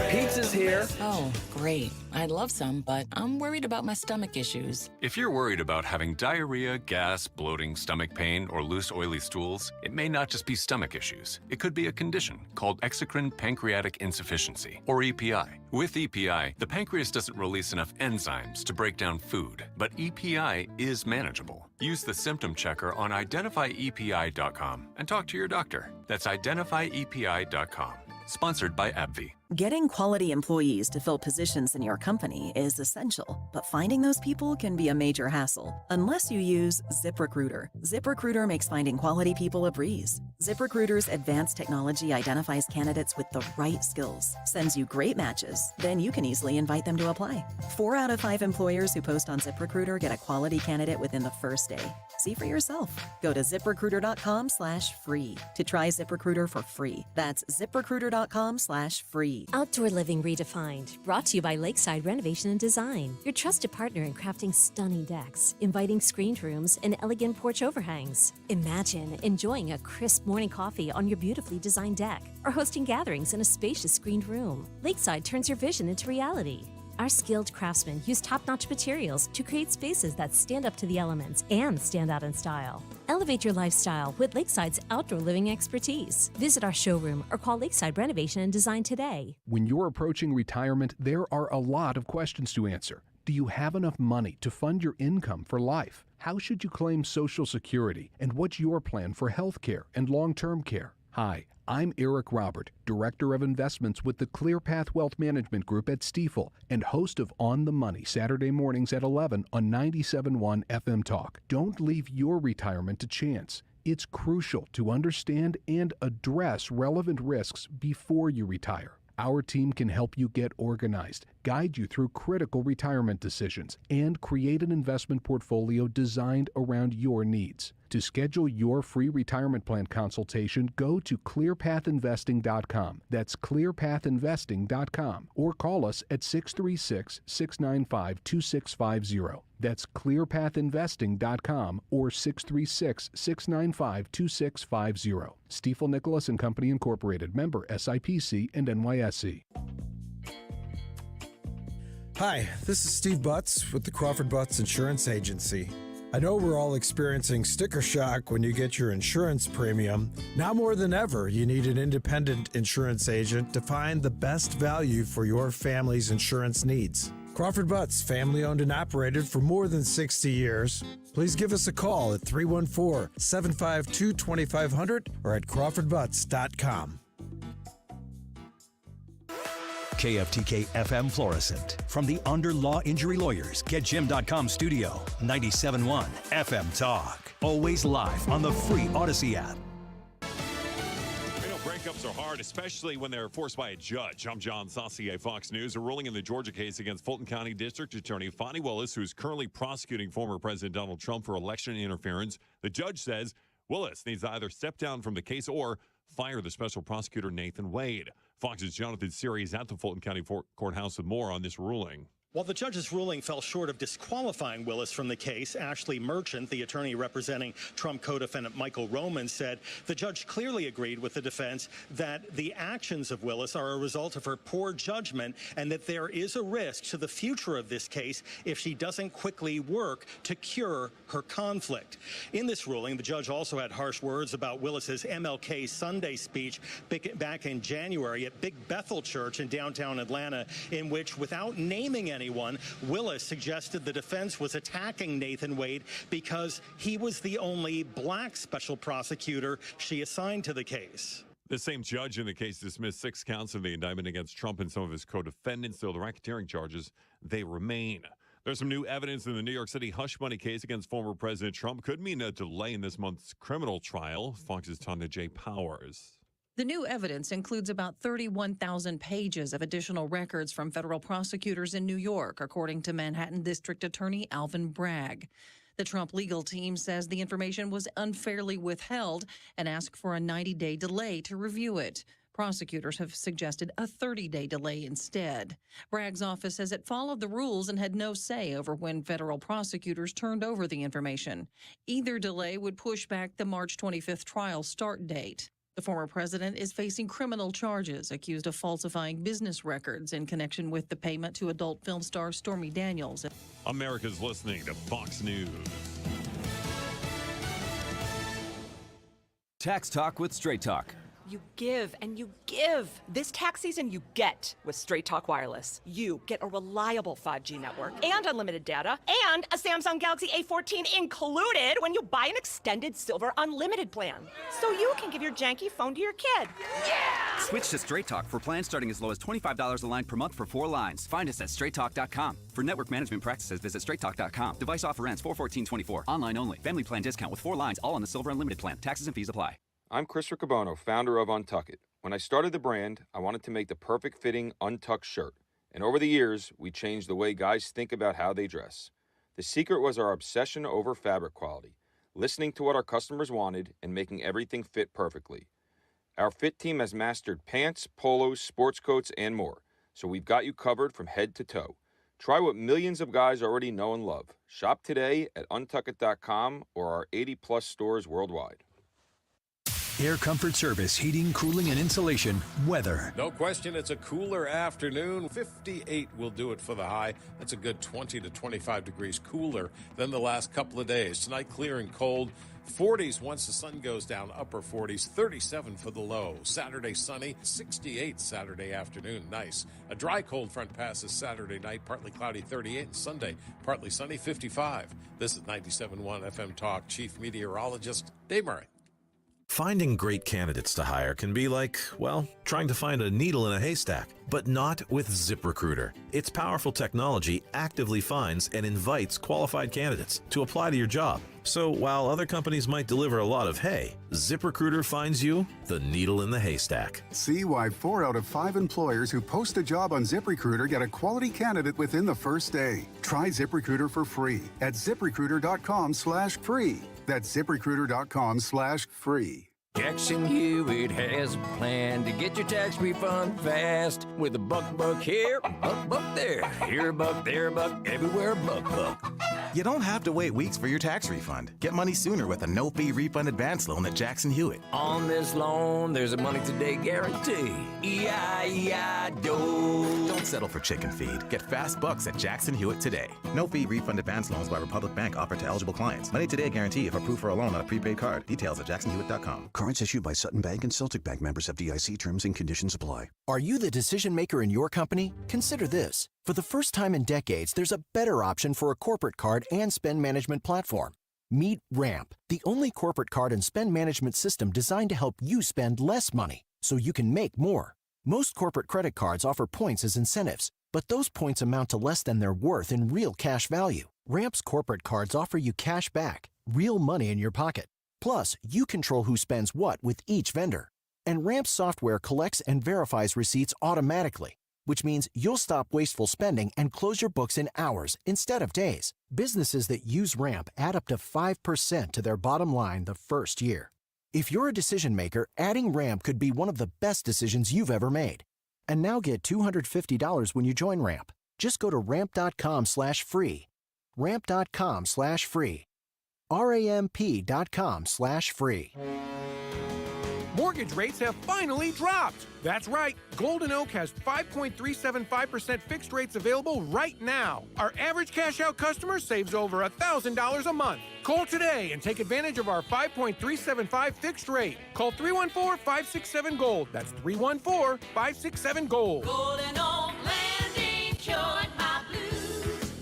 Speaker 11: Pizza's here. Oh, great. I'd love some, but I'm worried about my stomach issues.
Speaker 13: If you're worried about having diarrhea, gas, bloating, stomach pain, or loose, oily stools, it may not just be stomach issues. It could be a condition called exocrine pancreatic insufficiency, or EPI. With EPI, the pancreas doesn't release enough enzymes to break down food, but EPI is manageable. Use the symptom checker on identifyepi.com and talk to your doctor. That's identifyepi.com. Sponsored by AbbVie.
Speaker 16: Getting quality employees to fill positions in your company is essential, but finding those people can be a major hassle unless you use ZipRecruiter. ZipRecruiter makes finding quality people a breeze. ZipRecruiter's advanced technology identifies candidates with the right skills, sends you great matches, then you can easily invite them to apply. 4 out of 5 employers who post on ZipRecruiter get a quality candidate within the first day. See for yourself. Go to ZipRecruiter.com/free to try ZipRecruiter for free. That's ZipRecruiter.com/free.
Speaker 17: Outdoor Living Redefined, brought to you by Lakeside Renovation and Design, your trusted partner in crafting stunning decks, inviting screened rooms, and elegant porch overhangs. Imagine enjoying a crisp morning coffee on your beautifully designed deck, or hosting gatherings in a spacious screened room. Lakeside turns your vision into reality. Our skilled craftsmen use top-notch materials to create spaces that stand up to the elements and stand out in style. Elevate your lifestyle with Lakeside's outdoor living expertise. Visit our showroom or call Lakeside Renovation and Design today.
Speaker 18: When you're approaching retirement, there are a lot of questions to answer. Do you have enough money to fund your income for life? How should you claim Social Security? And what's your plan for health care and long-term care? Hi, I'm Eric Robert, Director of Investments with the ClearPath Wealth Management Group at Stifel and host of On the Money Saturday mornings at 11 on 97.1 FM Talk. Don't leave your retirement to chance. It's crucial to understand and address relevant risks before you retire. Our team can help you get organized, guide you through critical retirement decisions, and create an investment portfolio designed around your needs. To schedule your free retirement plan consultation, go to clearpathinvesting.com. That's clearpathinvesting.com. Or call us at 636-695-2650. That's clearpathinvesting.com or 636-695-2650. Stifel Nicholas and Company Incorporated, member SIPC and NYSE.
Speaker 1: Hi, this is Steve Butts with the Crawford Butts Insurance Agency. I know we're all experiencing sticker shock when you get your insurance premium. Now more than ever, you need an independent insurance agent to find the best value for your family's insurance needs. Crawford Butts, family owned and operated for more than 60 years. Please give us a call at 314-752-2500 or at crawfordbutts.com.
Speaker 12: KFTK FM Florissant. From the Under Law Injury Lawyers, GetJim.com studio. 97.1 FM Talk. Always live on the free Odyssey app.
Speaker 2: Breakups are hard, especially when they're forced by a judge. I'm John Saucier, Fox News. A ruling in the Georgia case against Fulton County District Attorney Fani Willis, who's currently prosecuting former President Donald Trump for election interference. The judge says Willis needs to either step down from the case or fire the special prosecutor Nathan Wade. Fox's Jonathan Siri is at the Fulton County Courthouse with more on this ruling.
Speaker 20: While the judge's ruling fell short of disqualifying Willis from the case, Ashley Merchant, the attorney representing Trump co-defendant Michael Roman, said the judge clearly agreed with the defense that the actions of Willis are a result of her poor judgment and that there is a risk to the future of this case if she doesn't quickly work to cure her conflict. In this ruling, the judge also had harsh words about Willis's MLK Sunday speech back in January at Big Bethel Church in downtown Atlanta, in which, without naming anyone, Willis suggested the defense was attacking Nathan Wade because he was the only black special prosecutor she assigned to the case.
Speaker 2: The same judge in the case dismissed 6 counts of the indictment against Trump and some of his co-defendants, though the racketeering charges, they remain. There's some new evidence in the New York City hush money case against former President Trump. Could mean a delay in this month's criminal trial. Fox's Tanya J. Powers.
Speaker 22: The new evidence includes about 31,000 pages of additional records from federal prosecutors in New York, according to Manhattan District Attorney Alvin Bragg. The Trump legal team says the information was unfairly withheld and asked for a 90-day delay to review it. Prosecutors have suggested a 30-day delay instead. Bragg's office says it followed the rules and had no say over when federal prosecutors turned over the information. Either delay would push back the March 25th trial start date. The former president is facing criminal charges, accused of falsifying business records in connection with the payment to adult film star Stormy Daniels.
Speaker 2: America's listening to Fox News.
Speaker 23: Tax Talk with Straight Talk.
Speaker 25: You give and you give. This tax season, you get with Straight Talk Wireless. You get a reliable 5G network and unlimited data and a Samsung Galaxy A14 included when you buy an extended Silver Unlimited plan. So you can give your janky phone to your kid. Yeah!
Speaker 23: Switch to Straight Talk for plans starting as low as $25 a line per month for 4 lines. Find us at straighttalk.com. For network management practices, visit straighttalk.com. Device offer ends 4/14/24. Online only. Family plan discount with 4 lines, all on the Silver Unlimited plan. Taxes and fees apply.
Speaker 26: I'm Chris Riccobono, founder of Untuck It. When I started the brand, I wanted to make the perfect fitting untucked shirt. And over the years, we changed the way guys think about how they dress. The secret was our obsession over fabric quality, listening to what our customers wanted and making everything fit perfectly. Our fit team has mastered pants, polos, sports coats, and more. So we've got you covered from head to toe. Try what millions of guys already know and love. Shop today at untuckit.com or our 80-plus stores worldwide.
Speaker 12: Air Comfort Service, heating, cooling, and insulation, weather.
Speaker 27: No question, it's a cooler afternoon. 58 will do it for the high. That's a good 20 to 25 degrees cooler than the last couple of days. Tonight, clear and cold. 40s once the sun goes down, upper 40s, 37 for the low. Saturday, sunny, 68 Saturday afternoon, nice. A dry cold front passes Saturday night, partly cloudy, 38, and Sunday, partly sunny, 55. This is 97.1 FM Talk, Chief Meteorologist Dave Murray.
Speaker 28: Finding great candidates to hire can be like, well, trying to find a needle in a haystack, but not with ZipRecruiter. Its powerful technology actively finds and invites qualified candidates to apply to your job. So while other companies might deliver a lot of hay, ZipRecruiter finds you the needle in the haystack.
Speaker 3: See why 4 out of 5 employers who post a job on ZipRecruiter get a quality candidate within the first day. Try ZipRecruiter for free at ZipRecruiter.com/free. That's ZipRecruiter.com/free.
Speaker 5: Jackson Hewitt has a plan to get your tax refund fast with a buck here, buck there. Here a buck, there a buck, everywhere a buck.
Speaker 6: You don't have to wait weeks for your tax refund. Get money sooner with a no-fee refund advance loan at Jackson Hewitt.
Speaker 5: On this loan, there's a money today guarantee. E-I-E-I-DO.
Speaker 6: Don't settle for chicken feed. Get fast bucks at Jackson Hewitt today. No-fee refund advance loans by Republic Bank offered to eligible clients. Money today guarantee if approved for a loan on a prepaid card. Details at jacksonhewitt.com.
Speaker 7: Cards issued by Sutton Bank and Celtic Bank, members FDIC. Terms and conditions apply.
Speaker 8: Are you the decision maker in your company? Consider this. For the first time in decades, there's a better option for a corporate card and spend management platform. Meet Ramp, the only corporate card and spend management system designed to help you spend less money so you can make more. Most corporate credit cards offer points as incentives, but those points amount to less than their worth in real cash value. Ramp's corporate cards offer you cash back, real money in your pocket. Plus, you control who spends what with each vendor. And Ramp's software collects and verifies receipts automatically, which means you'll stop wasteful spending and close your books in hours instead of days. Businesses that use Ramp add up to 5% to their bottom line the first year. If you're a decision maker, adding Ramp could be one of the best decisions you've ever made. And now get $250 when you join Ramp. Just go to ramp.com/free. Ramp.com/free. ramp.com/free.
Speaker 9: Mortgage rates have finally dropped. That's right. Golden Oak has 5.375% fixed rates available right now. Our average cash-out customer saves over $1,000 a month. Call today and take advantage of our 5.375 fixed rate. Call 314-567-GOLD. That's 314-567-GOLD.
Speaker 14: Golden Oak Lending cured my blues.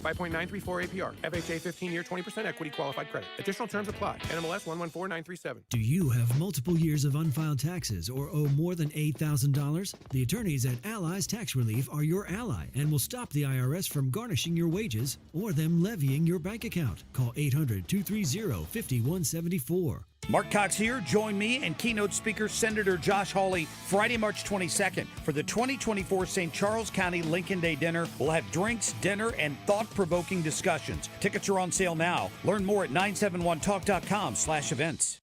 Speaker 9: 5.934 APR. FHA 15-year 20% equity qualified credit. Additional terms apply. NMLS 114937.
Speaker 15: Do you have multiple years of unfiled taxes or owe more than $8,000? The attorneys at Allies Tax Relief are your ally and will stop the IRS from garnishing your wages or them levying your bank account. Call 800-230-5174.
Speaker 10: Mark Cox here. Join me and keynote speaker Senator Josh Hawley Friday, March 22nd for the 2024 St. Charles County Lincoln Day Dinner. We'll have drinks, dinner, and thought-provoking discussions. Tickets are on sale now. Learn more at 971talk.com/events.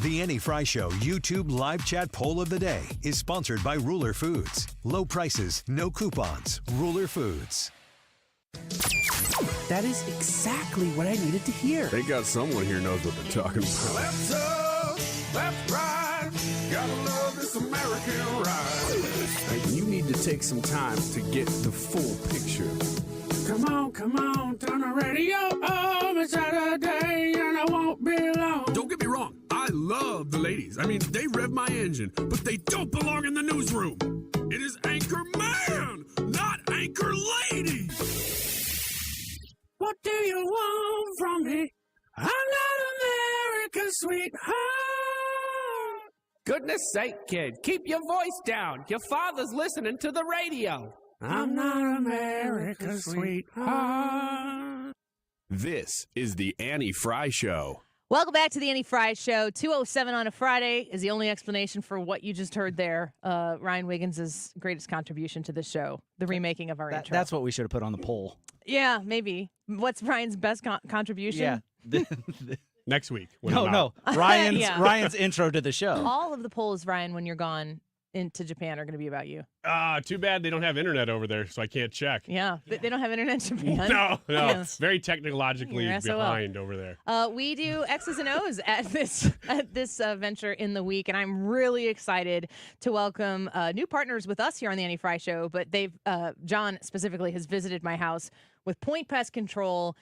Speaker 12: The Annie Fry Show YouTube live chat poll of the day is sponsored by Ruler Foods. Low prices, no coupons. Ruler Foods.
Speaker 24: That is exactly what I needed to hear.
Speaker 29: They got someone here knows what they're talking about.
Speaker 14: Left up, left right, gotta love this American ride.
Speaker 29: Like, you need to take some time to get the full picture.
Speaker 14: Come on, turn the radio on. It's Saturday and I won't be long.
Speaker 29: Don't get me wrong, I love the ladies. I mean, they rev my engine, but they don't belong in the newsroom. It is Anchor Man, not Anchor Lady.
Speaker 14: What do you want from me? I'm not America's sweetheart.
Speaker 31: Goodness sake, kid, keep your voice down. Your father's listening to the radio.
Speaker 14: I'm not America's sweetheart.
Speaker 29: This is the Annie Fry Show.
Speaker 19: Welcome back to the Annie Fry Show. 2:07 on a Friday is the only explanation for what you just heard there. Ryan Wiggins' greatest contribution to the show, the remaking of our intro.
Speaker 30: That's what we should have put on the poll.
Speaker 19: Yeah, maybe. What's Ryan's best contribution?
Speaker 30: Yeah.
Speaker 21: Next week.
Speaker 30: No. Ryan's intro to the show.
Speaker 19: All of the polls, Ryan, when you're gone into Japan are going to be about you.
Speaker 21: Too bad they don't have internet over there, so I can't check.
Speaker 19: Yeah, they don't have internet in Japan.
Speaker 21: No.
Speaker 19: Yes.
Speaker 21: Very technologically
Speaker 19: You're SOL.
Speaker 21: behind over there.
Speaker 19: We do X's and O's at this venture in the week, and I'm really excited to welcome new partners with us here on the Annie Fry Show. But John specifically has visited my house with Point Pest Control.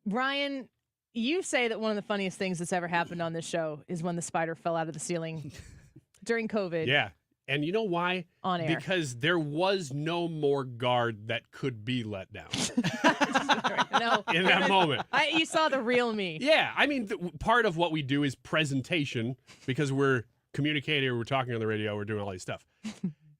Speaker 19: Ryan, you say that one of the funniest things that's ever happened on this show is when the spider fell out of the ceiling during COVID.
Speaker 21: Yeah. And you know why?
Speaker 19: On air.
Speaker 21: Because there was no more guard that could be let down.
Speaker 19: No.
Speaker 21: In that moment.
Speaker 19: You saw the real me.
Speaker 21: Yeah. I mean, part of what we do is presentation because we're communicating, we're talking on the radio, we're doing all this stuff.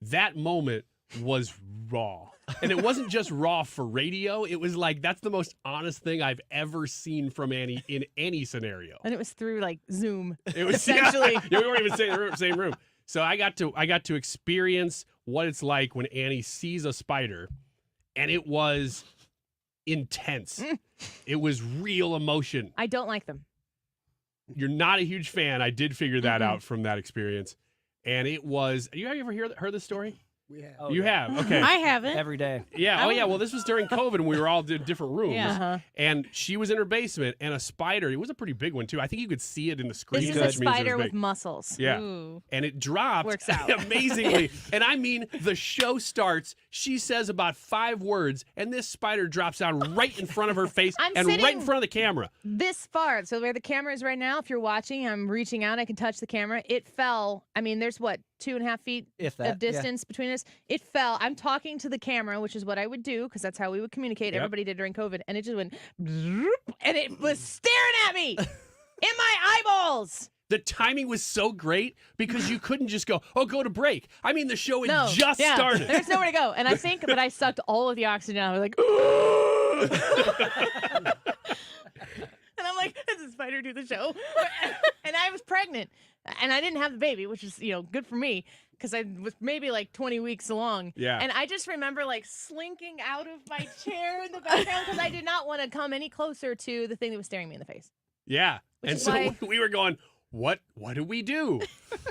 Speaker 21: That moment was raw. And it wasn't just raw for radio. It was like, that's the most honest thing I've ever seen from Annie in any scenario.
Speaker 19: And it was through like Zoom.
Speaker 21: It was
Speaker 19: essentially.
Speaker 21: Yeah, we weren't even in the same room. So I got to experience what it's like when Annie sees a spider, and it was intense. It was real emotion.
Speaker 19: I don't like them.
Speaker 21: You're not a huge fan. I did figure that out from that experience. And it was, you ever heard this story?
Speaker 1: We have.
Speaker 21: Oh, you have? Okay.
Speaker 2: I haven't.
Speaker 30: Every day.
Speaker 21: Yeah. Oh, yeah. Well, this was during COVID, and we were all in different rooms.
Speaker 19: Yeah. Uh-huh.
Speaker 21: And she was in her basement, and a spider, it was a pretty big one, too. I think you could see it in the screen.
Speaker 19: This is a spider with muscles.
Speaker 21: Yeah.
Speaker 19: Ooh.
Speaker 21: And it dropped
Speaker 19: Works out.
Speaker 21: amazingly. And I mean, the show starts, she says about 5 words, and this spider drops down right in front of her face and right in front of the camera.
Speaker 19: This far. So where the camera is right now, if you're watching, I'm reaching out, I can touch the camera. It fell. I mean, there's what, 2.5 feet of distance between us? It fell. I'm talking to the camera, which is what I would do because that's how we would communicate.
Speaker 21: Yep.
Speaker 19: Everybody did during COVID. And it just went, and it was staring at me in my eyeballs.
Speaker 21: The timing was so great because you couldn't just go to break. I mean, the show had just started.
Speaker 19: There's nowhere to go. And I think that I sucked all of the oxygen out. I was like, and I'm like, does the spider do the show? And I was pregnant. And I didn't have the baby, which is, good for me because I was maybe like 20 weeks along.
Speaker 21: Yeah.
Speaker 19: And I just remember like slinking out of my chair in the background because I did not want to come any closer to the thing that was staring me in the face.
Speaker 21: Yeah.
Speaker 19: Which
Speaker 21: And
Speaker 19: is
Speaker 21: so
Speaker 19: why-
Speaker 21: we were going, what do we do?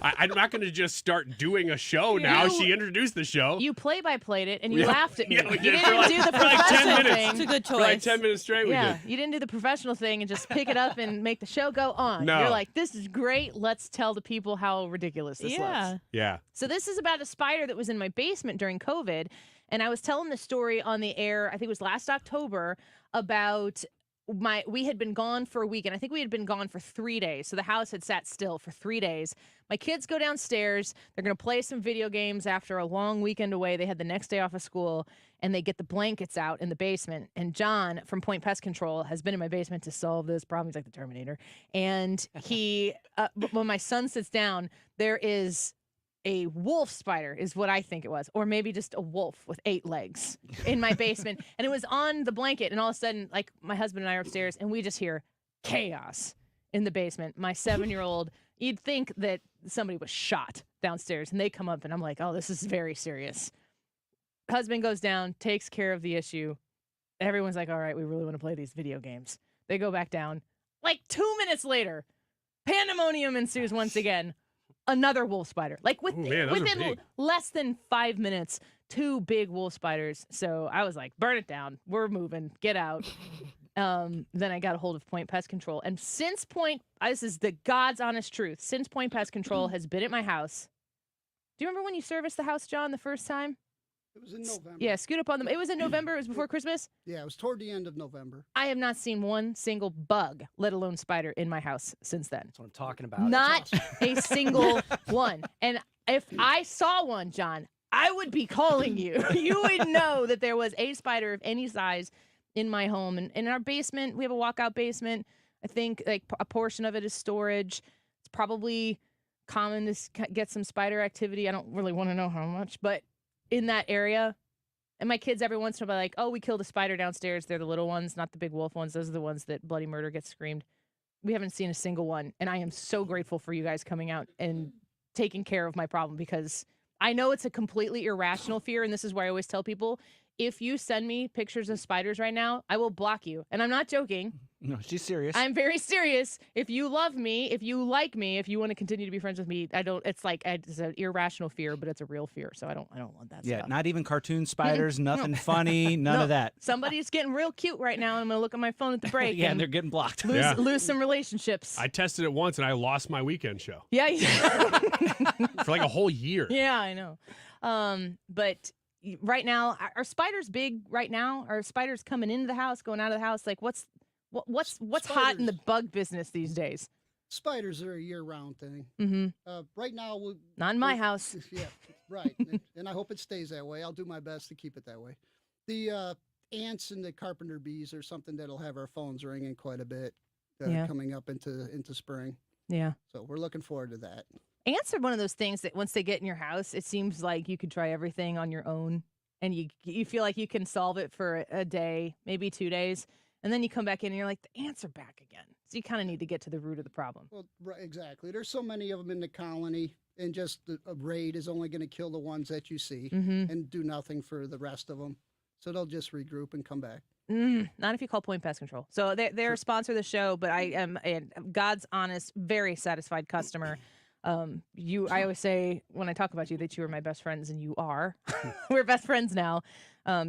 Speaker 21: I'm not going to just start doing a show now. She introduced the show.
Speaker 19: You play-by-played it, and you laughed at me.
Speaker 21: Yeah, we
Speaker 19: you
Speaker 21: did for
Speaker 19: didn't
Speaker 21: like-
Speaker 19: do the
Speaker 21: for like 10
Speaker 19: professional
Speaker 21: minutes.
Speaker 19: thing.
Speaker 2: It's a good
Speaker 21: For like
Speaker 2: choice.
Speaker 21: 10 minutes straight, we
Speaker 19: Yeah,
Speaker 21: did.
Speaker 19: you didn't do the professional thing and just pick it up and make the show go on.
Speaker 21: No.
Speaker 19: You're like, this is great. Let's tell the people how ridiculous this looks.
Speaker 21: Yeah.
Speaker 19: So this is about a spider that was in my basement during COVID, and I was telling the story on the air, I think it was last October, about we had been gone for a week, and I think we had been gone for 3 days. So the house had sat still for 3 days. My kids go downstairs. They're going to play some video games after a long weekend away. They had the next day off of school, and they get the blankets out in the basement. And John from Point Pest Control has been in my basement to solve this problem. He's like the Terminator. And he, when my son sits down, there is a wolf spider is what I think it was, or maybe just a wolf with 8 legs in my basement. And it was on the blanket. And all of a sudden, like my husband and I are upstairs and we just hear chaos in the basement. My 7-year-old, you'd think that somebody was shot downstairs, and they come up and I'm like, oh, this is very serious. Husband goes down, takes care of the issue. Everyone's like, all right, we really want to play these video games. They go back down. Like 2 minutes later, pandemonium ensues once again. Another wolf spider. Like within less than 5 minutes, 2 big wolf spiders. So I was like, burn it down. We're moving. Get out. Then I got a hold of Point Pest Control. And since this is the God's honest truth, since Point Pest Control has been at my house. Do you remember when you serviced the house, John, the first time?
Speaker 1: It was in November.
Speaker 19: Yeah, scoot up on them. It was in November. It was before Christmas.
Speaker 1: Yeah, it was toward the end of November.
Speaker 19: I have not seen one single bug, let alone spider, in my house since then.
Speaker 30: That's what I'm talking about.
Speaker 19: Not a single one. And if I saw one, John, I would be calling you. You would know that there was a spider of any size in my home. And in our basement, we have a walkout basement. I think like a portion of it is storage. It's probably common to get some spider activity. I don't really want to know how much, but in that area. And my kids every once in a while are like, oh, we killed a spider downstairs. They're the little ones, not the big wolf ones. Those are the ones that bloody murder gets screamed. We haven't seen a single one. And I am so grateful for you guys coming out and taking care of my problem, because I know it's a completely irrational fear. And this is where I always tell people, if you send me pictures of spiders right now, I will block you. And I'm not joking.
Speaker 30: No, she's serious.
Speaker 19: I'm very serious. If you love me, if you like me, if you want to continue to be friends with me, it's an irrational fear, but it's a real fear. So I don't want that
Speaker 30: Yeah,
Speaker 19: stuff.
Speaker 30: not even cartoon spiders, nothing funny, none of that.
Speaker 19: Somebody's getting real cute right now, and I'm going to look at my phone at the break.
Speaker 30: Yeah,
Speaker 19: and
Speaker 30: they're getting blocked.
Speaker 19: Lose some relationships.
Speaker 21: I tested it once and I lost my weekend show.
Speaker 19: Yeah.
Speaker 21: For like a whole year.
Speaker 19: Yeah, I know. But right now, are spiders big right now? Are spiders coming into the house, going out of the house? Like what's hot in the bug business these days?
Speaker 1: Spiders are a year-round thing.
Speaker 19: Mm-hmm.
Speaker 1: Right now,
Speaker 19: not in my house.
Speaker 1: Yeah, right. and I hope it stays that way. I'll do my best to keep it that way. The ants and the carpenter bees are something that'll have our phones ringing quite a bit coming up into spring.
Speaker 19: Yeah.
Speaker 1: So we're looking forward to that.
Speaker 19: Ants are one of those things that once they get in your house, it seems like you could try everything on your own and you feel like you can solve it for a day, maybe 2 days, and then you come back in and you're like, the ants are back again. So you kind of need to get to the root of the problem.
Speaker 1: Well, right, exactly. There's so many of them in the colony, and just a raid is only going to kill the ones that you see and do nothing for the rest of them. So they'll just regroup and come back.
Speaker 19: Not if you call Point Pest Control. So they're a sponsor of the show, but I am a God's honest, very satisfied customer. I always say when I talk about you that you are my best friends, and you are. We're best friends now.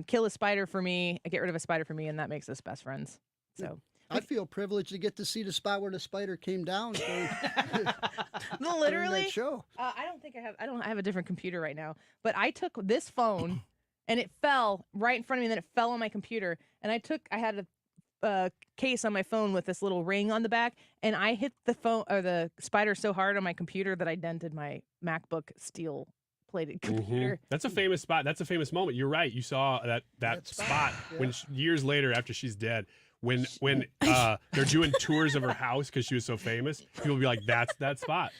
Speaker 19: Kill a spider for me, get rid of a spider for me, and that makes us best friends. So
Speaker 1: I feel privileged to get to see the spot where the spider came down.
Speaker 19: Literally,
Speaker 1: that show.
Speaker 19: I have a different computer right now, but I took this phone and it fell right in front of me, and then it fell on my computer, and I had a case on my phone with this little ring on the back, and I hit the spider so hard on my computer that I dented my MacBook steel plated computer.
Speaker 21: That's a famous spot. That's a famous moment. You're right. You saw that spot when years later after she's dead, when they're doing tours of her house because she was so famous, people will be like, that's that spot.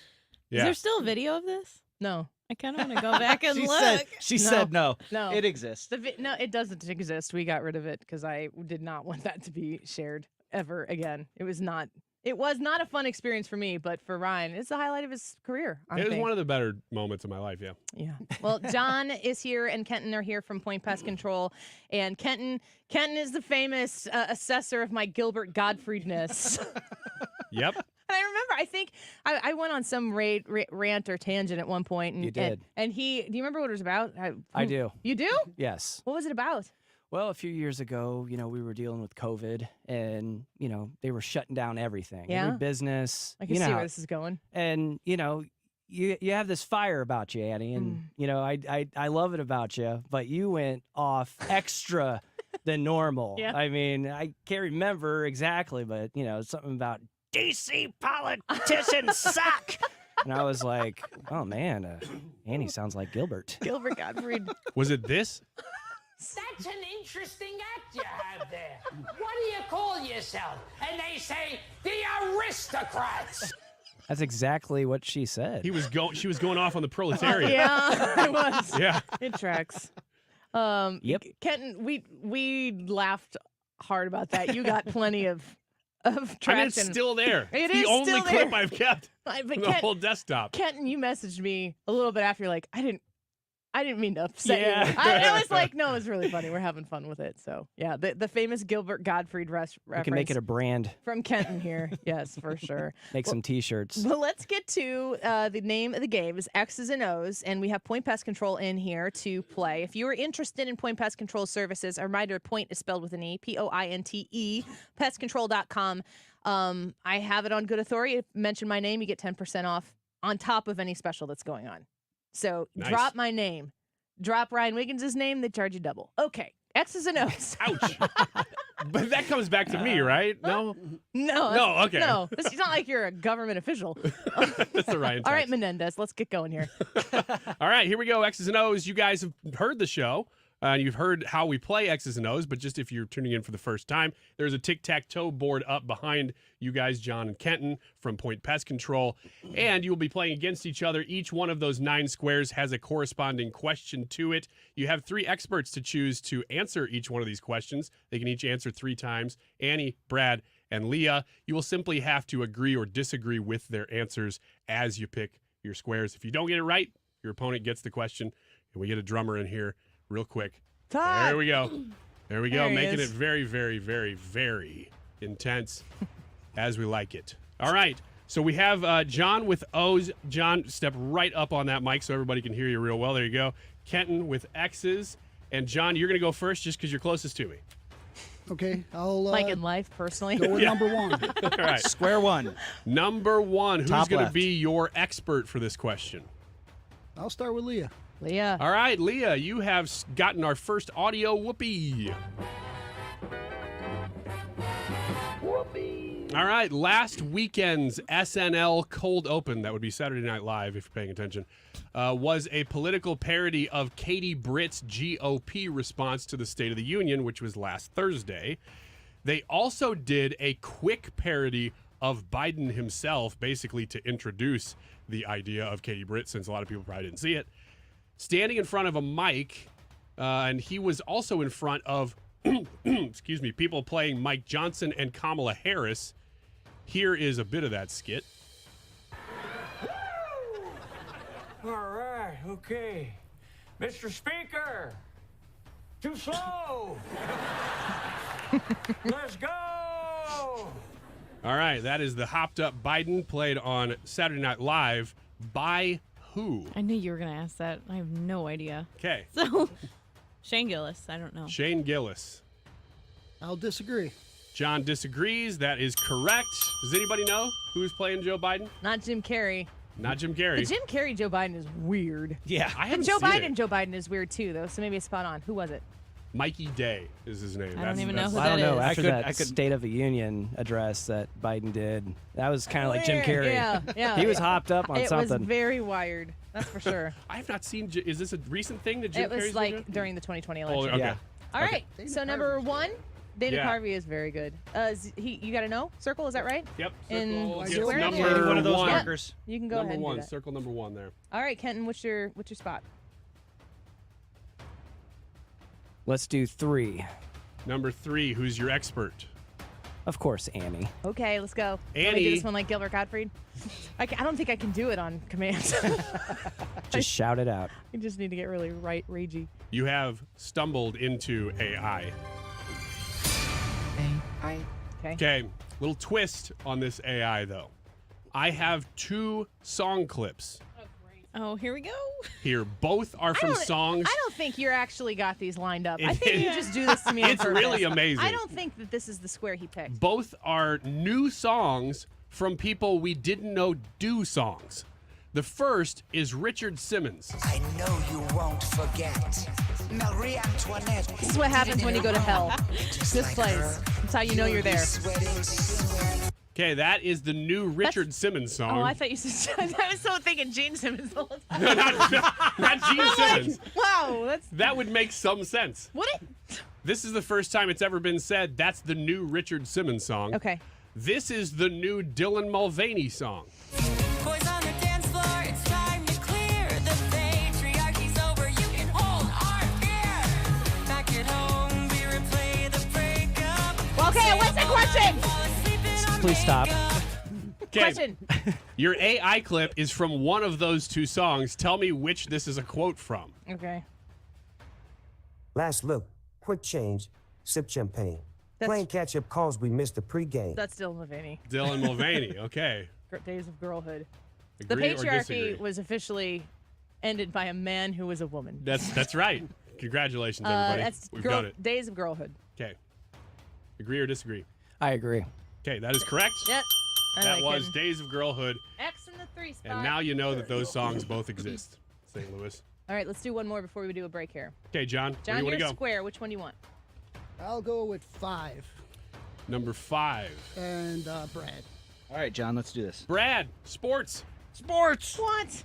Speaker 21: Yeah.
Speaker 2: Is there still a video of this?
Speaker 19: No.
Speaker 2: I kind of want to go back and
Speaker 30: She
Speaker 2: look.
Speaker 30: said no.
Speaker 19: No.
Speaker 30: It exists.
Speaker 19: No, it doesn't exist. We got rid of it because I did not want that to be shared ever again. It was not a fun experience for me, but for Ryan, it's the highlight of his career.
Speaker 21: It was one of the better moments of my life, yeah.
Speaker 19: Yeah. Well, John is here and Kenton are here from Point Pest Control. And Kenton is the famous assessor of my Gilbert Gottfried-ness.
Speaker 21: Yep.
Speaker 19: And I remember, I think I went on some rant or tangent at one point. And,
Speaker 30: You did.
Speaker 19: And do you remember what it was about?
Speaker 30: I do.
Speaker 19: You do?
Speaker 30: Yes.
Speaker 19: What was it about?
Speaker 30: Well, a few years ago, we were dealing with COVID, and, they were shutting down everything.
Speaker 19: Yeah?
Speaker 30: Every business.
Speaker 19: I can see where this is going.
Speaker 30: And, you have this fire about you, Annie, and, I love it about you, but you went off extra than normal.
Speaker 19: Yeah.
Speaker 30: I mean, I can't remember exactly, but, something about DC politicians suck. And I was like, oh, man, Annie sounds like Gilbert.
Speaker 19: Gilbert Gottfried.
Speaker 21: Was it this?
Speaker 14: That's an interesting act you have there. What do you call yourself? And they say, the aristocrats.
Speaker 30: That's exactly what she said.
Speaker 21: She was going off on the proletariat.
Speaker 19: Yeah, it was.
Speaker 21: Yeah.
Speaker 19: It tracks.
Speaker 30: Yep.
Speaker 19: Kenton, we laughed hard about that. You got plenty of traction.
Speaker 21: I mean, it's still there.
Speaker 19: It
Speaker 21: it's
Speaker 19: is
Speaker 21: the only
Speaker 19: still
Speaker 21: clip
Speaker 19: there.
Speaker 21: I've kept
Speaker 19: But
Speaker 21: on the whole desktop.
Speaker 19: Kenton, you messaged me a little bit after. You're like, I didn't mean to upset you.
Speaker 30: Yeah.
Speaker 19: I was like, no, it's really funny. We're having fun with it. So, yeah, the famous Gilbert Gottfried reference.
Speaker 30: We can make it a brand.
Speaker 19: From Kenton here. Yes, for sure.
Speaker 30: Make some T-shirts.
Speaker 19: Well, let's get to the name of the game is X's and O's, and we have Point Pest Control in here to play. If you are interested in Point Pest Control services, a reminder, Point is spelled with an E, Pointe, pestcontrol.com. I have it on good authority. If you mention my name, you get 10% off on top of any special that's going on. So
Speaker 21: Nice.
Speaker 19: Drop my name. Drop Ryan Wiggins' name, they charge you double. Okay. X's and O's.
Speaker 21: Ouch. But that comes back to me, right? No?
Speaker 19: No.
Speaker 21: Okay.
Speaker 19: No. It's not like you're a government official.
Speaker 21: That's the Ryan
Speaker 19: All right,
Speaker 21: text.
Speaker 19: Menendez, let's get going here.
Speaker 21: All right, here we go. X's and O's. You guys have heard the show. And you've heard how we play X's and O's, but just if you're tuning in for the first time, there's a tic-tac-toe board up behind you guys, John and Kenton, from Point Pest Control. And you'll be playing against each other. Each one of those 9 squares has a corresponding question to it. You have 3 experts to choose to answer each one of these questions. They can each answer 3 times. Annie, Brad, and Leah. You will simply have to agree or disagree with their answers as you pick your squares. If you don't get it right, your opponent gets the question, and we get a drummer in here real quick.
Speaker 19: Todd.
Speaker 21: There we go. There we go.
Speaker 19: There he
Speaker 21: Making
Speaker 19: is.
Speaker 21: it very, very, very, very intense as we like it. All right. So we have John with O's. John, step right up on that mic so everybody can hear you real well. There you go. Kenton with X's. And John, you're going to go first just because you're closest to me.
Speaker 1: Okay, I'll
Speaker 19: Like in life, personally.
Speaker 1: go with number 1.
Speaker 21: All right.
Speaker 30: Square one.
Speaker 21: Number 1. Who's
Speaker 30: Top
Speaker 21: going to
Speaker 30: left.
Speaker 21: be your expert for this question?
Speaker 1: I'll start with Leah.
Speaker 19: Leah.
Speaker 21: All right, Leah, you have gotten our first audio whoopee. All right, last weekend's SNL Cold Open, that would be Saturday Night Live if you're paying attention, was a political parody of Katie Britt's GOP response to the State of the Union, which was last Thursday. They also did a quick parody of Biden himself, basically to introduce the idea of Katie Britt, since a lot of people probably didn't see it. Standing in front of a mic, And he was also in front of, excuse me, people playing Mike Johnson and Kamala Harris. Here is a bit of that skit.
Speaker 14: All right, okay. Mr. Speaker, too slow. Let's go.
Speaker 21: All right, that is the hopped up Biden played on Saturday Night Live by who?
Speaker 2: I knew you were going to ask that. I have no idea.
Speaker 21: Okay.
Speaker 2: So, Shane Gillis. I don't know.
Speaker 21: Shane Gillis.
Speaker 1: I'll disagree.
Speaker 21: John disagrees. That is correct. Does anybody know who's playing Joe Biden?
Speaker 19: Not Jim Carrey.
Speaker 21: Not Jim Carrey.
Speaker 19: The Jim Carrey Joe Biden is weird.
Speaker 21: Yeah, I haven't
Speaker 19: Joe
Speaker 21: seen
Speaker 19: Biden
Speaker 21: it.
Speaker 19: Joe Biden is weird too, though. So maybe it's spot on. Who was it?
Speaker 21: Mikey Day is his name.
Speaker 2: I don't even know who
Speaker 24: I don't
Speaker 2: that
Speaker 24: know.
Speaker 2: is.
Speaker 24: After that State of the Union address that Biden did, that was kind of like Jim Carrey.
Speaker 19: Yeah.
Speaker 24: He was hopped up on
Speaker 19: it
Speaker 24: something.
Speaker 19: It was very wired. That's for sure.
Speaker 21: I have not seen. Is this a recent thing that Jim
Speaker 19: It was
Speaker 21: Carrey's
Speaker 19: like
Speaker 21: doing?
Speaker 19: during the 2020
Speaker 21: Oh,
Speaker 19: election.
Speaker 21: okay.
Speaker 24: Yeah.
Speaker 19: All right.
Speaker 1: Dana
Speaker 19: So number
Speaker 1: Carvey's
Speaker 19: one, Dana
Speaker 21: Yeah.
Speaker 19: Carvey is very good. You got to know circle. Is that right?
Speaker 21: Yep.
Speaker 19: In
Speaker 21: Circle
Speaker 1: Like
Speaker 21: gets
Speaker 19: square?
Speaker 21: number
Speaker 24: Any one of those
Speaker 21: one.
Speaker 24: markers.
Speaker 19: You can go
Speaker 21: Number
Speaker 19: ahead and
Speaker 21: one.
Speaker 19: do that.
Speaker 21: Circle number one there.
Speaker 19: All right, Kenton, what's your spot?
Speaker 24: Let's do 3.
Speaker 21: Number 3. Who's your expert?
Speaker 24: Of course, Annie.
Speaker 19: Okay, let's go. Want me to
Speaker 21: Annie.
Speaker 19: do this one like Gilbert Gottfried? I don't think I can do it on command.
Speaker 24: Just shout it out.
Speaker 19: I just need to get really ragey.
Speaker 21: You have stumbled into AI.
Speaker 19: Okay.
Speaker 21: Okay. Little twist on this AI though. I have 2 song clips
Speaker 2: Oh, here we go.
Speaker 21: here. Both are from songs.
Speaker 19: I don't think you're actually got these lined up. I
Speaker 21: It-
Speaker 19: think you just do this to me on
Speaker 21: It's
Speaker 19: purpose.
Speaker 21: really amazing.
Speaker 19: I don't think that this is the square he picked.
Speaker 21: Both are new songs from people we didn't know do songs. The first is Richard Simmons.
Speaker 4: I know you won't forget. Marie Antoinette.
Speaker 19: This is what happens when you go to hell. This place. That's how you know you're there.
Speaker 21: Okay, that is the new Richard Simmons song.
Speaker 19: Oh, I thought you said. I was so thinking Gene Simmons the whole time.
Speaker 21: No, not Gene Simmons.
Speaker 19: Wow, that's
Speaker 21: That would make some sense.
Speaker 19: would it?
Speaker 21: This is the first time it's ever been said that's the new Richard Simmons song.
Speaker 19: Okay.
Speaker 21: This is the new Dylan Mulvaney song.
Speaker 4: Boys on the dance floor, it's time to clear. The patriarchy's over, you can hold our beer. Back at home, we replay the breakup.
Speaker 19: Well, okay, what's the question?
Speaker 24: Please stop.
Speaker 21: Okay,
Speaker 19: Question.
Speaker 21: your AI clip is from one of those 2 songs. Tell me which this is a quote from.
Speaker 19: Okay.
Speaker 11: Last look, quick change, sip champagne.
Speaker 19: That's-
Speaker 11: Playing catch up calls we missed the pregame.
Speaker 19: That's Dylan Mulvaney.
Speaker 21: Dylan Mulvaney. Okay.
Speaker 19: Days of Girlhood. The
Speaker 21: Agree or
Speaker 19: patriarchy
Speaker 21: disagree?
Speaker 19: was officially ended by a man who was a woman.
Speaker 21: That's right. Congratulations, everybody.
Speaker 19: That's
Speaker 21: We've done it.
Speaker 19: Days of Girlhood.
Speaker 21: Okay. Agree or disagree?
Speaker 24: I agree.
Speaker 21: Okay, that is correct.
Speaker 19: Yep.
Speaker 21: That was Days of Girlhood.
Speaker 19: X in the 3 spot.
Speaker 21: And now you know that those songs both exist. St. Louis.
Speaker 19: All right, let's do one more before we do a break here.
Speaker 21: Okay, John, where
Speaker 19: John,
Speaker 21: do you want
Speaker 19: you're
Speaker 21: to go?
Speaker 19: square. Which one do you want?
Speaker 1: I'll go with 5.
Speaker 21: Number 5.
Speaker 1: And Brad.
Speaker 24: All right, John, let's do this.
Speaker 21: Brad, sports.
Speaker 24: Sports.
Speaker 19: What?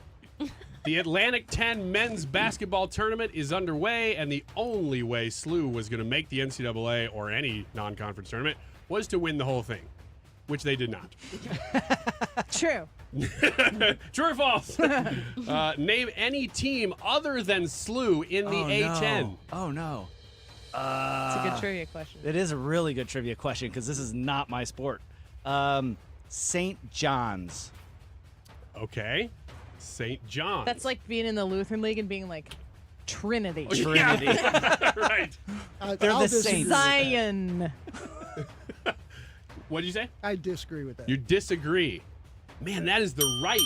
Speaker 21: The Atlantic 10 men's basketball tournament is underway, and the only way SLU was going to make the NCAA or any non-conference tournament was to win the whole thing, which they did not.
Speaker 19: True.
Speaker 21: True or false? Name any team other than SLU in the A10.
Speaker 24: Oh, no.
Speaker 19: It's a good trivia question.
Speaker 24: It is a really good trivia question because this is not my sport. St. John's.
Speaker 21: Okay. St. John's.
Speaker 19: That's like being in the Lutheran League and being like Trinity.
Speaker 24: Trinity.
Speaker 21: Right.
Speaker 24: They're
Speaker 1: I'll
Speaker 24: the
Speaker 1: disagree
Speaker 24: Saints.
Speaker 1: with that.
Speaker 19: Zion.
Speaker 21: What did you say?
Speaker 1: I disagree with that.
Speaker 21: You disagree. Man, that is the right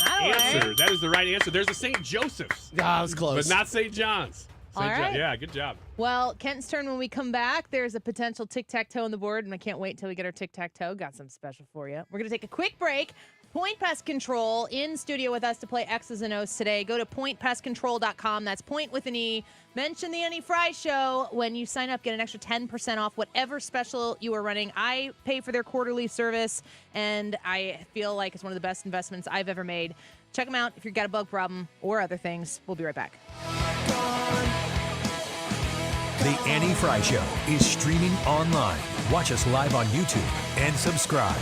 Speaker 19: All
Speaker 21: answer.
Speaker 19: right.
Speaker 21: That is the right answer. There's a St. Joseph's.
Speaker 24: Ah, I was close.
Speaker 21: But not St. John's.
Speaker 19: All right.
Speaker 21: Yeah, good job.
Speaker 19: Well, Kenton's turn when we come back. There's a potential tic-tac-toe on the board, and I can't wait till we get our tic-tac-toe. Got something special for you. We're going to take a quick break. Point Pest Control in studio with us to play X's and O's today. Go to pointpestcontrol.com. That's point with an E. Mention the Annie Fry Show. When you sign up, get an extra 10% off whatever special you are running. I pay for their quarterly service, and I feel like it's one of the best investments I've ever made. Check them out if you've got a bug problem or other things. We'll be right back.
Speaker 12: The Annie Fry Show is streaming online. Watch us live on YouTube and subscribe.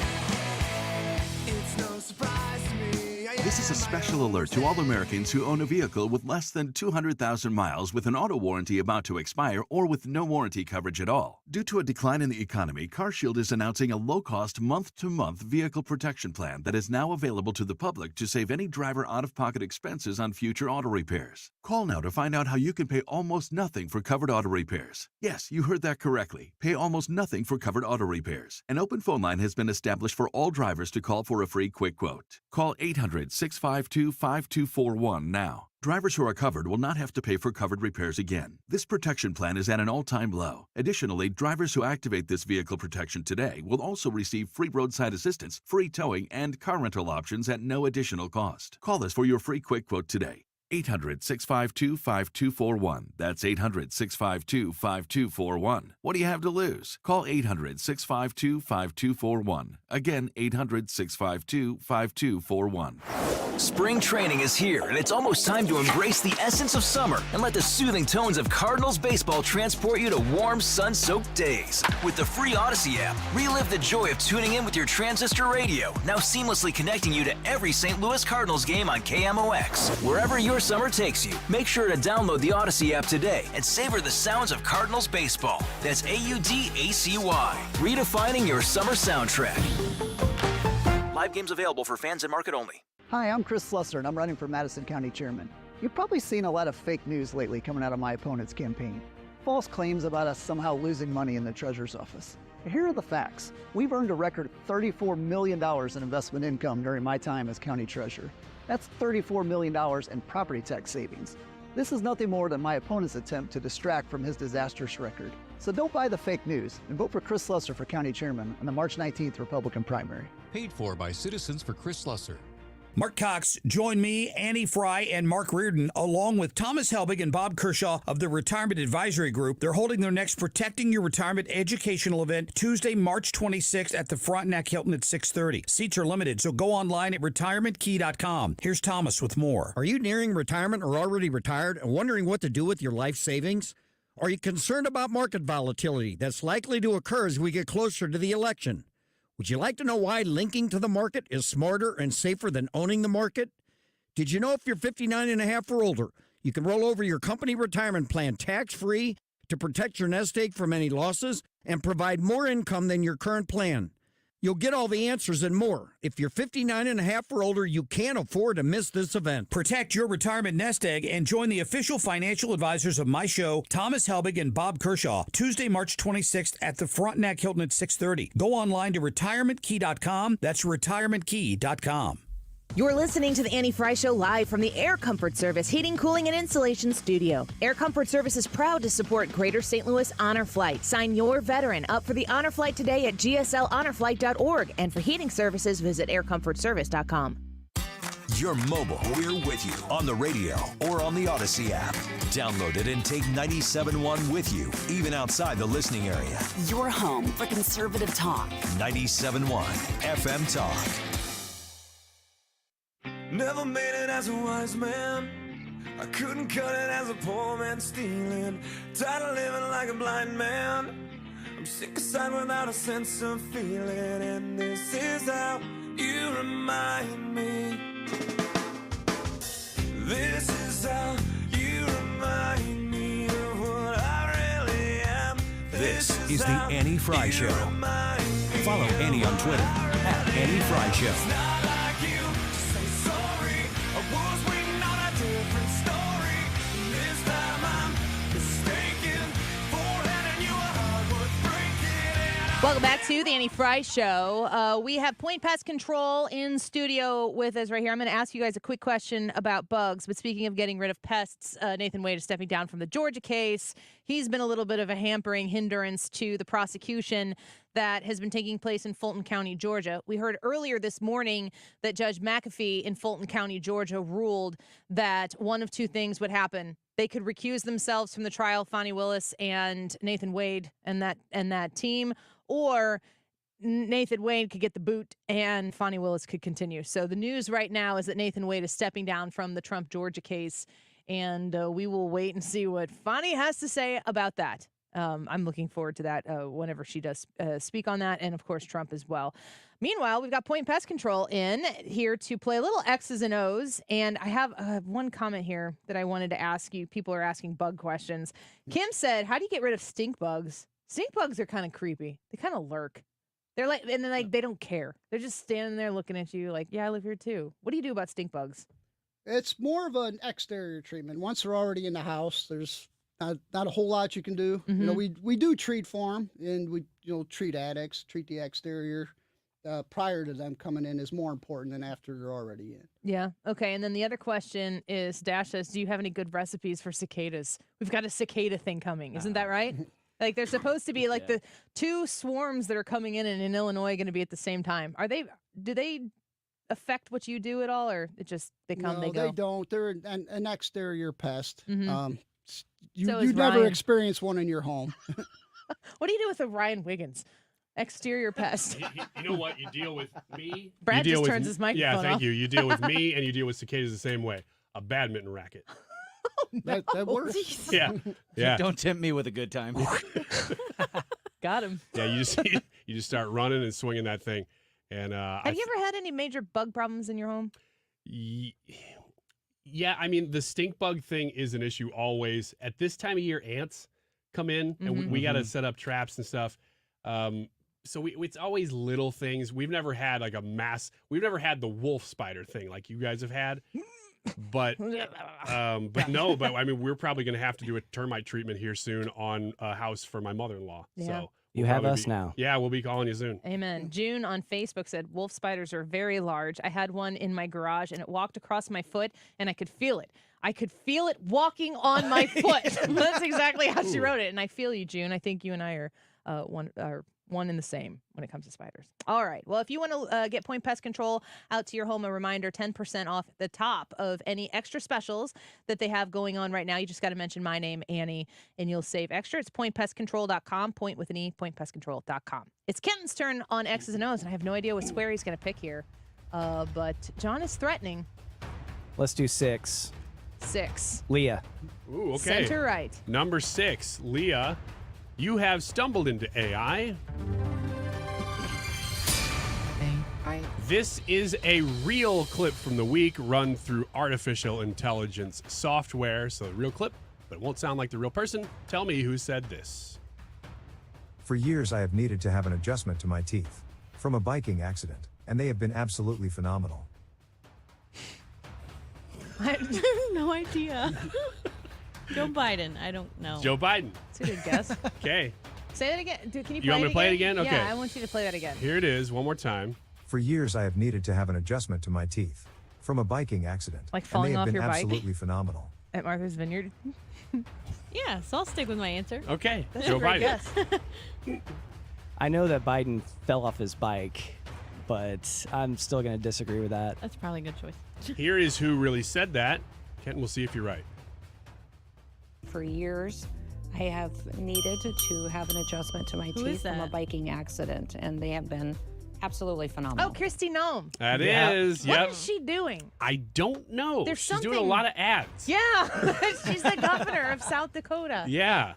Speaker 13: This is a special alert to all Americans who own a vehicle with less than 200,000 miles with an auto warranty about to expire or with no warranty coverage at all. Due to a decline in the economy, CarShield is announcing a low-cost month-to-month vehicle protection plan that is now available to the public to save any driver out-of-pocket expenses on future auto repairs. Call now to find out how you can pay almost nothing for covered auto repairs. Yes, you heard that correctly. Pay almost nothing for covered auto repairs. An open phone line has been established for all drivers to call for a free quick quote. Call 800-652-5241 now. Drivers who are covered will not have to pay for covered repairs again. This protection plan is at an all-time low. Additionally, drivers who activate this vehicle protection today will also receive free roadside assistance, free towing, and car rental options at no additional cost. Call us for your free quick quote today. 800-652-5241. That's 800-652-5241. What do you have to lose? Call 800-652-5241. Again, 800-652-5241.
Speaker 16: Spring training is here, and it's almost time to embrace the essence of summer and let the soothing tones of Cardinals baseball transport you to warm, sun-soaked days. With the free Odyssey app, relive the joy of tuning in with your transistor radio, now seamlessly connecting you to every St. Louis Cardinals game on KMOX. Wherever your summer takes you, make sure to download the Odyssey app today and savor the sounds of Cardinals baseball. That's AUDACY, redefining your summer soundtrack. Live games available for fans and market only.
Speaker 17: Hi, I'm Chris Slusser, and I'm running for Madison County Chairman. You've probably seen a lot of fake news lately coming out of my opponent's campaign. False claims about us somehow losing money in the Treasurer's office. Here are the facts. We've earned a record $34 million in investment income during my time as County Treasurer. That's $34 million in property tax savings. This is nothing more than my opponent's attempt to distract from his disastrous record. So don't buy the fake news and vote for Chris Slusser for County Chairman in the March 19th Republican primary.
Speaker 18: Paid for by Citizens for Chris Slusser.
Speaker 10: Mark Cox, join me, Annie Fry, and Mark Reardon, along with Thomas Helbig and Bob Kershaw of the Retirement Advisory Group. They're holding their next Protecting Your Retirement educational event Tuesday, March 26th at the Frontenac Hilton at 6:30. Seats are limited, so go online at retirementkey.com. Here's Thomas with more.
Speaker 20: Are you nearing retirement or already retired and wondering what to do with your life savings? Are you concerned about market volatility that's likely to occur as we get closer to the election? Would you like to know why linking to the market is smarter and safer than owning the market? Did you know if you're 59 and a half or older, you can roll over your company retirement plan tax-free to protect your nest egg from any losses and provide more income than your current plan? You'll get all the answers and more. If you're 59 and a half or older, you can't afford to miss this event.
Speaker 10: Protect your retirement nest egg and join the official financial advisors of my show, Thomas Helbig and Bob Kershaw, Tuesday, March 26th at the Frontenac Hilton at 6:30. Go online to retirementkey.com. That's retirementkey.com.
Speaker 19: You're listening to the Annie Fry Show live from the Air Comfort Service Heating, Cooling, and Insulation Studio. Air Comfort Service is proud to support Greater St. Louis Honor Flight. Sign your veteran up for the Honor Flight today at gsLhonorflight.org. And for heating services, visit aircomfortservice.com.
Speaker 12: You're mobile. We're with you on the radio or on the Odyssey app. Download it and take 97.1 with you, even outside the listening area.
Speaker 22: Your home for conservative talk.
Speaker 12: 97.1 FM Talk.
Speaker 23: Never made it as a wise man. I couldn't cut it as a poor man stealing. Tired of living like a blind man. I'm sick aside without a sense of feeling. And this is how you remind me. This is how you remind me of what I really am.
Speaker 12: This is the Annie Fry Show. Follow Annie on Twitter at Annie Fry Show.
Speaker 19: Welcome back to the Annie Fry Show. We have Point Pest Control in studio with us right here. I'm going to ask you guys a quick question about bugs. But speaking of getting rid of pests, Nathan Wade is stepping down from the Georgia case. He's been a little bit of a hampering hindrance to the prosecution that has been taking place in Fulton County, Georgia. We heard earlier this morning that Judge McAfee in Fulton County, Georgia, ruled that one of two things would happen. They could recuse themselves from the trial, Fani Willis and Nathan Wade and that team, or Nathan Wade could get the boot and Fani Willis could continue. So the news right now is that Nathan Wade is stepping down from the Trump Georgia case, and we will wait and see what Fani has to say about that. I'm looking forward to that whenever she does speak on that, and of course Trump as well. Meanwhile, we've got Point Pest Control in here to play a little X's and O's, and I have one comment here that I wanted to ask you. People are asking bug questions. Kim said, "How do you get rid of stink bugs?" Stink bugs are kind of creepy. They kind of lurk. They're like, and then like they don't care. They're just standing there looking at you like, "Yeah, I live here too." What do you do about stink bugs?
Speaker 1: It's more of an exterior treatment. Once they're already in the house, there's not a whole lot you can do. You know, we do treat for them, and we treat attics, treat the exterior. Prior to them coming in is more important than after they're already in.
Speaker 19: Yeah. Okay. And then the other question is, Dash says, do you have any good recipes for cicadas? We've got a cicada thing coming. Isn't that right? Like they're supposed to be like the two swarms that are coming in Illinois going to be at the same time. Do they affect what you do at all, or it just they come,
Speaker 1: no,
Speaker 19: they go?
Speaker 1: They don't. They're an exterior pest.
Speaker 19: So
Speaker 1: You'd never experience one in your home.
Speaker 19: What do you do with a Ryan Wiggins? Exterior pest.
Speaker 21: You know what? You deal with me.
Speaker 19: Brad just turns his microphone
Speaker 21: off. Yeah, thank
Speaker 19: off.
Speaker 21: you. You deal with me, and you deal with cicadas the same way. A badminton racket.
Speaker 1: That works.
Speaker 21: Yeah.
Speaker 30: Don't tempt me with a good time.
Speaker 19: Got him.
Speaker 21: Yeah, you just start running and swinging that thing. And
Speaker 19: have you ever had any major bug problems in your home?
Speaker 21: Yeah, I mean the stink bug thing is an issue always. At this time of year, ants come in, and we got to set up traps and stuff. So it's always little things. We've never had like we've never had the wolf spider thing like you guys have had. But I mean, we're probably going to have to do a termite treatment here soon on a house for my mother-in-law.
Speaker 19: Yeah.
Speaker 21: So
Speaker 30: you have us now.
Speaker 21: Yeah, we'll be calling you soon.
Speaker 19: Amen. June on Facebook said, wolf spiders are very large. I had one in my garage, and it walked across my foot, and I could feel it. I could feel it walking on my foot. That's exactly how she wrote it. And I feel you, June. I think you and I are one and the same when it comes to spiders. All right. Well, if you want to get Point Pest Control out to your home, a reminder, 10% off the top of any extra specials that they have going on right now. You just got to mention my name, Annie, and you'll save extra. It's pointpestcontrol.com, point with an E, pointpestcontrol.com. It's Kenton's turn on X's and O's, and I have no idea what square he's going to pick here. But John is threatening.
Speaker 24: Let's do 6.
Speaker 19: 6.
Speaker 24: Leah.
Speaker 21: Ooh, okay.
Speaker 19: Center right.
Speaker 21: Number 6, Leah. You have stumbled into AI. This is a real clip from the week run through artificial intelligence software. So, a real clip, but it won't sound like the real person. Tell me who said this.
Speaker 3: For years, I have needed to have an adjustment to my teeth from a biking accident, and they have been absolutely phenomenal.
Speaker 2: I have no idea. Joe Biden. I don't know.
Speaker 21: Joe Biden.
Speaker 19: That's a good guess.
Speaker 21: Okay.
Speaker 19: Say that again. Can you play it again?
Speaker 21: You want me to play it again? Okay.
Speaker 19: Yeah, I want you to play that again.
Speaker 21: Here it is, one more time.
Speaker 3: For years, I have needed to have an adjustment to my teeth from a biking accident,
Speaker 19: Like falling
Speaker 3: and
Speaker 19: off
Speaker 3: they have
Speaker 19: your
Speaker 3: been
Speaker 19: bike?
Speaker 3: absolutely phenomenal.
Speaker 19: At Martha's Vineyard.
Speaker 2: Yeah, so I'll stick with my answer.
Speaker 21: Okay.
Speaker 19: That's
Speaker 21: Joe
Speaker 19: a great
Speaker 21: Biden.
Speaker 19: guess.
Speaker 24: I know that Biden fell off his bike, but I'm still going to disagree with that.
Speaker 2: That's probably a good choice.
Speaker 21: Here is who really said that. Kenton, we'll see if you're right.
Speaker 5: For years, I have needed to have an adjustment to my
Speaker 2: Who is
Speaker 5: teeth from a
Speaker 2: that?
Speaker 5: biking accident, and they have been absolutely phenomenal.
Speaker 19: Oh, Christy Nome.
Speaker 21: That is,
Speaker 19: What
Speaker 21: yep.
Speaker 19: is she doing?
Speaker 21: I don't know.
Speaker 19: There's
Speaker 21: She's doing a
Speaker 19: something-
Speaker 21: lot of ads.
Speaker 19: Yeah, she's the governor of South Dakota.
Speaker 21: Yeah.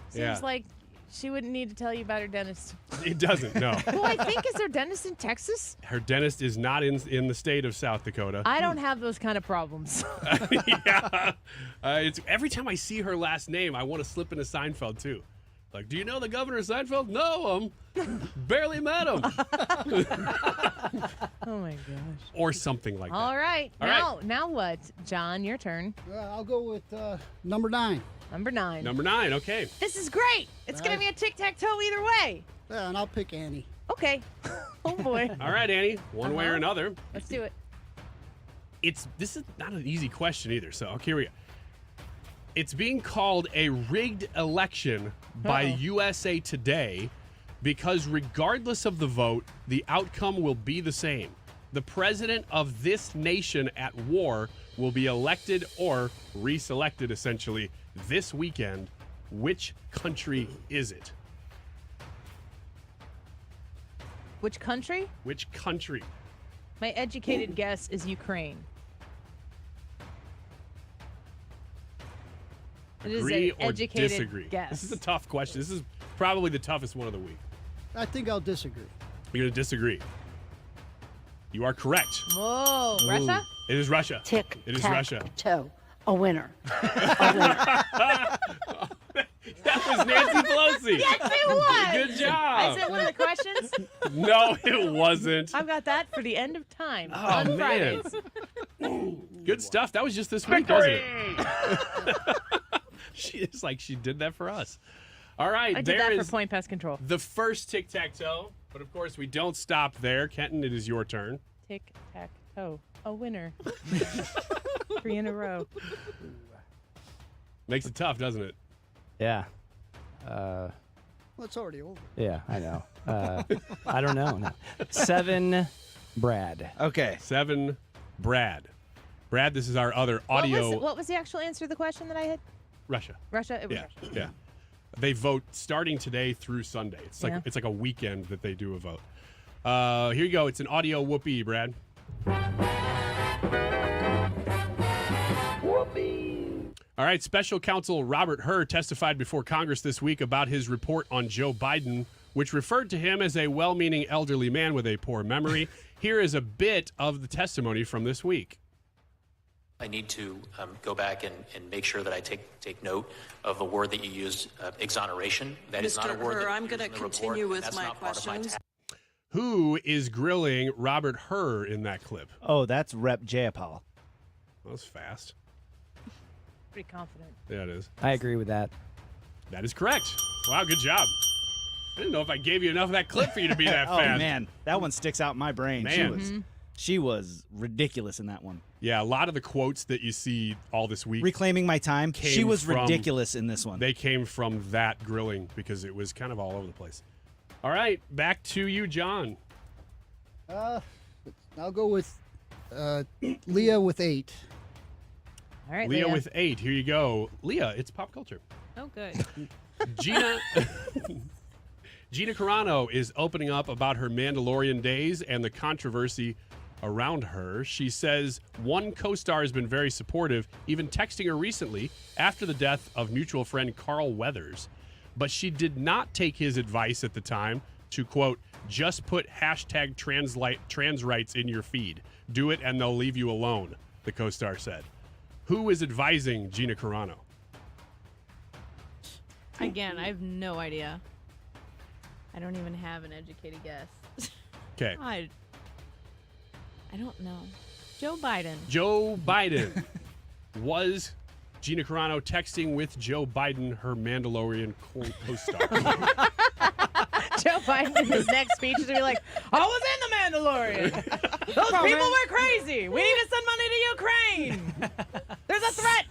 Speaker 19: Seems like she wouldn't need to tell you about her dentist.
Speaker 21: It doesn't, no.
Speaker 19: Who I think is her dentist in Texas?
Speaker 21: Her dentist is not in the state of South Dakota.
Speaker 19: I don't have those kind of problems.
Speaker 21: Yeah. It's every time I see her last name, I want to slip into Seinfeld too. Like, do you know the governor of Seinfeld? No, barely met him.
Speaker 19: Oh my gosh.
Speaker 21: Or something like that.
Speaker 19: All right.
Speaker 21: All
Speaker 19: Now what? John, your turn.
Speaker 1: I'll go with number 9.
Speaker 19: Number 9.
Speaker 21: Number 9, okay.
Speaker 19: This is great. It's going to be a tic-tac-toe either way.
Speaker 1: Yeah, and I'll pick Annie.
Speaker 19: Okay. Oh boy.
Speaker 21: All right, Annie. One way or another.
Speaker 19: Let's do it.
Speaker 21: This is not an easy question either, so here we go. It's being called a rigged election by USA Today because regardless of the vote, the outcome will be the same. The president of this nation at war will be elected or reselected essentially this weekend. Which country is it?
Speaker 19: Which country?
Speaker 21: Which country?
Speaker 19: My educated guess is Ukraine.
Speaker 2: It is
Speaker 21: Agree
Speaker 2: an
Speaker 21: or
Speaker 2: educated
Speaker 21: disagree?
Speaker 2: guess.
Speaker 21: This is a tough question. This is probably the toughest one of the week.
Speaker 1: I think I'll disagree.
Speaker 21: You're going to disagree. You are correct.
Speaker 2: Whoa, Russia?
Speaker 21: It is Russia.
Speaker 6: Tick.
Speaker 21: It is Russia.
Speaker 6: Toe. A winner.
Speaker 21: That was Nancy Pelosi.
Speaker 2: Yes, it was.
Speaker 21: Good job.
Speaker 2: Is it one of the questions?
Speaker 21: No, it wasn't.
Speaker 2: I've got that for the end of time
Speaker 21: Oh,
Speaker 2: on
Speaker 21: man.
Speaker 2: Fridays.
Speaker 21: Good stuff. That was just this week, wasn't it? It's like she did that for us. All right,
Speaker 2: I did
Speaker 21: there
Speaker 2: that
Speaker 21: is
Speaker 2: for point pest control.
Speaker 21: the first tic-tac-toe. But, of course, we don't stop there. Kenton, it is your turn.
Speaker 2: Tick, tack, toe. A winner. 3 in a row.
Speaker 21: Makes it tough, doesn't it?
Speaker 7: Yeah.
Speaker 1: Well, it's already over.
Speaker 7: Yeah, I know. I don't know. No. 7, Brad.
Speaker 30: Okay.
Speaker 21: 7, Brad. Brad, this is our other audio.
Speaker 2: What was the actual answer to the question that I had?
Speaker 21: Russia.
Speaker 2: Russia? It was
Speaker 21: Yeah,
Speaker 2: Russia.
Speaker 21: yeah. They vote starting today through Sunday. It's like
Speaker 2: Yeah.
Speaker 21: it's like a weekend that they do a vote. Here you go. It's an audio whoopee, Brad. All right, special counsel Robert Hur testified before Congress this week about his report on Joe Biden, which referred to him as a well-meaning elderly man with a poor memory. Here is a bit of the testimony from this week.
Speaker 8: I need to go back and make sure that I take note of a word that you used, exoneration. That is not a word that
Speaker 9: I'm going to continue with my questions.
Speaker 21: Who is grilling Robert Hur in that clip?
Speaker 30: Oh, that's Rep. Jayapal.
Speaker 21: That was fast.
Speaker 2: Pretty confident.
Speaker 21: Yeah, it is.
Speaker 7: I agree with that.
Speaker 21: That is correct. Wow, good job. I didn't know if I gave you enough of that clip for you to be that
Speaker 30: Oh,
Speaker 21: fast.
Speaker 30: man. That one sticks out in my brain.
Speaker 21: Man.
Speaker 30: She was ridiculous in that one.
Speaker 21: Yeah, a lot of the quotes that you see all this week.
Speaker 30: Reclaiming my time. She
Speaker 21: came
Speaker 30: was
Speaker 21: from-
Speaker 30: ridiculous in this one.
Speaker 21: They came from that grilling because it was kind of all over the place. All right, back to you, John.
Speaker 1: I'll go with Leah with 8.
Speaker 2: All right,
Speaker 21: Leah with 8. Here you go. Leah, it's pop culture.
Speaker 2: Oh, good.
Speaker 21: Gina Carano is opening up about her Mandalorian days and the controversy around her. She says one co-star has been very supportive, even texting her recently after the death of mutual friend Carl Weathers. But she did not take his advice at the time to, quote, just put hashtag trans rights in your feed. Do it and they'll leave you alone, the co-star said. Who is advising Gina Carano?
Speaker 2: Again, I have no idea. I don't even have an educated guess.
Speaker 21: Okay.
Speaker 2: I don't know. Joe Biden.
Speaker 21: Joe Biden. Was Gina Carano texting with Joe Biden, her Mandalorian co-star?
Speaker 2: Joe Biden in his next speech is going to be like, I was in the Mandalorian. Those people were crazy. We need to send money to Ukraine. There's a threat.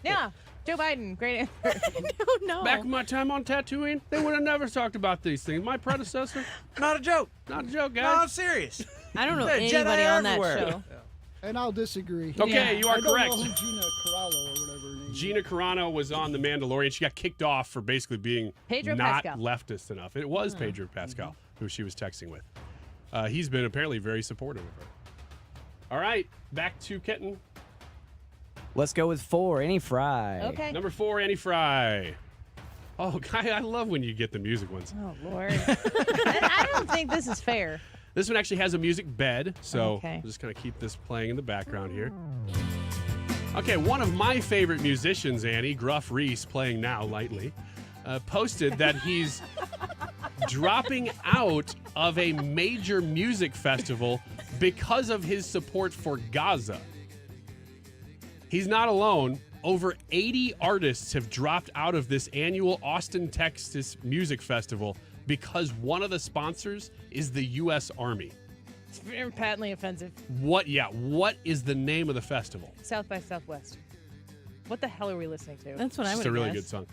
Speaker 2: Yeah. Joe Biden, great answer. I don't know.
Speaker 21: Back in my time on Tatooine, they would have never talked about these things. My predecessor.
Speaker 30: Not a joke.
Speaker 21: Not a joke, guys.
Speaker 30: No, I'm serious.
Speaker 2: I don't know
Speaker 30: Yeah,
Speaker 2: anybody
Speaker 30: Jedi
Speaker 2: on that
Speaker 30: everywhere.
Speaker 2: show.
Speaker 1: And I'll disagree.
Speaker 21: Okay, you are correct.
Speaker 1: I don't know who Gina Carano or whatever her name is.
Speaker 21: Gina Carano was on The Mandalorian. She got kicked off for basically being
Speaker 2: Pedro
Speaker 21: not
Speaker 2: Pascal.
Speaker 21: leftist enough. It was Pedro Pascal who she was texting with. He's been apparently very supportive of her. All right, back to Kenton.
Speaker 7: Let's go with 4, Annie Fry.
Speaker 2: Okay.
Speaker 21: Number 4, Annie Fry. Oh, I love when you get the music ones.
Speaker 2: Oh, Lord. I don't think this is fair.
Speaker 21: This one actually has a music bed, so
Speaker 2: Okay.
Speaker 21: I'm just going to keep this playing in the background here. Okay, one of my favorite musicians, Annie, Gruff Reese, playing now lightly, posted that he's dropping out of a major music festival because of his support for Gaza. He's not alone. Over 80 artists have dropped out of this annual Austin, Texas music festival because one of the sponsors is the U.S. Army.
Speaker 2: It's very patently offensive.
Speaker 21: What is the name of the festival?
Speaker 2: South by Southwest. What the hell are we listening to?
Speaker 9: That's what I
Speaker 21: It's
Speaker 9: would
Speaker 21: a really
Speaker 9: guess.
Speaker 21: good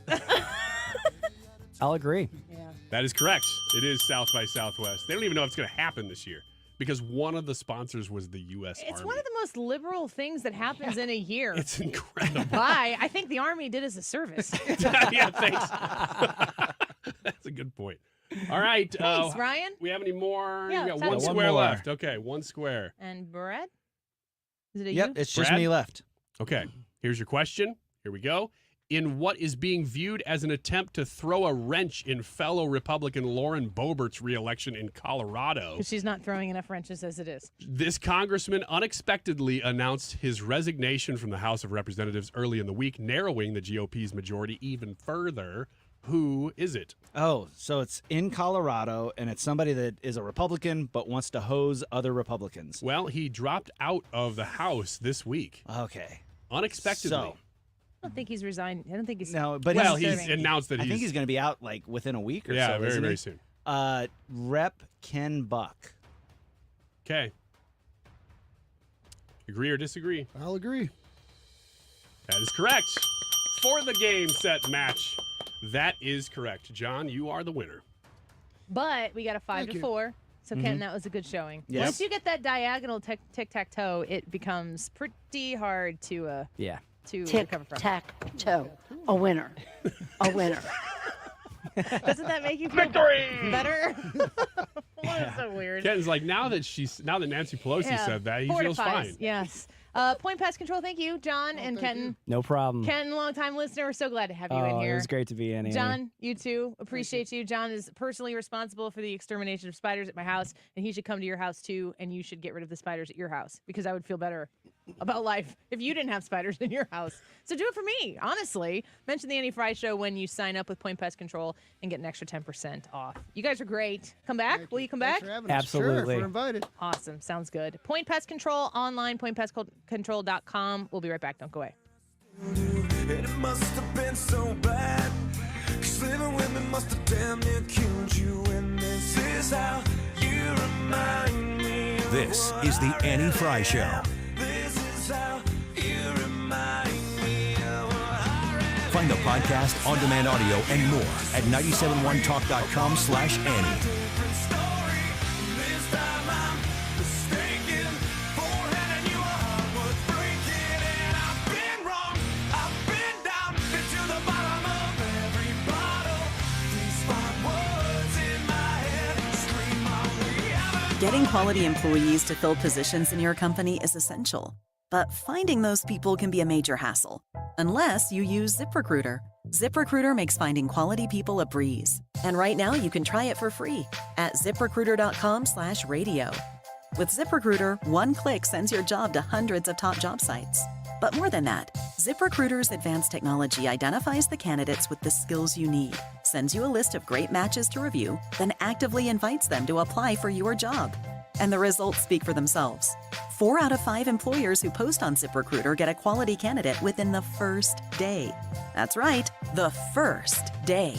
Speaker 21: song.
Speaker 7: I'll agree.
Speaker 2: Yeah.
Speaker 21: That is correct. It is South by Southwest. They don't even know if it's going to happen this year because one of the sponsors was the U.S.
Speaker 2: It's
Speaker 21: Army.
Speaker 2: one of the most liberal things that happens in a year.
Speaker 21: It's incredible.
Speaker 2: Why? I think the Army did as a service.
Speaker 21: Yeah, thanks. That's a good point. All right.
Speaker 2: Thanks, Ryan.
Speaker 21: We have any more?
Speaker 2: Yeah,
Speaker 21: You got
Speaker 2: let's
Speaker 21: one
Speaker 2: have
Speaker 21: square
Speaker 30: more.
Speaker 21: left. Okay, one square.
Speaker 2: And Brett? Is it a
Speaker 30: Yep,
Speaker 2: you?
Speaker 30: it's just
Speaker 21: Brad?
Speaker 30: me left.
Speaker 21: Okay, here's your question. Here we go. In what is being viewed as an attempt to throw a wrench in fellow Republican Lauren Boebert's reelection in Colorado.
Speaker 19: Because she's not throwing enough wrenches as it is.
Speaker 21: This congressman unexpectedly announced his resignation from the House of Representatives early in the week, narrowing the GOP's majority even further. Who is it?
Speaker 30: Oh, so it's in Colorado, and it's somebody that is a Republican but wants to hose other Republicans.
Speaker 21: Well, he dropped out of the House this week.
Speaker 30: Okay.
Speaker 21: Unexpectedly.
Speaker 30: So,
Speaker 19: I don't think he's resigned. I don't think he's.
Speaker 30: no, but
Speaker 21: he's announced that
Speaker 30: I think he's going to be out like within a week or so.
Speaker 21: Yeah, very,
Speaker 30: isn't
Speaker 21: very
Speaker 30: he?
Speaker 21: soon.
Speaker 30: Rep Ken Buck.
Speaker 21: Okay. Agree or disagree?
Speaker 1: I'll agree.
Speaker 21: That is correct. For the game, set, match. That is correct. John, you are the winner.
Speaker 19: But we got a 5 to 4. So, Kenton,
Speaker 30: Mhm.
Speaker 19: that was a good showing.
Speaker 30: Yes.
Speaker 19: Once you get that diagonal tic-tac-toe, it becomes pretty hard to
Speaker 7: Yeah.
Speaker 19: to
Speaker 4: Tick,
Speaker 19: recover from.
Speaker 4: tack, toe. A winner. A winner.
Speaker 19: Doesn't that make you feel better? What is so weird?
Speaker 21: Kenton's like, now that Nancy Pelosi said that, he feels
Speaker 19: Fortifies,
Speaker 21: fine.
Speaker 19: Yes. Point pest control. Thank you, John and Kenton.
Speaker 7: No problem.
Speaker 19: Kenton, longtime listener. We're so glad to have you in
Speaker 7: Oh,
Speaker 19: here.
Speaker 7: it was great to be in here.
Speaker 19: John, you too. Appreciate you. John is personally responsible for the extermination of spiders at my house, and he should come to your house too, and you should get rid of the spiders at your house because I would feel better about life if you didn't have spiders in your house. So do it for me, honestly. Mention the Annie Fry Show when you sign up with Point Pest Control and get an extra 10% off. You guys are great. Come back. Will you come back?
Speaker 1: Thanks for having us. Sure,
Speaker 7: Absolutely.
Speaker 1: if we're invited.
Speaker 19: Awesome. Sounds good. Point Pest Control online, pointpestcontrol.com. We'll be right back. Don't go away.
Speaker 23: It must have been so bad. 'Cause living with me must have damn near killed you. And this is how you remind me.
Speaker 12: This is the Annie Fry Show.
Speaker 23: This is how you remind me of
Speaker 12: Find the podcast, on-demand audio, and more at 971talk.com/Annie.
Speaker 23: different story. This time I'm mistaken. Forehanding you a heart worth breaking. And I've been wrong. I've been down. Been to the bottom of every bottle. These 5 words in my head scream my way out.
Speaker 6: Getting quality employees to fill positions in your company is essential, but finding those people can be a major hassle, unless you use ZipRecruiter. ZipRecruiter makes finding quality people a breeze. And right now you can try it for free at ziprecruiter.com/radio. With ZipRecruiter, one click sends your job to hundreds of top job sites. But more than that, ZipRecruiter's advanced technology identifies the candidates with the skills you need, sends you a list of great matches to review, then actively invites them to apply for your job. And the results speak for themselves. 4 out of 5 employers who post on ZipRecruiter get a quality candidate within the first day. That's right, the first day.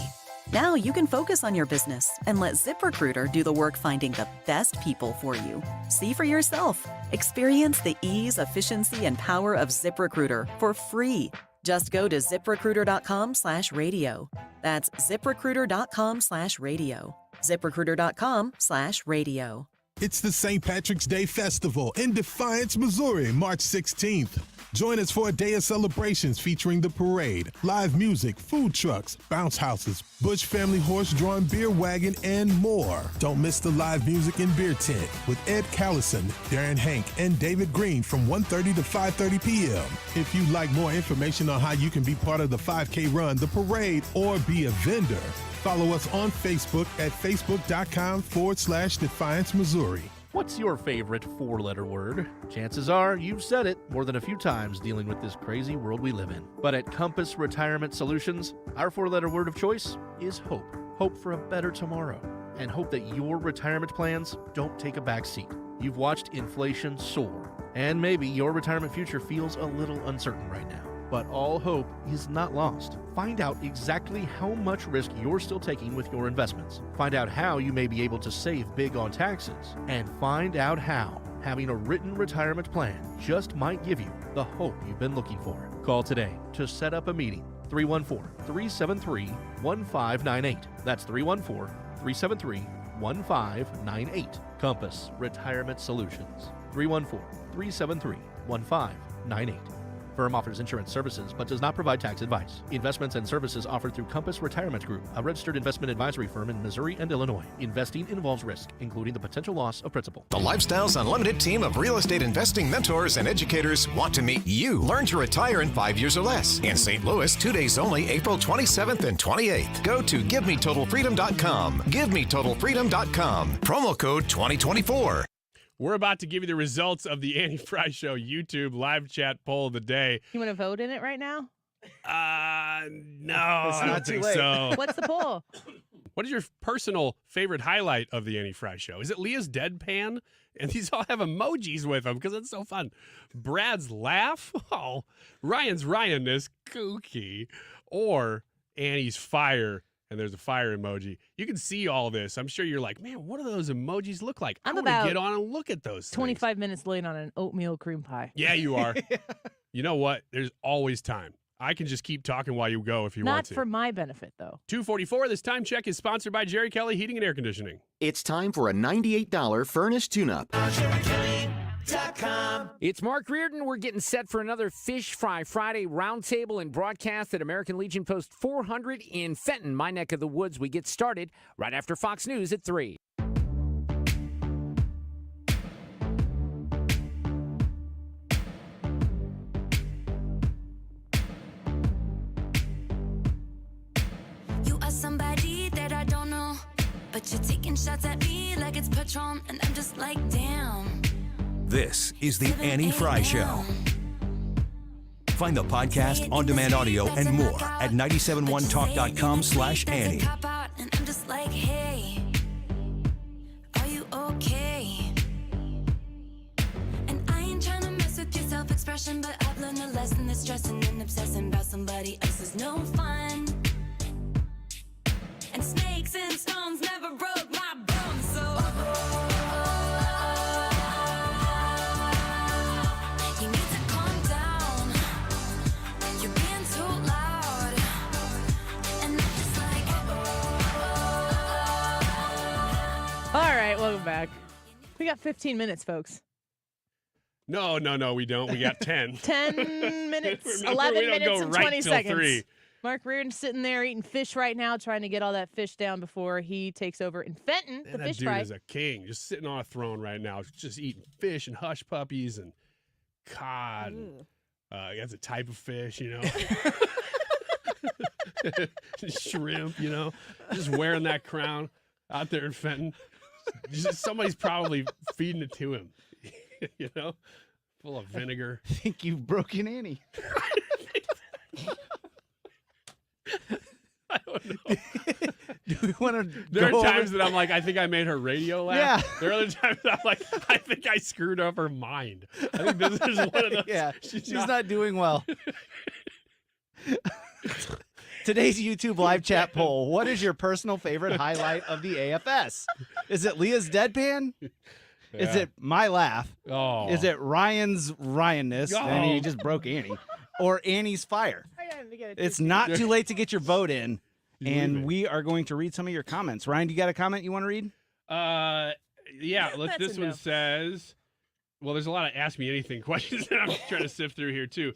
Speaker 6: Now you can focus on your business and let ZipRecruiter do the work finding the best people for you. See for yourself. Experience the ease, efficiency, and power of ZipRecruiter for free. Just go to ziprecruiter.com/radio. That's ziprecruiter.com/radio. ziprecruiter.com/radio.
Speaker 11: It's the St. Patrick's Day Festival in Defiance, Missouri, March 16th. Join us for a day of celebrations featuring the parade, live music, food trucks, bounce houses, Bush Family horse-drawn beer wagon, and more. Don't miss the live music and beer tent with Ed Callison, Darren Hank, and David Green from 1:30 to 5:30 p.m. If you'd like more information on how you can be part of the 5K run, the parade, or be a vendor, follow us on Facebook at facebook.com/Defiance, Missouri.
Speaker 14: What's your favorite 4-letter word? Chances are you've said it more than a few times dealing with this crazy world we live in. But at Compass Retirement Solutions, our 4-letter word of choice is hope. Hope for a better tomorrow. And hope that your retirement plans don't take a back seat. You've watched inflation soar, and maybe your retirement future feels a little uncertain right now. But all hope is not lost. Find out exactly how much risk you're still taking with your investments. Find out how you may be able to save big on taxes. And find out how having a written retirement plan just might give you the hope you've been looking for. Call today to set up a meeting. 314-373-1598. That's 314-373-1598. Compass Retirement Solutions. 314-373-1598. Firm offers insurance services but does not provide tax advice. Investments and services offered through Compass Retirement Group, a registered investment advisory firm in Missouri and Illinois. Investing involves risk, including the potential loss of principal.
Speaker 13: The Lifestyles Unlimited team of real estate investing mentors and educators want to meet you. Learn to retire in 5 years or less. In St. Louis, 2 days only, April 27th and 28th. Go to GiveMeTotalFreedom.com. GiveMeTotalFreedom.com. Promo code 2024.
Speaker 21: We're about to give you the results of the Annie Fry Show YouTube live chat poll of the day.
Speaker 19: You want to vote in it right now?
Speaker 21: No, I don't think so.
Speaker 19: What's the poll?
Speaker 21: What is your personal favorite highlight of the Annie Fry Show? Is it Leah's deadpan? And these all have emojis with them because it's so fun. Brad's laugh? Oh, Ryan's Ryan-ness, kooky. Or Annie's fire, and there's a fire emoji. You can see all this. I'm sure you're like, man, what do those emojis look like? I want to get on and look at those
Speaker 19: 25 minutes late on an oatmeal cream pie.
Speaker 21: Yeah, you are. You know what? There's always time. I can just keep talking while you go if you want
Speaker 19: Not
Speaker 21: to.
Speaker 19: for my benefit, though.
Speaker 21: 2:44. This time check is sponsored by Jerry Kelly Heating and Air Conditioning.
Speaker 15: It's time for a $98 furnace tune-up.
Speaker 16: It's Mark Reardon. We're getting set for another Fish Fry Friday roundtable and broadcast at American Legion Post 400 in Fenton, my neck of the woods. We get started right after Fox News at 3.
Speaker 17: You are somebody that I don't know, but you're taking shots at me like it's Patron, and I'm just like, damn.
Speaker 12: This is the Annie Fry Show. Find the podcast, on-demand audio, and more at 971talk.com/Annie.
Speaker 17: Cop out, and I'm just like, hey, are you okay? And I ain't trying to mess with your self-expression, but I've learned a lesson that stressing and obsessing about somebody else is no fun. And snakes and stones never broke my bones, so you need to calm down. You're being too loud, and I'm just like,
Speaker 19: All right, welcome back. We got 15 minutes, folks.
Speaker 21: No, we don't. We got 10.
Speaker 19: 10 minutes,
Speaker 21: Remember,
Speaker 19: 11
Speaker 21: we don't
Speaker 19: minutes
Speaker 21: go
Speaker 19: and
Speaker 21: right
Speaker 19: 20
Speaker 21: till
Speaker 19: seconds.
Speaker 21: 3.
Speaker 19: Mark Reardon's sitting there eating fish right now, trying to get all that fish down before he takes over in Fenton,
Speaker 21: Man,
Speaker 19: the
Speaker 21: that
Speaker 19: fish
Speaker 21: dude
Speaker 19: fry.
Speaker 21: is a king, just sitting on a throne right now, just eating fish and hush puppies and cod. And, that's a type of fish, you know. Shrimp, you know. Just wearing that crown out there in Fenton. Somebody's probably feeding it to him, you know, full of vinegar.
Speaker 30: I think you've broken Annie.
Speaker 21: I don't know.
Speaker 30: Do we want to?
Speaker 21: There are times that I'm like, I think I made her radio laugh.
Speaker 30: Yeah.
Speaker 21: There are other times that I'm like, I think I screwed up her mind. I think this is one of those.
Speaker 30: Yeah, she's not doing well. Today's YouTube live chat poll. What is your personal favorite highlight of the AFS? Is it Leah's deadpan? Is
Speaker 21: Yeah.
Speaker 30: it my laugh?
Speaker 21: Oh.
Speaker 30: Is it Ryan's Ryan-ness?
Speaker 21: Oh.
Speaker 30: I mean, he just broke Annie. Or Annie's fire? It's not too late to get your vote in. And we are going to read some of your comments. Ryan, do you got a comment you want to read?
Speaker 21: Yeah,
Speaker 19: That's
Speaker 21: this
Speaker 19: a
Speaker 21: one
Speaker 19: no.
Speaker 21: says, well, there's a lot of Ask Me Anything questions that I'm trying to sift through here, too.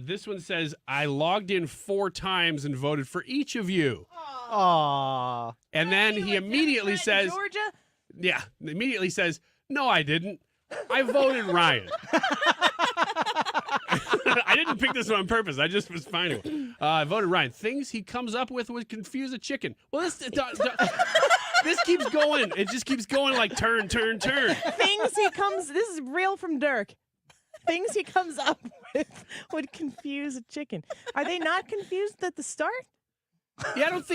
Speaker 21: This one says, I logged in 4 times and voted for each of you.
Speaker 30: Aww.
Speaker 21: And then he immediately says,
Speaker 19: Georgia?
Speaker 21: yeah, immediately says, no, I didn't. I voted Ryan. I didn't pick this one on purpose. I just was finding one. I voted Ryan. Things he comes up with would confuse a chicken. Well, this keeps going. It just keeps going like turn.
Speaker 19: Things he comes, this is real from Dirk. Things he comes up with would confuse a chicken. Are they not confused at the start?
Speaker 21: Yeah, I don't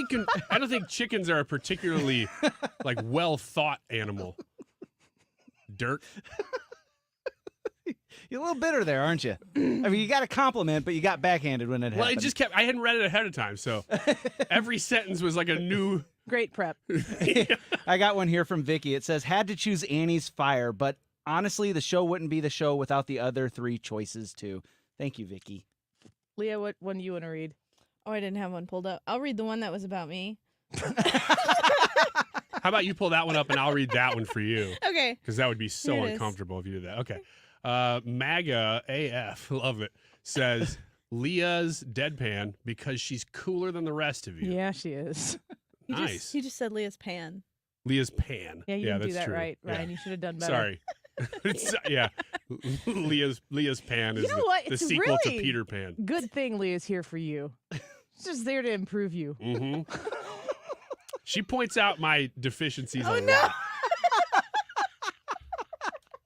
Speaker 21: think chickens are a particularly like well thought animal. Dirk.
Speaker 30: You're a little bitter there, aren't you? I mean, you got a compliment, but you got backhanded when it
Speaker 21: Well,
Speaker 30: happened.
Speaker 21: it just kept. I hadn't read it ahead of time, so every sentence was like a new.
Speaker 19: Great prep.
Speaker 30: I got one here from Vicky. It says, had to choose Annie's fire, but honestly, the show wouldn't be the show without the other 3 choices, too. Thank you, Vicky.
Speaker 19: Leah, what one do you want to read?
Speaker 18: Oh, I didn't have one pulled up. I'll read the one that was about me.
Speaker 21: How about you pull that one up and I'll read that one for you?
Speaker 18: Okay.
Speaker 21: Because that would be so
Speaker 18: Here it is.
Speaker 21: uncomfortable if you did that. Okay. MAGA AF, love it, says Leah's deadpan because she's cooler than the rest of you.
Speaker 2: Yeah, she is.
Speaker 21: Nice.
Speaker 18: He just said Leah's pan.
Speaker 21: Leah's pan.
Speaker 2: Yeah, you didn't
Speaker 21: that's
Speaker 2: do that
Speaker 21: true.
Speaker 2: right, Ryan.
Speaker 21: Yeah.
Speaker 2: You should have done better.
Speaker 21: Sorry. Yeah. Leah's pan is
Speaker 2: You know what?
Speaker 21: the
Speaker 2: It's
Speaker 21: sequel
Speaker 2: really
Speaker 21: to Peter Pan.
Speaker 2: Good thing Leah's here for you. She's just there to improve you.
Speaker 21: Mm-hmm. She points out my deficiencies a lot.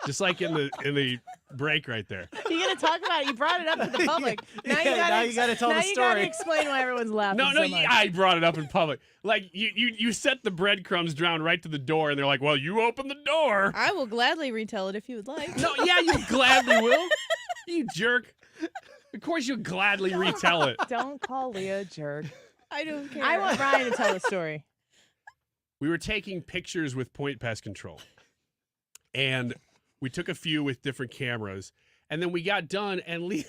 Speaker 21: Just like in the break right there.
Speaker 2: You got to talk about it. You brought it up to the public. Now
Speaker 30: now
Speaker 2: you
Speaker 30: you gotta tell the
Speaker 2: Now you got to
Speaker 30: story.
Speaker 2: explain why everyone's laughing
Speaker 21: No,
Speaker 2: so much.
Speaker 21: I brought it up in public. Like you set the breadcrumbs down right to the door, and they're like, "Well, you open the door."
Speaker 18: I will gladly retell it if you would like.
Speaker 21: No, yeah, you gladly will. You jerk. Of course, you'll gladly retell it.
Speaker 2: Don't call Leah a jerk.
Speaker 18: I don't care.
Speaker 2: I want Ryan to tell the story.
Speaker 21: We were taking pictures with Point Pest Control, and we took a few with different cameras, and then we got done, and Leah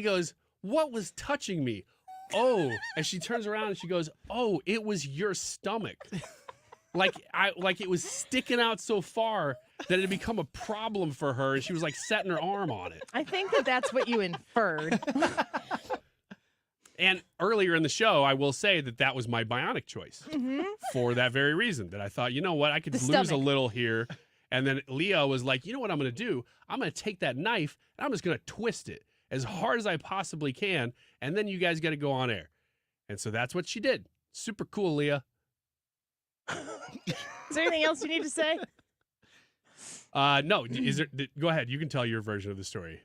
Speaker 21: goes, "What was touching me?" Oh, and she turns around and she goes, "Oh, it was your stomach." Like it was sticking out so far that it had become a problem for her, and she was like setting her arm on it.
Speaker 2: I think that's what you inferred.
Speaker 21: And earlier in the show, I will say that was my bionic choice
Speaker 2: Mm-hmm.
Speaker 21: for that very reason. That I thought, you know what, I could
Speaker 2: The
Speaker 21: lose a
Speaker 2: stomach.
Speaker 21: little here. And then Leah was like, you know what I'm going to do? I'm going to take that knife and I'm just going to twist it as hard as I possibly can. And then you guys got to go on air. And so that's what she did. Super cool, Leah.
Speaker 2: Is there anything else you need to say?
Speaker 21: No, go ahead. You can tell your version of the story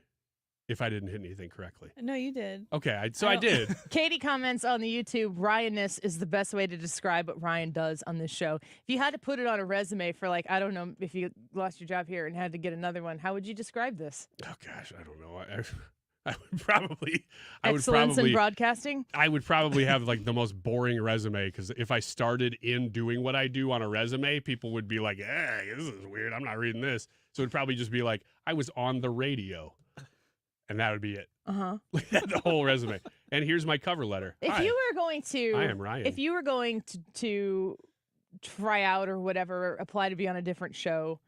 Speaker 21: if I didn't hit anything correctly.
Speaker 18: No, you did.
Speaker 21: Okay, I did.
Speaker 2: Katie comments on the YouTube, Ryan-ness is the best way to describe what Ryan does on this show. If you had to put it on a resume for, like, I don't know, if you lost your job here and had to get another one, how would you describe this?
Speaker 21: Oh, gosh, I don't know. I would probably...
Speaker 2: Excellence in broadcasting?
Speaker 21: I would probably have, like, the most boring resume, because if I started in doing what I do on a resume, people would be like, hey, this is weird. I'm not reading this. So it would probably just be like, I was on the radio. And that would be it.
Speaker 2: Uh-huh.
Speaker 21: The whole resume. And here's my cover letter.
Speaker 2: If
Speaker 21: Hi,
Speaker 2: you were going to...
Speaker 21: I am Ryan.
Speaker 2: If you were going to try out or whatever, apply to be on a different show,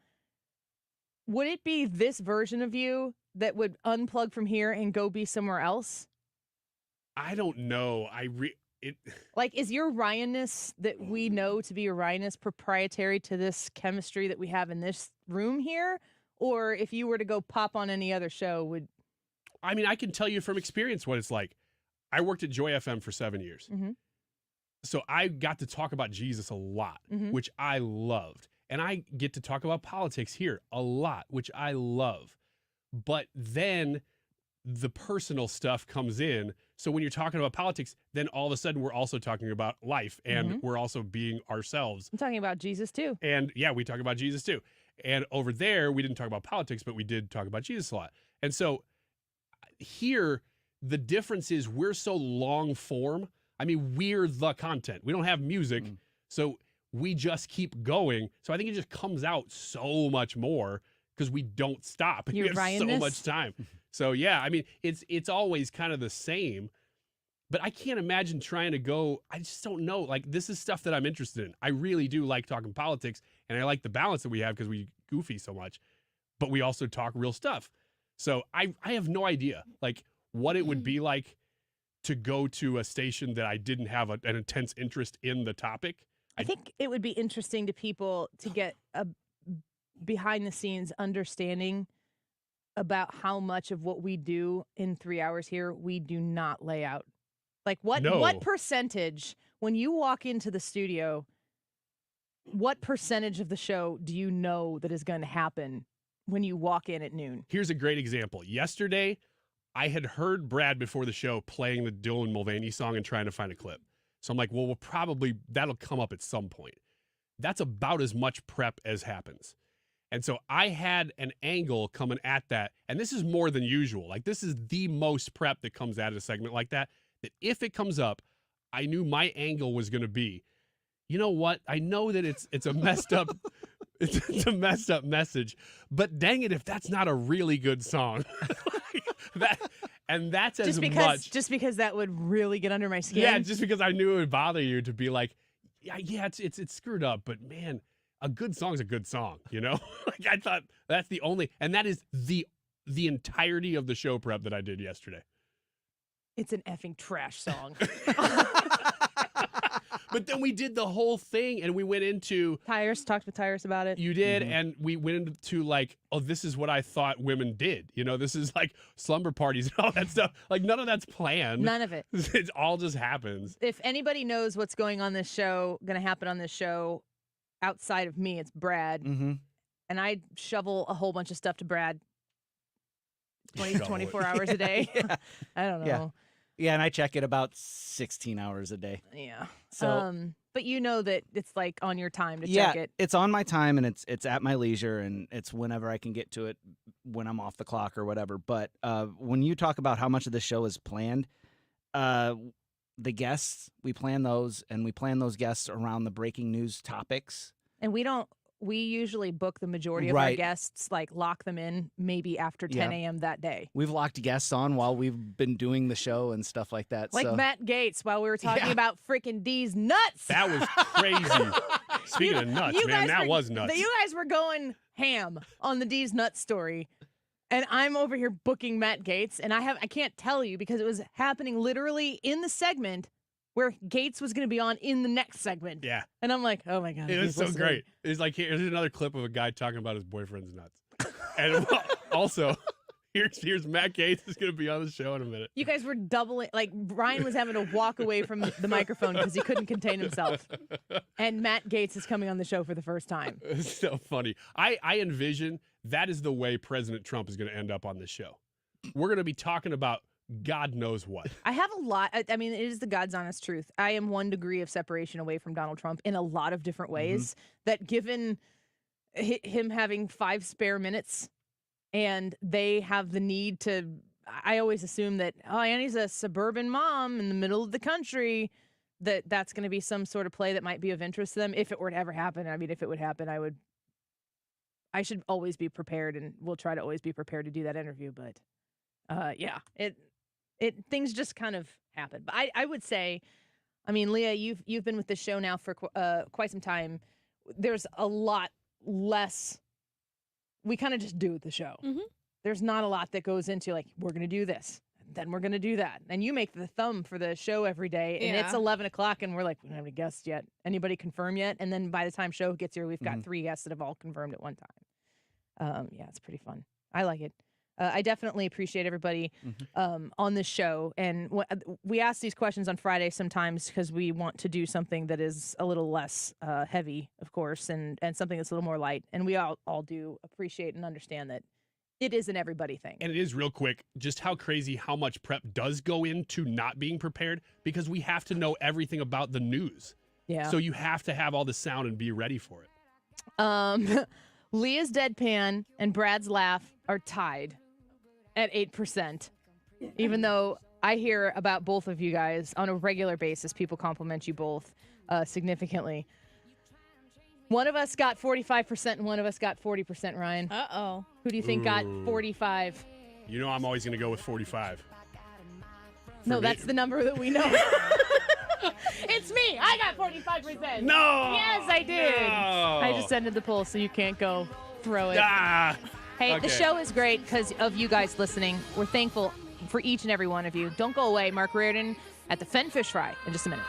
Speaker 2: would it be this version of you that would unplug from here and go be somewhere else?
Speaker 21: I don't know.
Speaker 2: Like, is your Ryan-ness that we know to be your Ryan-ness proprietary to this chemistry that we have in this room here? Or if you were to go pop on any other show, would...
Speaker 21: I mean, I can tell you from experience what it's like. I worked at Joy FM for 7 years.
Speaker 2: Mm-hmm.
Speaker 21: So I got to talk about Jesus a lot,
Speaker 2: Mhm.
Speaker 21: which I loved. And I get to talk about politics here a lot, which I love. But then the personal stuff comes in. So when you're talking about politics, then all of a sudden we're also talking about life and
Speaker 2: Mhm.
Speaker 21: we're also being ourselves.
Speaker 2: I'm talking about Jesus, too.
Speaker 21: And yeah, we talk about Jesus too. And over there, we didn't talk about politics, but we did talk about Jesus a lot. And so here, the difference is we're so long form. I mean, we're the content. We don't have music, so we just keep going. So I think it just comes out so much more because we don't stop.
Speaker 2: Your
Speaker 21: We have so
Speaker 2: Ryan-ness?
Speaker 21: much time. So yeah, I mean, it's always kind of the same. But I can't imagine trying to go. I just don't know. Like, this is stuff that I'm interested in. I really do like talking politics, and I like the balance that we have because we goofy so much. But we also talk real stuff. So I have no idea, like, what it would be like to go to a station that I didn't have an intense interest in the topic.
Speaker 2: I think it would be interesting to people to get a behind-the-scenes understanding about how much of what we do in 3 hours here we do not lay out. Like, what percentage, when you walk into the studio, what percentage of the show do you know that is going to happen when you walk in at noon?
Speaker 21: Here's a great example. Yesterday, I had heard Brad before the show playing the Dylan Mulvaney song and trying to find a clip. So I'm like, well, that'll come up at some point. That's about as much prep as happens. And so I had an angle coming at that, and this is more than usual. Like, this is the most prep that comes out of a segment like that if it comes up, I knew my angle was going to be, you know what? I know that it's a messed up it's a messed up message, but dang it if that's not a really good song. That's
Speaker 2: just because that would really get under my skin.
Speaker 21: Yeah, just because I knew it would bother you to be like, yeah, it's screwed up, but man, a good song's a good song, you know? Like, I thought that's the only, and that is the the entirety of the show prep that I did yesterday.
Speaker 19: It's an effing trash song.
Speaker 21: But then we did the whole thing, and we went into
Speaker 19: Talked with Tyrus about it.
Speaker 21: You did, and we went into like, oh, this is what I thought women did. You know, this is like slumber parties and all that stuff. Like, none of that's planned.
Speaker 19: None of it.
Speaker 21: It all just happens.
Speaker 19: If anybody knows what's going on this show, going to happen on this show outside of me, it's Brad.
Speaker 30: Mm-hmm.
Speaker 19: And I shovel a whole bunch of stuff to Brad 24 hours a day.
Speaker 30: Yeah.
Speaker 19: I don't know.
Speaker 30: Yeah, and I check it about 16 hours a day.
Speaker 19: Yeah.
Speaker 30: So,
Speaker 19: but you know that it's like on your time to
Speaker 30: yeah,
Speaker 19: check it.
Speaker 30: it's on my time, and it's at my leisure, and it's whenever I can get to it when I'm off the clock or whatever. But when you talk about how much of the show is planned, the guests, we plan those, and we plan those guests around the breaking news topics.
Speaker 19: And we usually book the majority of our guests, like lock them in maybe after 10 a.m. that day.
Speaker 30: We've locked guests on while we've been doing the show and stuff like that.
Speaker 19: Like
Speaker 30: so.
Speaker 19: Matt Gaetz while we were talking about freaking D's nuts.
Speaker 21: That was crazy. Speaking of nuts, man, that was nuts.
Speaker 19: You guys were going ham on the D's nuts story. And I'm over here booking Matt Gaetz, and I can't tell you because it was happening literally in the segment where Gaetz was going to be on in the next segment.
Speaker 21: Yeah.
Speaker 19: And I'm like, oh my God.
Speaker 21: It was so great. It's like, here's another clip of a guy talking about his boyfriend's nuts. And also, here's Matt Gaetz is going to be on the show in a minute.
Speaker 19: You guys were doubling, like Ryan was having to walk away from the microphone because he couldn't contain himself. And Matt Gaetz is coming on the show for the first time.
Speaker 21: It's so funny. I envision that is the way President Trump is going to end up on this show. We're going to be talking about God knows what.
Speaker 19: I have a lot. I mean, it is the God's honest truth. I am 1 degree of separation away from Donald Trump in a lot of different ways. That given him having 5 spare minutes and they have the need to, I always assume that, oh, Annie's a suburban mom in the middle of the country, that's going to be some sort of play that might be of interest to them. If it were to ever happen, I mean, if it would happen, I should always be prepared, and we'll try to always be prepared to do that interview. But yeah, things just kind of happen. But I would say, I mean, Leah, you've been with this show now for quite some time. There's a lot less. We kind of just do the show.
Speaker 18: Mm-hmm.
Speaker 19: There's not a lot that goes into like, we're going to do this, and then we're going to do that. And you make the thumb for the show every day, and it's 11 o'clock, and we're like, we don't have any guests yet. Anybody confirm yet? And then by the time show gets here, we've got 3 guests that have all confirmed at one time. Yeah, it's pretty fun. I like it. I definitely appreciate everybody on this show. And we ask these questions on Friday sometimes because we want to do something that is a little less heavy, of course, and something that's a little more light. And we all do appreciate and understand that it is an everybody thing.
Speaker 21: And it is real quick, just how crazy how much prep does go into not being prepared because we have to know everything about the news.
Speaker 19: Yeah.
Speaker 21: So you have to have all the sound and be ready for it.
Speaker 19: Leah's deadpan and Brad's laugh are tied at 8%, even though I hear about both of you guys on a regular basis. People compliment you both significantly. One of us got 45% and one of us got 40%, Ryan.
Speaker 18: Uh-oh.
Speaker 19: Who do you think got 45?
Speaker 21: You know I'm always going to go with 45.
Speaker 19: No, that's the number that we know. It's me. I got 45%.
Speaker 21: No.
Speaker 19: Yes, I did.
Speaker 21: No.
Speaker 19: I just ended the poll so you can't go throw it.
Speaker 21: Ah.
Speaker 19: Hey,
Speaker 21: Okay.
Speaker 19: the show is great because of you guys listening. We're thankful for each and every one of you. Don't go away. Mark Reardon at the Fenn Fish Fry in just a minute.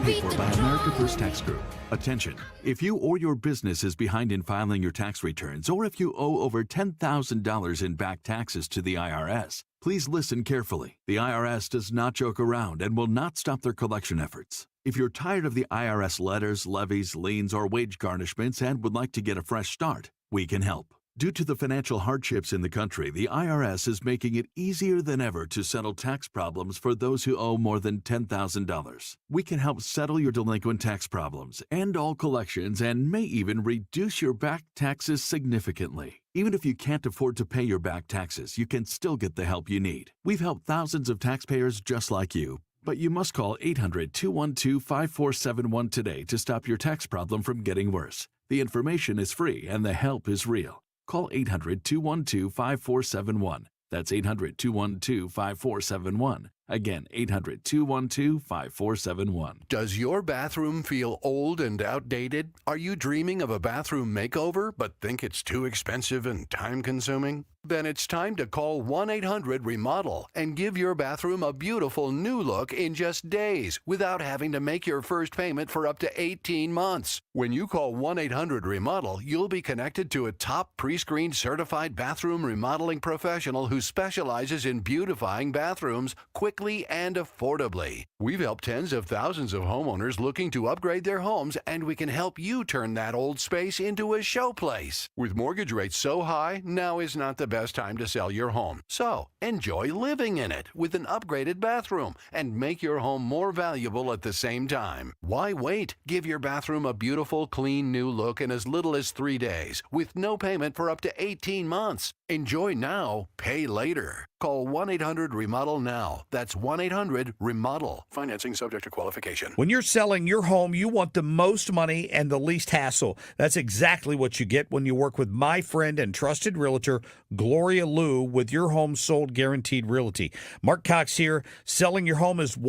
Speaker 3: Paid for by America First Tax Group. Attention, if you or your business is behind in filing your tax returns, or if you owe over $10,000 in back taxes to the IRS, please listen carefully. The IRS does not joke around and will not stop their collection efforts. If you're tired of the IRS letters, levies, liens, or wage garnishments and would like to get a fresh start, we can help. Due to the financial hardships in the country, the IRS is making it easier than ever to settle tax problems for those who owe more than $10,000. We can help settle your delinquent tax problems, end all collections, and may even reduce your back taxes significantly. Even if you can't afford to pay your back taxes, you can still get the help you need. We've helped thousands of taxpayers just like you. But you must call 800-212-5471 today to stop your tax problem from getting worse. The information is free and the help is real. Call 800-212-5471. That's 800-212-5471. Again, 800-212-5471.
Speaker 5: Does your bathroom feel old and outdated? Are you dreaming of a bathroom makeover but think it's too expensive and time-consuming? Then it's time to call 1-800-REMODEL and give your bathroom a beautiful new look in just days without having to make your first payment for up to 18 months. When you call 1-800-REMODEL, you'll be connected to a top pre-screened certified bathroom remodeling professional who specializes in beautifying bathrooms quickly and affordably. We've helped tens of thousands of homeowners looking to upgrade their homes, and we can help you turn that old space into a showplace. With mortgage rates so high, now is not the best time to sell your home. So, enjoy living in it with an upgraded bathroom and make your home more valuable at the same time. Why wait? Give your bathroom a beautiful, clean, new look in as little as 3 days with no payment for up to 18 months. Enjoy now, pay later. Call 1-800-REMODEL now. That's 1-800-REMODEL. Financing subject to qualification.
Speaker 10: When you're selling your home, you want the most money and the least hassle. That's exactly what you get when you work with my friend and trusted realtor, Gloria Liu, with Your Home Sold Guaranteed Realty. Mark Cox here. Selling your home is one of